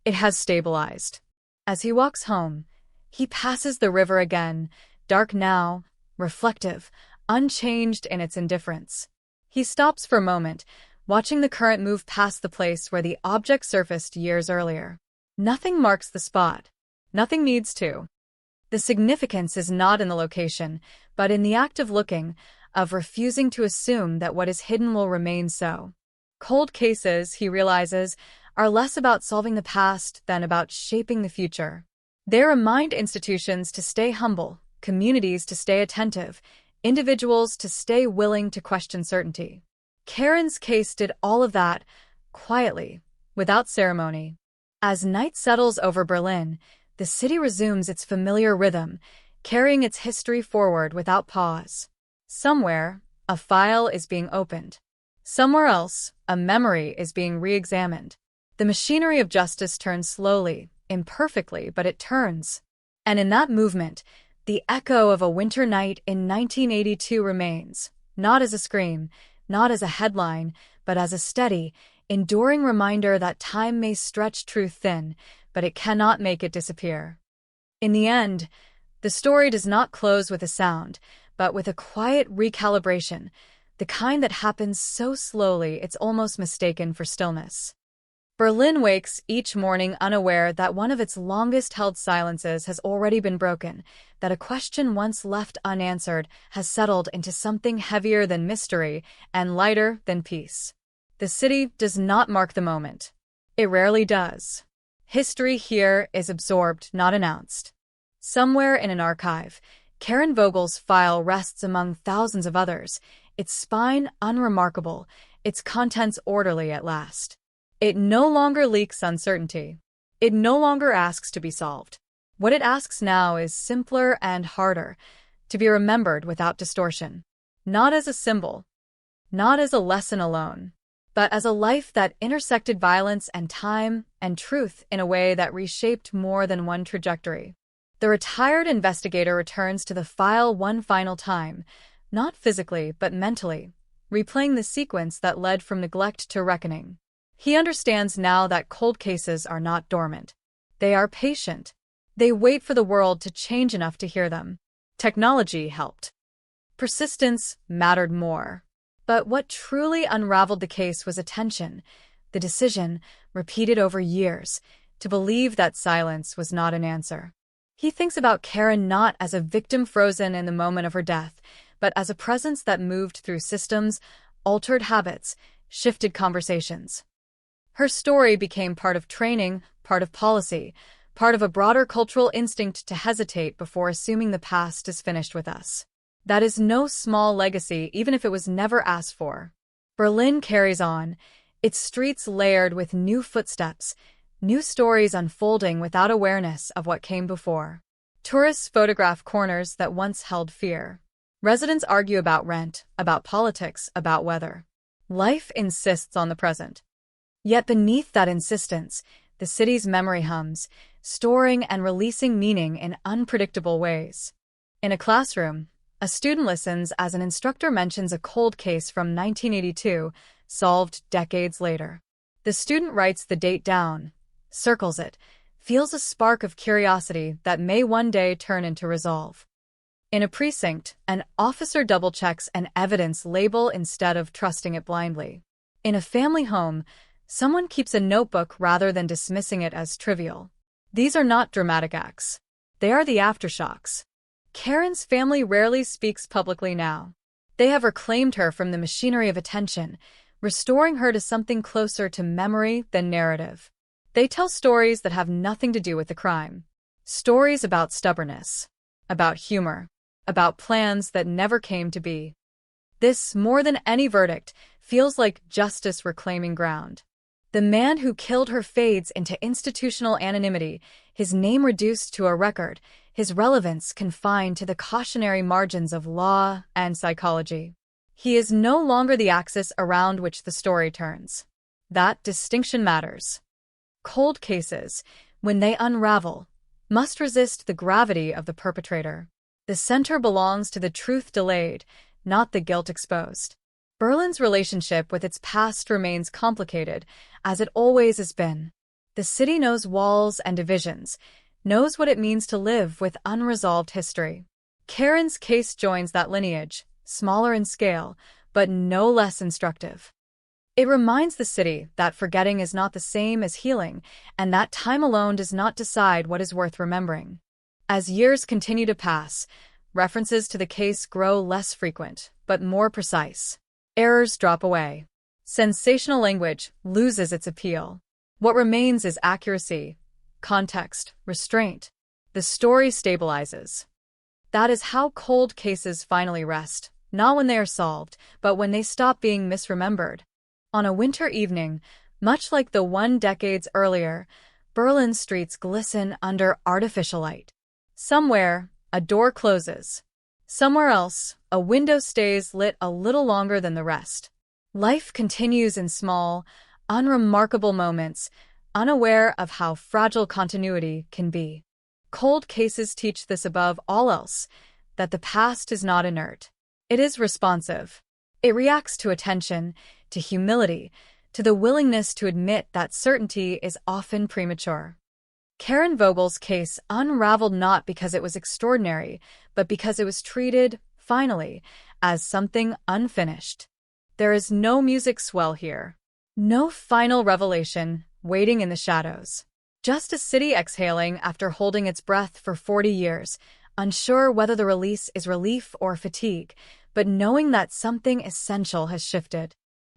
It has stabilized. As he walks home, he passes the river again, dark now, reflective, unchanged in its indifference. He stops for a moment, watching the current move past the place where the object surfaced years earlier. Nothing marks the spot. Nothing needs to. The significance is not in the location, but in the act of looking, of refusing to assume that what is hidden will remain so. Cold cases, he realizes, are less about solving the past than about shaping the future. They remind institutions to stay humble, communities to stay attentive, individuals to stay willing to question certainty. Karen's case did all of that, quietly, without ceremony. As night settles over Berlin, the city resumes its familiar rhythm, carrying its history forward without pause. Somewhere, a file is being opened. Somewhere else, a memory is being re-examined. The machinery of justice turns slowly, imperfectly, but it turns. And in that movement, the echo of a winter night in 1982 remains, not as a scream, not as a headline, but as a steady, enduring reminder that time may stretch truth thin, but it cannot make it disappear. In the end, the story does not close with a sound, but with a quiet recalibration, the kind that happens so slowly it's almost mistaken for stillness. Berlin wakes each morning unaware that one of its longest-held silences has already been broken, that a question once left unanswered has settled into something heavier than mystery and lighter than peace. The city does not mark the moment. It rarely does. History here is absorbed, not announced. Somewhere in an archive, Karen Vogel's file rests among thousands of others, its spine unremarkable, its contents orderly at last. It no longer leaks uncertainty. It no longer asks to be solved. What it asks now is simpler and harder, to be remembered without distortion. Not as a symbol, not as a lesson alone, but as a life that intersected violence and time and truth in a way that reshaped more than one trajectory. The retired investigator returns to the file one final time, not physically but mentally, replaying the sequence that led from neglect to reckoning. He understands now that cold cases are not dormant. They are patient. They wait for the world to change enough to hear them. Technology helped. Persistence mattered more. But what truly unraveled the case was attention, the decision, repeated over years, to believe that silence was not an answer. He thinks about Karen not as a victim frozen in the moment of her death, but as a presence that moved through systems, altered habits, shifted conversations. Her story became part of training, part of policy, part of a broader cultural instinct to hesitate before assuming the past is finished with us. That is no small legacy, even if it was never asked for. Berlin carries on, its streets layered with new footsteps, new stories unfolding without awareness of what came before. Tourists photograph corners that once held fear. Residents argue about rent, about politics, about weather. Life insists on the present. Yet beneath that insistence, the city's memory hums, storing and releasing meaning in unpredictable ways. In a classroom, a student listens as an instructor mentions a cold case from 1982, solved decades later. The student writes the date down, circles it, feels a spark of curiosity that may one day turn into resolve. In a precinct, an officer double-checks an evidence label instead of trusting it blindly. In a family home, someone keeps a notebook rather than dismissing it as trivial. These are not dramatic acts. They are the aftershocks. Karen's family rarely speaks publicly now. They have reclaimed her from the machinery of attention, restoring her to something closer to memory than narrative. They tell stories that have nothing to do with the crime. Stories about stubbornness, about humor, about plans that never came to be. This, more than any verdict, feels like justice reclaiming ground. The man who killed her fades into institutional anonymity, his name reduced to a record, his relevance confined to the cautionary margins of law and psychology. He is no longer the axis around which the story turns. That distinction matters. Cold cases, when they unravel, must resist the gravity of the perpetrator. The center belongs to the truth delayed, not the guilt exposed. Berlin's relationship with its past remains complicated, as it always has been. The city knows walls and divisions, knows what it means to live with unresolved history. Karen's case joins that lineage, smaller in scale, but no less instructive. It reminds the city that forgetting is not the same as healing, and that time alone does not decide what is worth remembering. As years continue to pass, references to the case grow less frequent, but more precise. Errors drop away. Sensational language loses its appeal. What remains is accuracy, context, restraint. The story stabilizes. That is how cold cases finally rest, not when they are solved, but when they stop being misremembered. On a winter evening, much like the one decades earlier, Berlin streets glisten under artificial light. Somewhere, a door closes. Somewhere else, a window stays lit a little longer than the rest. Life continues in small, unremarkable moments, unaware of how fragile continuity can be. Cold cases teach this above all else, that the past is not inert. It is responsive. It reacts to attention, to humility, to the willingness to admit that certainty is often premature. Karen Vogel's case unraveled not because it was extraordinary, but because it was treated, finally, as something unfinished. There is no music swell here. No final revelation waiting in the shadows. Just a city exhaling after holding its breath for 40 years, unsure whether the release is relief or fatigue, but knowing that something essential has shifted.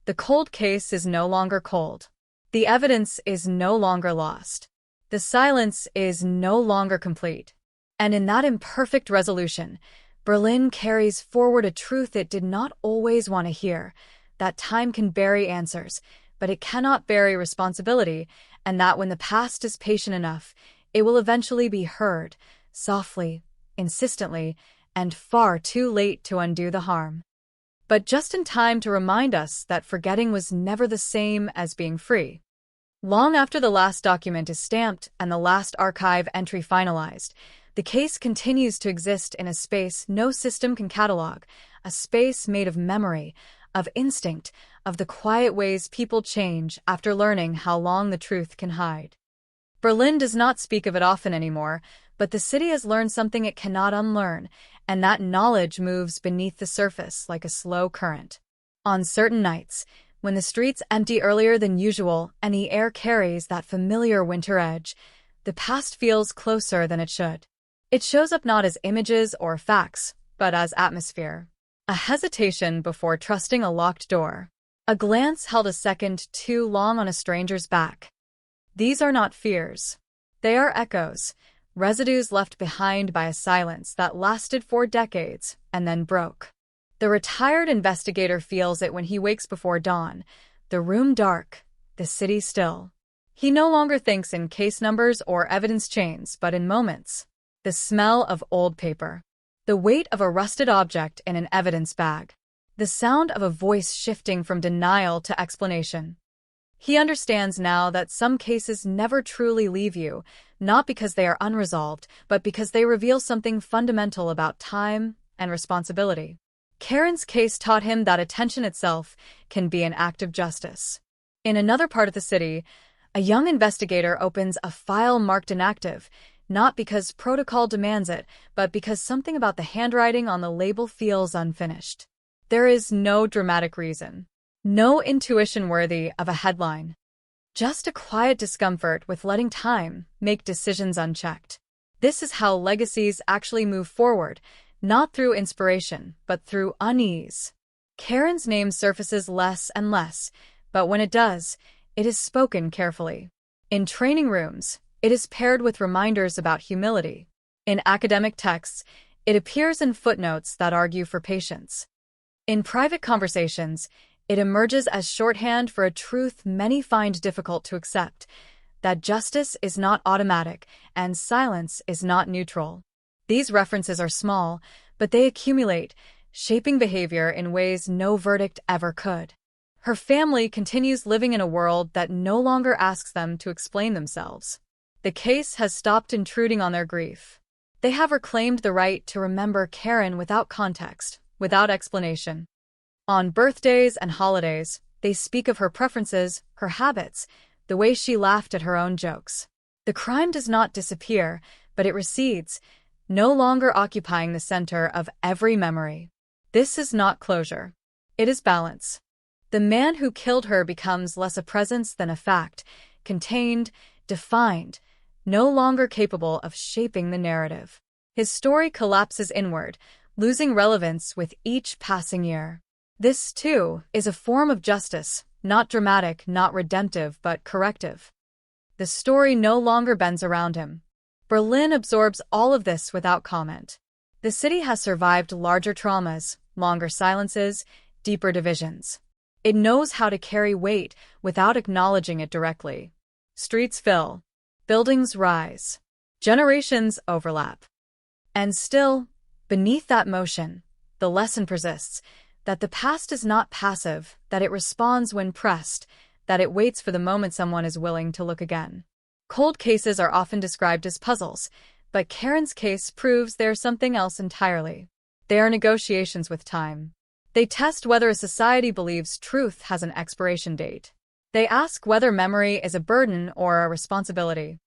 The cold case is no longer cold. The evidence is no longer lost. The silence is no longer complete. And in that imperfect resolution, Berlin carries forward a truth it did not always want to hear, that time can bury answers, but it cannot bury responsibility, and that when the past is patient enough, it will eventually be heard, softly, insistently, and far too late to undo the harm. But just in time to remind us that forgetting was never the same as being free. Long after the last document is stamped and the last archive entry finalized, the case continues to exist in a space no system can catalog, a space made of memory, of instinct, of the quiet ways people change after learning how long the truth can hide. Berlin does not speak of it often anymore, but the city has learned something it cannot unlearn, and that knowledge moves beneath the surface like a slow current. On certain nights, when the streets empty earlier than usual and the air carries that familiar winter edge, the past feels closer than it should. It shows up not as images or facts, but as atmosphere. A hesitation before trusting a locked door. A glance held a second too long on a stranger's back. These are not fears. They are echoes, residues left behind by a silence that lasted for decades and then broke. The retired investigator feels it when he wakes before dawn, the room dark, the city still. He no longer thinks in case numbers or evidence chains, but in moments. The smell of old paper. The weight of a rusted object in an evidence bag. The sound of a voice shifting from denial to explanation. He understands now that some cases never truly leave you, not because they are unresolved, but because they reveal something fundamental about time and responsibility. Karen's case taught him that attention itself can be an act of justice. In another part of the city, a young investigator opens a file marked inactive, not because protocol demands it, but because something about the handwriting on the label feels unfinished. There is no dramatic reason. No intuition worthy of a headline. Just a quiet discomfort with letting time make decisions unchecked. This is how legacies actually move forward, not through inspiration, but through unease. Karen's name surfaces less and less, but when it does, it is spoken carefully. In training rooms, it is paired with reminders about humility. In academic texts, it appears in footnotes that argue for patience. In private conversations, it emerges as shorthand for a truth many find difficult to accept, that justice is not automatic and silence is not neutral. These references are small, but they accumulate, shaping behavior in ways no verdict ever could. Her family continues living in a world that no longer asks them to explain themselves. The case has stopped intruding on their grief. They have reclaimed the right to remember Karen without context, without explanation. On birthdays and holidays, they speak of her preferences, her habits, the way she laughed at her own jokes. The crime does not disappear, but it recedes, no longer occupying the center of every memory. This is not closure. It is balance. The man who killed her becomes less a presence than a fact, contained, defined, no longer capable of shaping the narrative. His story collapses inward, losing relevance with each passing year. This, too, is a form of justice, not dramatic, not redemptive, but corrective. The story no longer bends around him. Berlin absorbs all of this without comment. The city has survived larger traumas, longer silences, deeper divisions. It knows how to carry weight without acknowledging it directly. Streets fill. Buildings rise. Generations overlap. And still, beneath that motion, the lesson persists, that the past is not passive, that it responds when pressed, that it waits for the moment someone is willing to look again. Cold cases are often described as puzzles, but Karen's case proves they're something else entirely. They are negotiations with time. They test whether a society believes truth has an expiration date. They ask whether memory is a burden or a responsibility.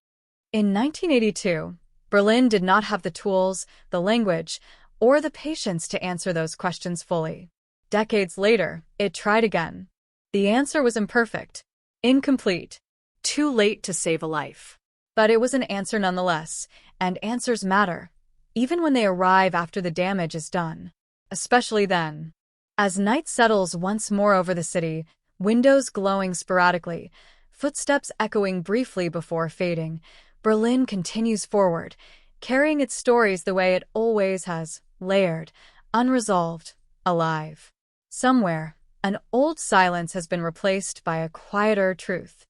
In 1982, Berlin did not have the tools, the language, or the patience to answer those questions fully. Decades later, it tried again. The answer was imperfect, incomplete, too late to save a life. But it was an answer nonetheless, and answers matter, even when they arrive after the damage is done. Especially then. As night settles once more over the city, windows glowing sporadically, footsteps echoing briefly before fading, Berlin continues forward, carrying its stories the way it always has, layered, unresolved, alive. Somewhere, an old silence has been replaced by a quieter truth.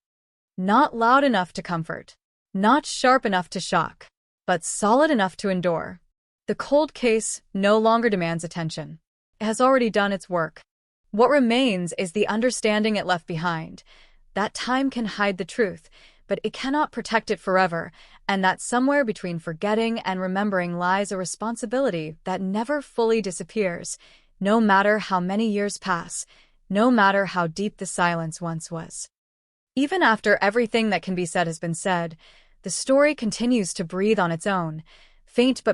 Not loud enough to comfort, not sharp enough to shock, but solid enough to endure. The cold case no longer demands attention. It has already done its work. What remains is the understanding it left behind, that time can hide the truth, but it cannot protect it forever, and that somewhere between forgetting and remembering lies a responsibility that never fully disappears, no matter how many years pass, no matter how deep the silence once was. Even after everything that can be said has been said, the story continues to breathe on its own, faint but